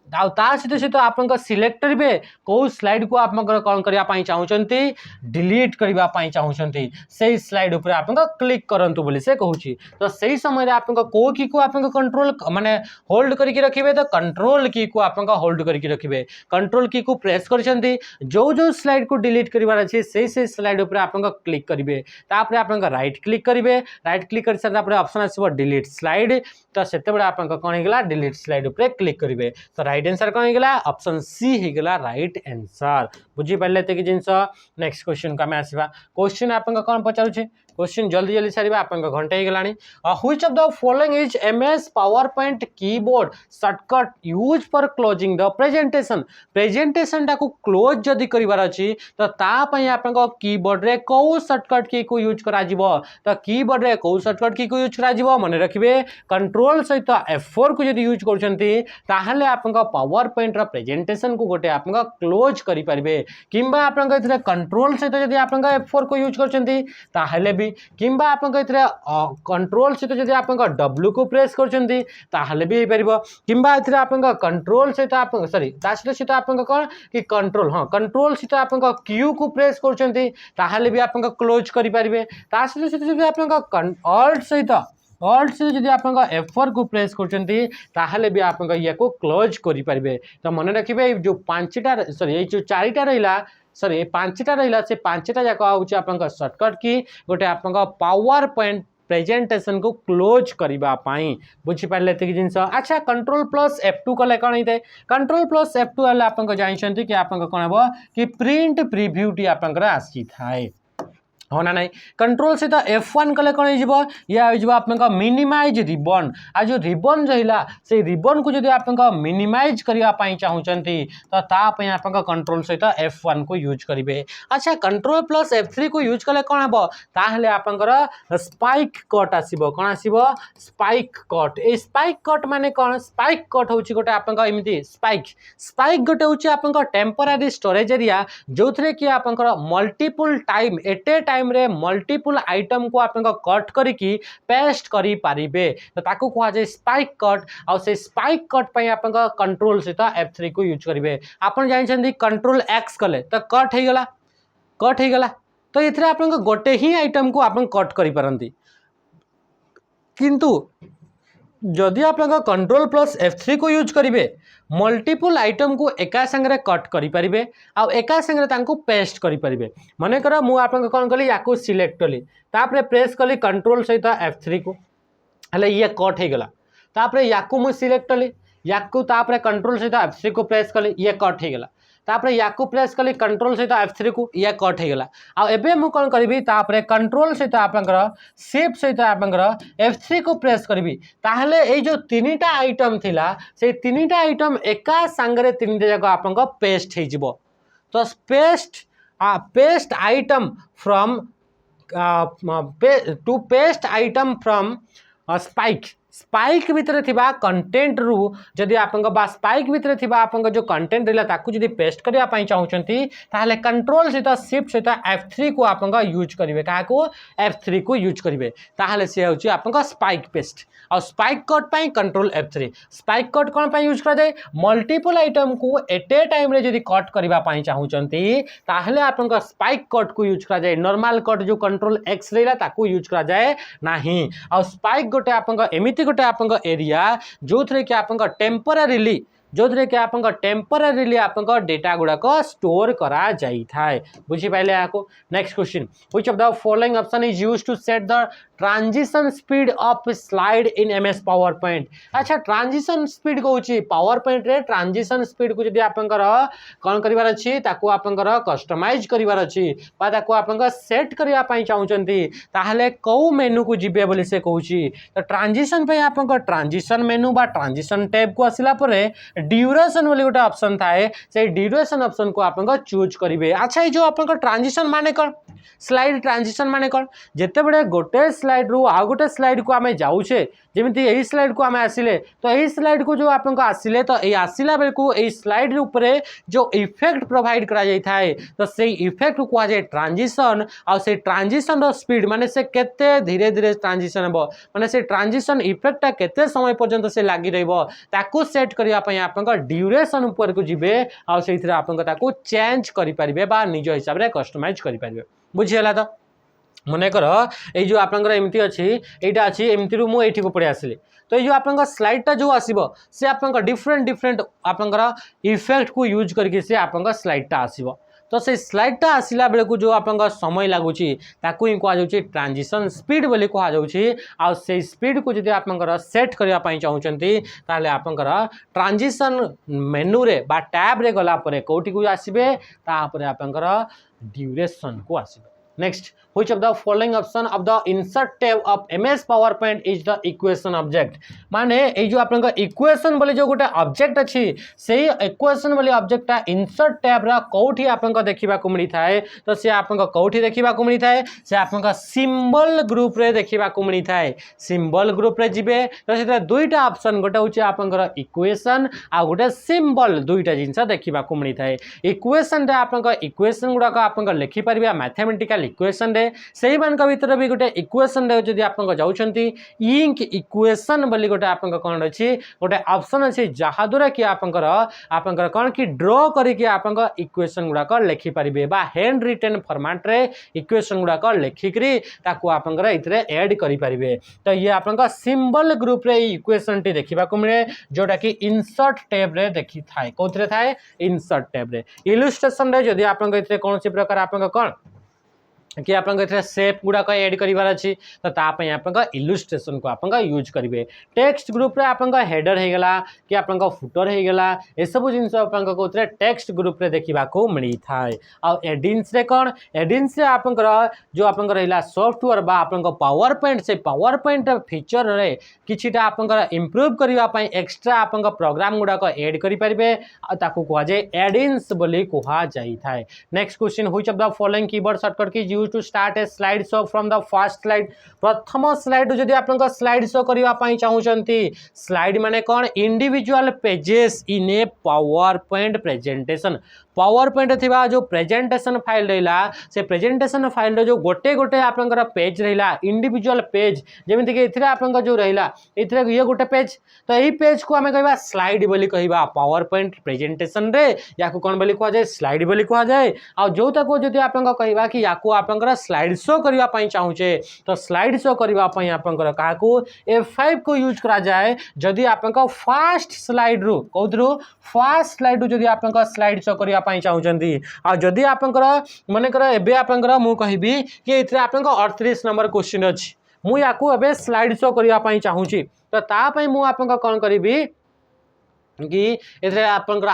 सहित आप सिलेक्ट करेंगे कौ स्लाइड को आप कौन करने चाहते डिलीट करने चाहते से स्लाइड उपर आप क्लिक करूँ बोली से कहूँ तो सही समय आप कौ की को आप कंट्रोल माने होल्ड करके रखिए तो कंट्रोल की को आप होल्ड करके रखिए कंट्रोल की को प्रेस कर जो जो स्लाइड को डिलीट करार अच्छे से स्लाइड उपर आप क्लिक करेंगे तापर आप राइट क्लिक करेंगे राइट क्लिक कर सारा ऑप्शन आसो डिलीट स्लाइड तो से आप कौन होगा डिलीट स्लाइड उपर क्लिक करेंगे तो राइट आंसर कौन होगा ऑप्शन सी होगा राइट आंसर बुझी पारे ये जिनस नेक्स्ट क्वेश्चन को आम आसवा क्वेश्चन आप कौन पचारूचे क्वेश्चन जल्दी जल्दी सारे आप घंटे ही गलानी which of the following is MS PowerPoint keyboard shortcut use for closing the presentation टाको क्लोज जदि करिवार अछि तो ता पई आपन कीबोर्ड रे को शॉर्टकट की को यूज करा जिवो तो कीबोर्ड रे को शॉर्टकट की को यूज करा जिवो माने रखिबे कंट्रोल सहित F4 को जदि यूज करछंती ताहले आपन पावरपॉइंट रो प्रेजेंटेशन को गोटे आपन क्लोज करि परिबे किंबा आपन इथरे कंट्रोल सहित जदि आपन F4 को यूज करछंती ताहले भी किंबा आपन इथरे कंट्रोल सहित जदि आपन W को प्रेस करछंती ताहले भी परिबो किंबा इथरे आपन कंट्रोल सहित आपन सॉरी सहित आपन कोन कि कंट्रोल हां कंट्रोल सहित आपन Q को प्रेस करछंती ताहले भी आपन क्लोज करि परिबे सहित जदि आपन ऑल्ट से जदि आप F4 को प्रेस करछंती ताहले भी आप ये को क्लोज करि परिबे तो मन रखिबे जो पांचटा सॉरी ये जो चारिटा रहिला सॉरी पांचटा रहिला से पांचटा जाक आउची आपन शॉर्टकट की गोटे आपन पावर पॉइंट प्रेजेंटेशन को क्लोज करबा पाई बुझी पारले एतिक जिंस अच्छा कंट्रोल प्लस F2 कले कोन हिते कंट्रोल प्लस F2 वाला आपन जानिछंती कि आपन कोन हबो कि प्रिंट प्रीव्यू टी आपन आसी थाए हो ना नहीं कंट्रोल सहित F1 कले कौन हो आप मिनिमाइज रिबन आ जो रिबन रहा से रिबन को जब आप मिनिमाइज करने चाहते तो ताप आप कंट्रोल सहित F1 को यूज करेंगे अच्छा कंट्रोल प्लस F3 को यूज कले कौन हम ताहले आपंकर स्पाइक कट आसो कौन आसो spike cut A spike cut माने कौन स्पाइक कट हूँ गोटे आप स्पाइक गोटे हूँ आप टेम्परारी स्टोरेज एरिया जो थे कि आप multiple time at a time रे मल्टीपल आइटम को आप कट करिकी पेस्ट करि पारिबे तो ताकू कहा जाय स्पाइक कट आ से स्पाइक कट पई आप कंट्रोल सहित F3 को यूज करिवे आपन जानि छथि कंट्रोल X कले तो कट हे गला तो इथरे आपन गोटे ही आइटम को आपन कट करि परंती किंतु जदि आप कंट्रोल प्लस F3 को यूज करेंगे मल्टीपल आइटम को एका संगे कट करें आ एका संगे तांको पेस्ट करें मनकर मुझे कौन कली या सिलेक्ट कली तापर प्रेस कली कंट्रोल सहित F3 को हेले ये कट हो गला तापर या मुझे सिलेक्ट कली या कंट्रोल सहित F3 को प्रेस कली ये कट हो गला तापर या प्रेस कली कंट्रोल सहित F3 को या कट होगला आबे मु कौन करी तापर कंट्रोल सहित आपंकर शिफ्ट सहित आपंकर F3 को प्रेस करी ताहले ए जो तीनटा आइटम थिला से तीनटा आइटम एका संगरे तीनटा जाक आपंक पेस्ट हो जिवो तो paste item from to paste item from spike भितर थिबा कंटेंट रु जदि आपंक बा स्पाइक भितर थिबा आपंक जो कंटेंट रहला ताकू जदि पेस्ट करिया पई चाहुचंती ताहले कंट्रोल सहित शिफ्ट सहित F3 को आपंक यूज करिवे काको F3 को यूज करिवे ताहले से होची आपंक स्पाइक पेस्ट और स्पाइक कट पई कंट्रोल F3 स्पाइक कट कोन पई यूज करा जाय मल्टीपल आइटम को एट ए टाइम रे जदि कट करिवा पई चाहुचंती ताहले आपंक स्पाइक कट को यूज करा जाय नॉर्मल कट जो कंट्रोल X रहला ताकू यूज करा जाय नाही और स्पाइक गोटे आपंक एमिति गोटे आपंक एरिया जो थरे कि आपंक टेम्पररीली जो थरे कि आपंक टेम्पररीली आपंक डेटा गुड़ाक स्टोर करा जाई थाए बुझी पाइले आको next question which of the following option is used to set the transition speed of slide in MS PowerPoint अच्छा ट्रांजिशन स्पीड कहूची पावर पॉइंट रे ट्रांजिशन स्पीड को जदी आपंकर कोन करिवार अछि ताको आपंकर कस्टमाइज करिवार अछि बा ताको आपंकर सेट करिया पई चाहुचंती ताहले को मेनू को जिबे बोली से कहूची तो ट्रांजिशन पे आपंकर ट्रांजिशन मेनू बा ट्रांजिशन टैब को आसिला परे ड्यूरेशन बोली गोटे ऑप्शन थाए से ड्यूरेशन ऑप्शन को आपंकर चूज करिवे अच्छा ये जो आपंकर ट्रांजिशन माने कोन स्लाइड ट्रांजिशन माने कोन जेते बडे गोटे स्लाइड रु आ गोटे स्लाइड को आमे जाउछे जेमिति एही स्लाइड को आमे आसिले तो एही स्लाइड को जो आपनको आसिले तो एही आसिला बेल को एही स्लाइड ऊपर जो इफेक्ट प्रोवाइड करा जाय थाए तो से इफेक्ट को कहा जाय ट्रांजिशन और से ट्रांजिशन रो स्पीड माने से केते धीरे धीरे ट्रांजिशन हबो माने से ट्रांजिशन इफेक्ट ता केते समय पर्यंत से लागि रहबो ताको सेट करिया पय आपनको ड्यूरेशन ऊपर को जिबे और सेथिरा आपनको ताको चेंज करि परिबे बा निज हिसाब रे कस्टमाइज करि परिबे बुझियला तो मने कर ये जो आपंकर एमती अच्छी एटा अच्छी एमती रु मु एठी को पड़े आसिले तो ये जो आपंकर स्लाइड टा जो आसीबो से आपंकर डिफरेंट आपंकर इफेक्ट को यूज करके से आपंकर स्लाइड टा आसीबो तो से स्लाइड टा आसिला बेले को जो आपंकर समय लागुची ताकू ही कहा जाउची ट्रांजिशन स्पीड बोली कहा जाउची आ से स्पीड को जदि आपंकर सेट करिया पई चाहुचंती ताले आपंकर ट्रांजिशन मेनू रे बा टैब रे गला परे कोठी को आसीबे ता परे आपंकर ड्यूरेशन को आसीबे Next, which of the following option of the insert tab of MS PowerPoint is the equation object? माने ए जो आपन का इक्वेशन बोले जो गोटे ऑब्जेक्ट अछि सेही इक्वेशन बोले ऑब्जेक्ट ता इंसर्ट टैब रा कोठी आपन का देखिबा को मिली थाए तो से आपन का कोठी देखिबा को मिली थाए से आपन का सिंबल ग्रुप रे देखिबा को मिली थाए सिंबल ग्रुप रे जिबे तो से दुईटा ऑप्शन गोटे होची आपन का इक्वेशन आ गोटे सिंबल दुईटा जिंस देखिबा को मिली थाए इक्वेशन रे आपन का इक्वेशन गुडा का आपन का लिखि परबा मैथमेटिकल इक्वेशन रे सेही मान का भीतर भी गोटे इक्वेशन रे जदी आपन जाउछंती इंक इक्वेशन बोली गोटे आपन कोन अछि गोटे ऑप्शन अछि जहा द्वारा कि आपन कोन कि ड्रॉ करी कि आपन इक्वेशन गुडा को लिखि परिबे बा हैंड रिटन फॉर्मेट रे इक्वेशन गुडा को लिखि करी ताको आपन इतरे ऐड करि परिबे तो ये आपन सिंबल ग्रुप रे इक्वेशन टी देखिबा को मिले जोटा कि इंसर्ट टैब रे देखि थाए कोथरे थाए इंसर्ट टैब रे इलस्ट्रेशन रे जदी आपन इतरे कोनसी प्रकार आपन कोन कि आपन शेप गुड़ा को ऐड करिवार अछि तो तापय आपन इलस्ट्रेशन को आपन यूज करिवे टेक्स्ट ग्रुप रे आपन हेडर हे गेला कि आपन फुटर हे गेला ए सब जिंस आपन कोतरे टेक्स्ट ग्रुप रे देखिबा को मिली थाए आ एडिन्स रे कोन एडिन्स रे आपन जो आपन रहला सॉफ्टवेयर बा आपन पावर पॉइंट से पावर पॉइंट फीचर रे किछिटा आपन इंप्रूव करिवा पई एक्स्ट्रा आपन प्रोग्राम गुड़ा को ऐड करि परिबे आ ताकू कहा जाय एडिन्स बोली कहा जाई थाए next question which of the following keyword shortcut key use to start a slide show from the first slide प्रथम स्लाइड जदि आपन स्लाइड शो करिवा पई चाहुचंती स्लाइड माने कोन individual pages in a PowerPoint presentation PowerPoint थिबा जो प्रेजेंटेशन फाइल रहिला से प्रेजेंटेशन फाइल रो जो गोटे गोटे आपनकर पेज रहिला इंडिविजुअल पेज जेमिति कि इथरे आपनकर जो रहिला इथरे ये गोटे पेज तो एही पेज को हमें कहबा स्लाइड बोली कहबा पावर पॉइंट प्रेजेंटेशन रे याको कोन बोली कहा जाय स्लाइड बोली कहा जाय आ जो तको जदि आपनकर कहबा कि याको आपनकर स्लाइड शो करिवा पई चाहुचे तो स्लाइड शो करिवा पई आपनकर काको F5 को यूज करा जाय जदि आपनकर फास्ट स्लाइड रो कोदरो फास्ट स्लाइड जदि आपनकर स्लाइड शो करिवा पई चाहुचंती आ जदि आपनकर माने कर एबे आपनकर मु कहिबी कि इथरे आपनकर 38 नंबर क्वेश्चन अछि मु याको एबे स्लाइड शो करिवा पई चाहुची तो ता पई मु आपनकर कोन करिबी कि एथरे आपनकर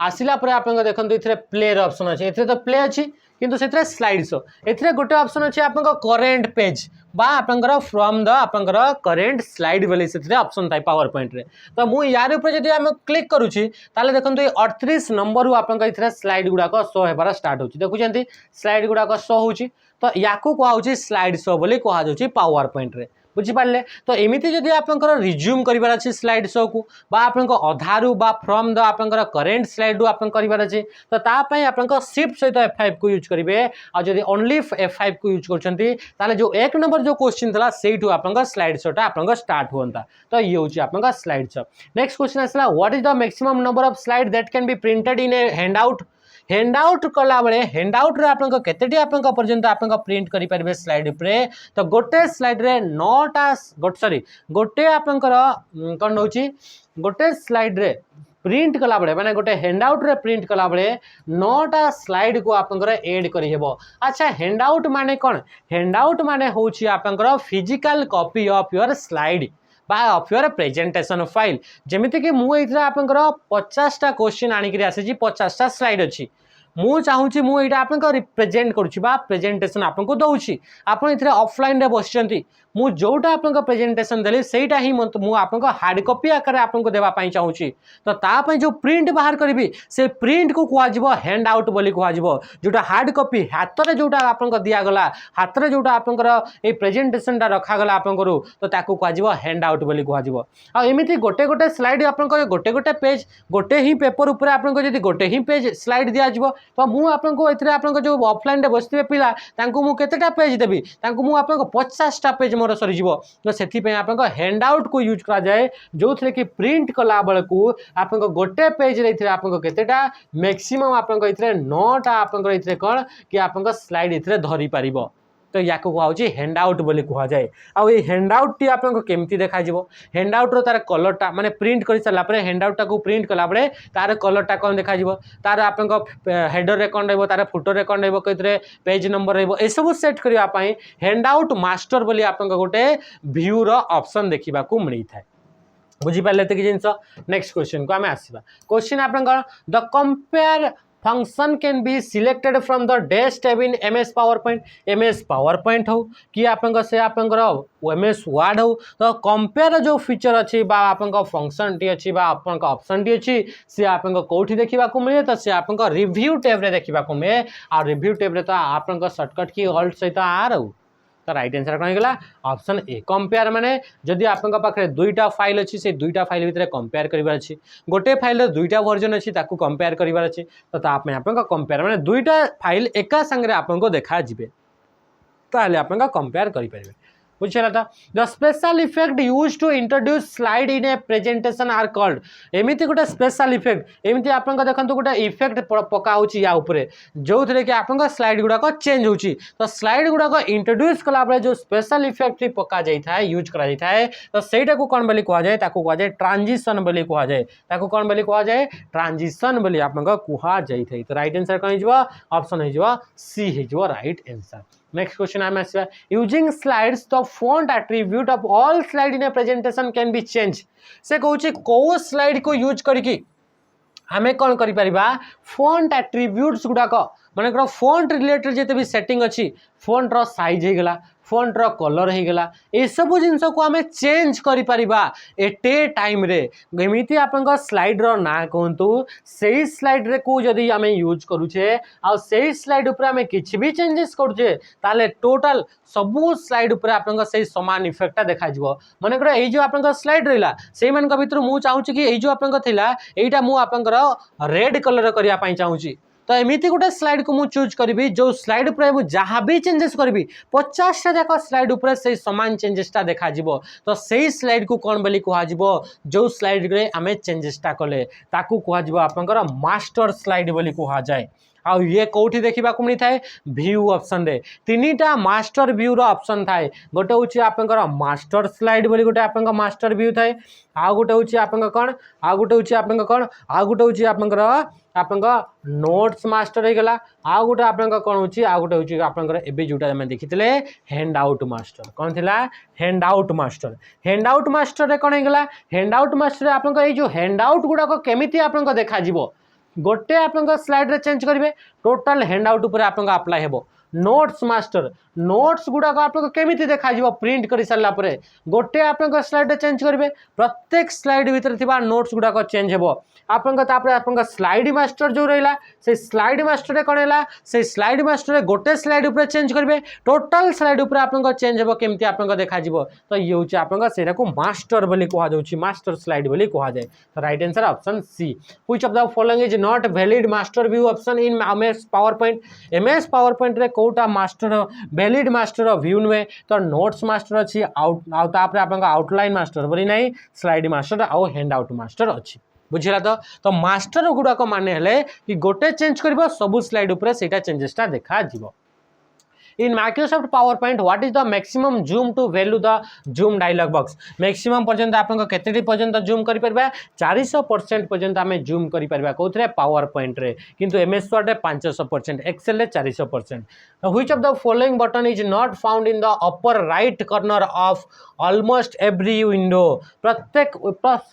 आसिला पर आपन देखंतु एथरे प्ले र ऑप्शन अछि एथरे तो प्ले अछि किंतु सेथरे स्लाइड शो एथरे गोटे ऑप्शन अछि आपन करेंट पेज बा आपनकर फ्रॉम द आपनकर करेंट स्लाइड बोली सेथरे ऑप्शन थाई पावर पॉइंट रे तो मु यार ऊपर जदी हम क्लिक करूची ताले देखंतु 38 नंबर रु आपन एथरे स्लाइड गुडा को शो हेबार स्टार्ट होची देखुचंती स्लाइड गुडा को शो होची तो याकू को होची स्लाइड शो बोली को जाउची पावर पॉइंट रे बुझिपारे तो एमती जदि आपंकर रिज्यूम करार अच्छे स्लाइड शो को आपंक अधारू बा फ्रॉम द आपंकर करेंट स्लाइड आप करार अच्छे तो तापाई आपंक शिफ्ट सहित F5 को यूज करेंगे और जदि ओनली F5 को यूज कर जो एक नंबर जो क्वेश्चन था से आपंक स्लाइड शोटा आपंक स्टार्ट हुआ तो ये हूँ आपंक स्लाइड शो नेक्स्ट क्वेश्चन आसला what is the maximum number of slide that can be printed in A handout कला बेले हैंडआउट रे आपन केतेटी आपन पर्यंत आपन प्रिंट करि परबे स्लाइड रे तो गोटे स्लाइड रे 9टा गोटे आपन कोन होची गोटे स्लाइड रे प्रिंट कला बेले माने गोटे हैंडआउट रे प्रिंट कला बेले 9टा स्लाइड को आपन ऐड करि हेबो अच्छा हैंडआउट माने कोन हैंडआउट माने होची आपन physical copy of your slide of your presentation file जमीती कि मुझे आपंकर 50टा क्वेश्चन आनिक आसी 50टा स्लाइड अच्छी मु चाहूँगी मुझे आप रिप्रेजेंट करुँची प्रेजेंटेशन आपको दूसरी आप ऑफलाइन बसचंती मु जोटा आप प्रेजेंटेशन देली सेटा ही मुझे हार्ड कॉपी आकार आपको देवाई चाहूँगी तो तापाई जो प्रिंट बाहर करी से प्रिंट को कह हैंड आउट बोली कह जोटा हार्ड कॉपी हाथ में जोटा आप दिगला हाथ में जोटा आपंकर ये प्रेजेंटेशनटा रखागला आपंकर तो ताकू कह हैंड आउट बोली कह एमती गोटे गोटे स्लाइड आप गोटे गोटे पेज गोटे ही पेपर उपर आपको जब गोटे ही पेज स्लाइड दिज्व तो मुझे आप जो ऑफलाइन बसते पिला मुझे पेज देवी आपको 50टा पेज मोर सरीज तो से आप हैंड आउट को यूज करा जाए जो थे कि प्रिंट कला बेल को आप गोटे पेज रे आपटा मैक्सिमम आप 9टा आप कौन कि आप स्लाइड ये धरी पार तो या कहुच्छे हैंड आउट बोली कह जाए आउ ये हैंड आउट टी आप केमती देखा हैंड आउट रो तार कलरटा माने प्रिंट कर सारा पर हैंड आउटा को प्रिंट कला बेले तार कलरटा कौन देखा तार आप हेडर रे कौन रही तार फुटर रे कौन रही पेज नंबर रही सब सेट करने हैंड आउट मास्टर बोली आप गोटे व्यू रो ऑप्शन देखा मिल था बुझीपारे कि जिन नेक्स्ट क्वेश्चन को आम आसवा क्वेश्चन आप the compare function can be selected from the desk tab in MS power point हो कि आप से आपंकर MS वर्ड हो तो कंपेयर जो फीचर अच्छी फंक्शन टी अच्छी ऑप्शन टी अच्छी सी आप कौटी देखा मिले तो सी आप रिव्यू टैब रे देखा मिले आ रिव्यू टैब रे तो आप सर्टकट की ऑल्ट सहित आर तो राइट आंसर कौन होगा ऑप्शन ए कंपेयर माने जदि आपन पाखे दुईटा फाइल अच्छी से दुईटा फाइल भितर कंपेयर करार अच्छी गोटे फाइल दुईटा वर्जन अच्छी ताकू कंपेयर करार अच्छी तो ताप आप कंपेयर माने दुईटा फाइल एका संगे आपको देखा जी ताले आप कंपेयर करेंगे बुझे the special effect used to introduce slide in a presentation are called एमती गोटे स्पेशल इफेक्ट एमती आप देखो गोटे इफेक्ट पका या उपरे जो थे कि आप स्लाइड गुड़ाक चेंज होची तो स्लाइड गुड़ाक इंट्रोड्यूस कला बेले जो स्पेशल इफेक्ट पका जाए यूज करा जाए तो सहीटा को कौन बोली कह जाए कह ट्रांजिशन बोली कह जाए कौन बोली कह जाए ट्रांजिशन बोली आप कह जाए तो राइट आंसर कौन हो ऑप्शन हो सी हो राइट आंसर नेक्स्ट क्वेश्चन आम आसवा using slides the font attribute of all slide in a presentation can be change से कहूँ कौ स्लाइड को यूज करके आमे कौन करि परिबा फॉन्ट एट्रीब्यूट्स गुड़ाक माने फॉन्ट रिलेटेड जिते भी सेटिंग अच्छी फॉन्ट रो साइज हो गला फॉन्ट रो कलर हो गला ए सब जिंस को आमे चेंज करि परिबा एटे टाइम रे एमिति आपन स्लाइड रो ना कहंतु सेही स्लाइड रे को जदी आमे यूज करूछे आ सेही स्लाइड ऊपर आमे किछि भी चेंजेस करूछे ताले टोटल सबू स्लाइड ऊपर आपन सेही समान इफेक्टटा देखा जिवो माने कर एई जो आपन स्लाइड रहिला सेही मान भितर मु चाहूछि कि एई जो आपन थिला एईटा मु आपन रेड कलर करिया पई चाहूछि तो एमती गोटे स्लाइड को मुझे चूज करी जो स्लाइड उपर जहाँ भी चेंजेस करी 50टा जाक स्लाइड उपर से समान चेंजेसटा देखा तो सही स्लाइड को कौन बोली कह जो स्लाइड रे आमे चेंजेसटा कले ताकू कह आपंकर मास्टर स्लाइड बोली कह जाए आउ ये कौटी देखा मिलता है व्यू ऑप्शन रे तीनटा मास्टर व्यू रो ऑप्शन थाए गोटे हूँ आपंकर मास्टर स्लाइड बोली गोटे आप मास्टर व्यू थाए आउ गोटे हूँ आप कौन आउ गोटे हूँ आप कौन आउ गोटे हूँ आपंकर आपंक नोट्स मास्टर हो गला आउ गोटे आपंक कौन हूँ आउ गोटे हूँ आपंकर एबे जोटा आम देखी हैंड आउट मास्टर कौन थिला हैंड आउट मास्टर रे कौन होगा हैंड आउट मास्टर आपंक ये जो हैंड आउट गुड़ाक केमिति आपंक देखा गोटे आपंक स्लाइड रे चेंज करेंगे टोटाल हैंड आउट उपर आपंक अप्लाई हेबो नोट्स मास्टर नोट्स गुड़ाक आपको केमिति देखा प्रिंट कर सारा पर गोटे आपंक स्लाइड चेंज करेंगे प्रत्येक स्लाइड भितर थिबा नोट्स गुड़ाक चेंज हेबो आपंक स्लाइड मास्टर जो रहा से स्लाइड मास्टर कौन है से स्लाइड मास्टर गोटे स्लाइड उपर चेंज करेंगे टोटाल स्लाइड उपर आपंक चेंज हेबो केमिति आपंक देखा तो ये हूँ आपंक सेटा को मास्टर बोली कहुच्छी मास्टर स्लाइड बोली कहुए तो right answer option C which of the following is not valid master view option in MS PowerPoint रे कोटा मास्टर वैलिड मास्टर व्यू नुहे तो नोट्स मास्टर अच्छी आउटलाइन मास्टर बोली ना स्लाइड मास्टर आउ हैंड आउट मास्टर अच्छी बुझला तो मास्टर गुड़ाक माने हेले कि गोटे चेंज कर सबू स्लाइड उपरे सेटा चेंजेसटा देखा जीवो in Microsoft PowerPoint what is the maximum zoom to value the zoom dialog box maximum पर्यंत आपन केतेटी पर्यंत जूम करि परबा 400% पर्यंत आमे जूम करि परबा कोथरे पावर पॉइंट रे किंतु एमएस वर्ड रे 500% एक्सेल रे 400% which of the following button is not found in the upper right corner of almost every window प्रत्येक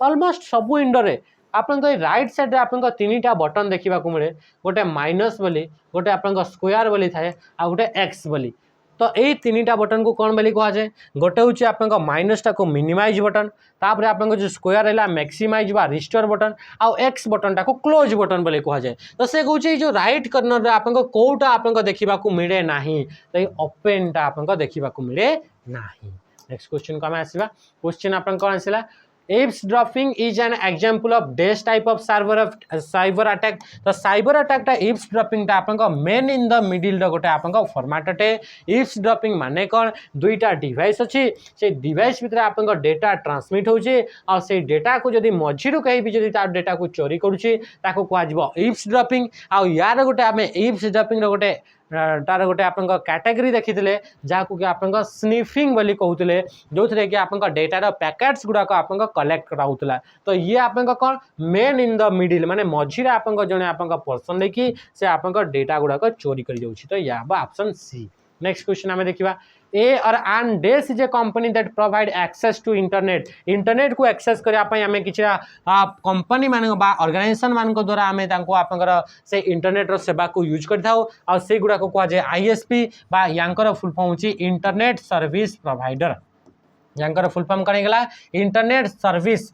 ऑलमोस्ट सब विंडो रे आपन राइट साइड रे आपन तीनटा बटन देखा मिले गोटे माइनस बोली गोटे आपन स्क्वायर बोली थाए आ गोटे एक्स बोली तो यही तीनटा बटन को कौन बोली कह जाए गोटे हूँ आपन माइनसटा को मिनिमाइज बटन तापर आपन जो स्क्वायर है मैक्सिमाइज बा रिस्टोर बटन आउ एक्स बटनटा को क्लोज बटन बोली कह जाए तो से कहे जो राइट कर्नर रे आपन कोटा आपन देखा मिले ना तो ये ओपेनटा आपन देखा मिले ना नेक्स्ट क्वेश्चन को आम आसवा क्वेश्चन आपन कौन आसला eavesdropping is an example of this type of cyber attack तो cyber attack टा eavesdropping टा आपन मेन इन द मिडिल रो गोटे आपन फॉर्मेट अटे eavesdropping माने कौन दुईटा डिवाइस अच्छी से डिवाइस भितर आपन डेटा ट्रांसमिट होची और से डेटा को जदी मझिरु कहीं भी जदी तार डेटा को चोरी करूची ताको कुआ जिवो eavesdropping आ यार गोटे आमे eavesdropping रो गोटे तार गोटे आप कैटेगरी देखी जहाँ कि आप स्निफिंग बोली कहते जो थे कि आप डेटार पैकेट्स गुड़ाक आप कलेक्ट कराऊला तो ये आप कौन मेन इन द मिडिल माने मझीरे आप जड़े आप पर्सन देखिए से आप डेटा गुड़ाक चोरी कर जाऊँगी तो यह ऑप्शन सी नेक्स्ट क्वेश्चन आम देखा ए और and dash is a company that provide access to internet को एक्सेस करने आम कि कंपनी मान ऑर्गेनाइजेशन मान द्वारा आम आप से इंटरनेट रो सेवा को यूज कर से गुड़ाक कहुए आईएसपी बा यांकर फुल फॉर्म होची इंटरनेट सर्विस प्रोवाइडर यांकर फुल फॉर्म कौन गला इंटरनेट सर्विस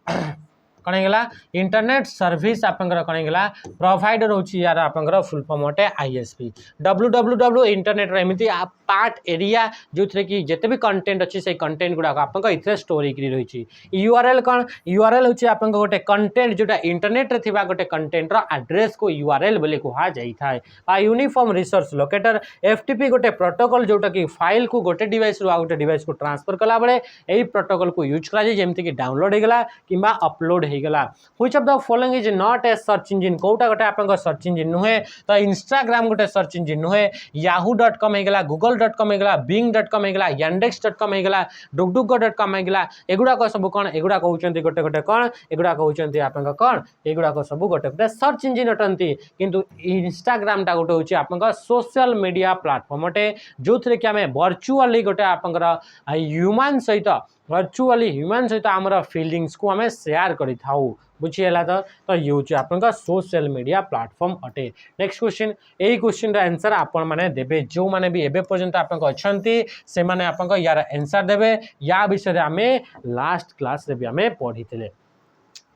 कौन गला इंटरनेट सर्विस आपंकर कौन गला प्रोवाइडर होची यार आपंकर फुल फॉर्म अटे आईएसपी www इंटरनेट रो एमिति पार्ट एरिया जो थे कि जिते भी कंटेंट अच्छी से कंटेंट गुड़ाक आप इतने स्टोर होकर रही यूआरएल कौन यूआरएल हूँ आप गोटे कंटेंट जोटा इंटरनेट रे थिबा गोटे कंटेंट रो एड्रेस को यूआरएल बोली कहा जाए यूनिफॉर्म रिसोर्स लोकेटर एफटीपी गोटे प्रोटोकॉल जोटा कि फाइल को गोटे डिवाइस रू आ गोटे डिवाइस को ट्रांसफर कला बेले यही प्रोटोकॉल को यूज करा जाए जमती कि डाउनलोड होगा कि अपलोड होगा which of the following is not a search engine कोटा गोटे आप सर्च इंजिन नुहे तो इंस्टाग्राम गोटे सर्च इंजिन नुहे yahoo.com होगा google.com होगा bing.com होगा yandex.com होगा डुगडुग.com होगा एगुड़ाक सब कौन एगुड़ा कहते गोटे गोटे कौन एगुड़ा कहते आप कौन एगुड़ाक सब गोटे गोटे सर्च इंजिन अटंती किंतु इंस्टाग्राम टा गोटे हूँ आप सोशल मीडिया प्लाटफर्म अटे जो थे कि आम वर्चुअली गोटे आप ह्यूमन सहित वर्चुअली ह्यूमन सहित आमर फिलिंग्स को आम सेयार करि थाउ बुझीगला तो ये हूँ आप सोशल मीडिया प्लाटफर्म अटे नेक्स्ट क्वेश्चन यही क्वेश्चन आंसर आपण मैंने देवे जो मैंने भी एबे पर्यंत आप से माने आप यार आंसर देवे या विषय आम लास्ट क्लास रे भी आम पढ़ी थे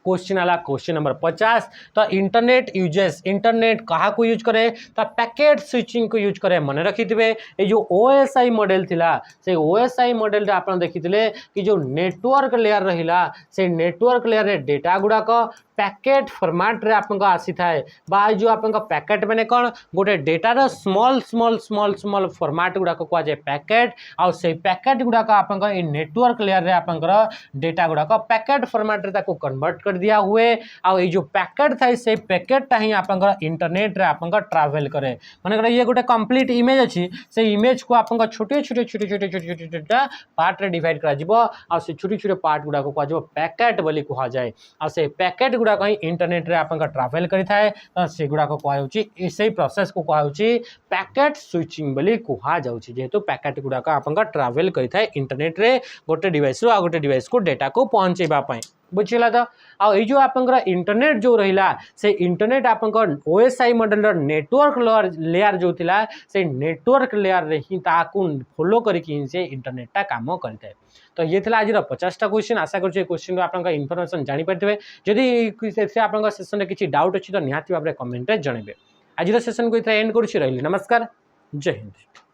क्वेश्चन आला क्वेश्चन नंबर 50 तो इंटरनेट यूजेस इंटरनेट कहा को यूज करे तो पैकेट स्विचिंग को यूज करे मन रखी थे ये जो ओएसआई मॉडल थिला से ओएसआई मॉडल रे देखी कि जो नेटवर्क लेयर रहिला से नेटवर्क लेयर रे डेटा गुड़ाक पैकेट फॉर्मेट रे आपन आसी थाए बा जो आपन पैकेट माने कौन गोटे डेटार small small small small format गुड़ाक कह जाए पैकेट आउ से पैकेट गुड़ाक आपन नेटवर्क लेयर रे आपन डेटा गुड़ाक पैकेट फॉर्मेट रे ताको कन्वर्ट कर दिया हुए आउ ये जो पैकेट थाए से पैकेट टा ही आपन इंटरनेट रे आपन ट्रैवल करे माने ये गोटे कंप्लीट इमेज अच्छी से इमेज को आपन छोटे छोटे छोटे छोटे छोटे छोटे छोटे पार्ट रे डिवाइड करा जिवो आ से छोटे छोटे पार्ट गुड़ाक कह जाए पैकेट बोली कह जाए आ से पैकेट गुड़ाक ही इंटरनेट रे आपन ट्रैवल करि थाए तो से गुड़ाक कह से प्रोसेस को कह पैकेट स्विचिंग बोली कह जाउछि जेहेतु पैकेट गुड़ाक आपन ट्रैवल करि थाए इंटरनेट रे गोटे डिवाइस रो आ गोटे डिवाइस को डेटा को पहुंचेबा पई बुझिला तो आ जो आपन इंटरनेट जो रहिला से इंटरनेट आपन ओएसआई मॉडल नेटवर्क लेयर जो थिला से नेटवर्क लेयर रे ही ताकू फॉलो करके से इंटरनेट टा काम करते तो ये थिला आज 50टा क्वेश्चन आशा कर क्वेश्चन आपन इनफॉरमेशन जानि पारथिबे जदि से आपन सेशन रे किछि डाउट अछि तो निहाती भाबरे कमेंट रे जणेबे आज सेशन को इथरा एंड करूछि रहिली नमस्कार जय हिंद।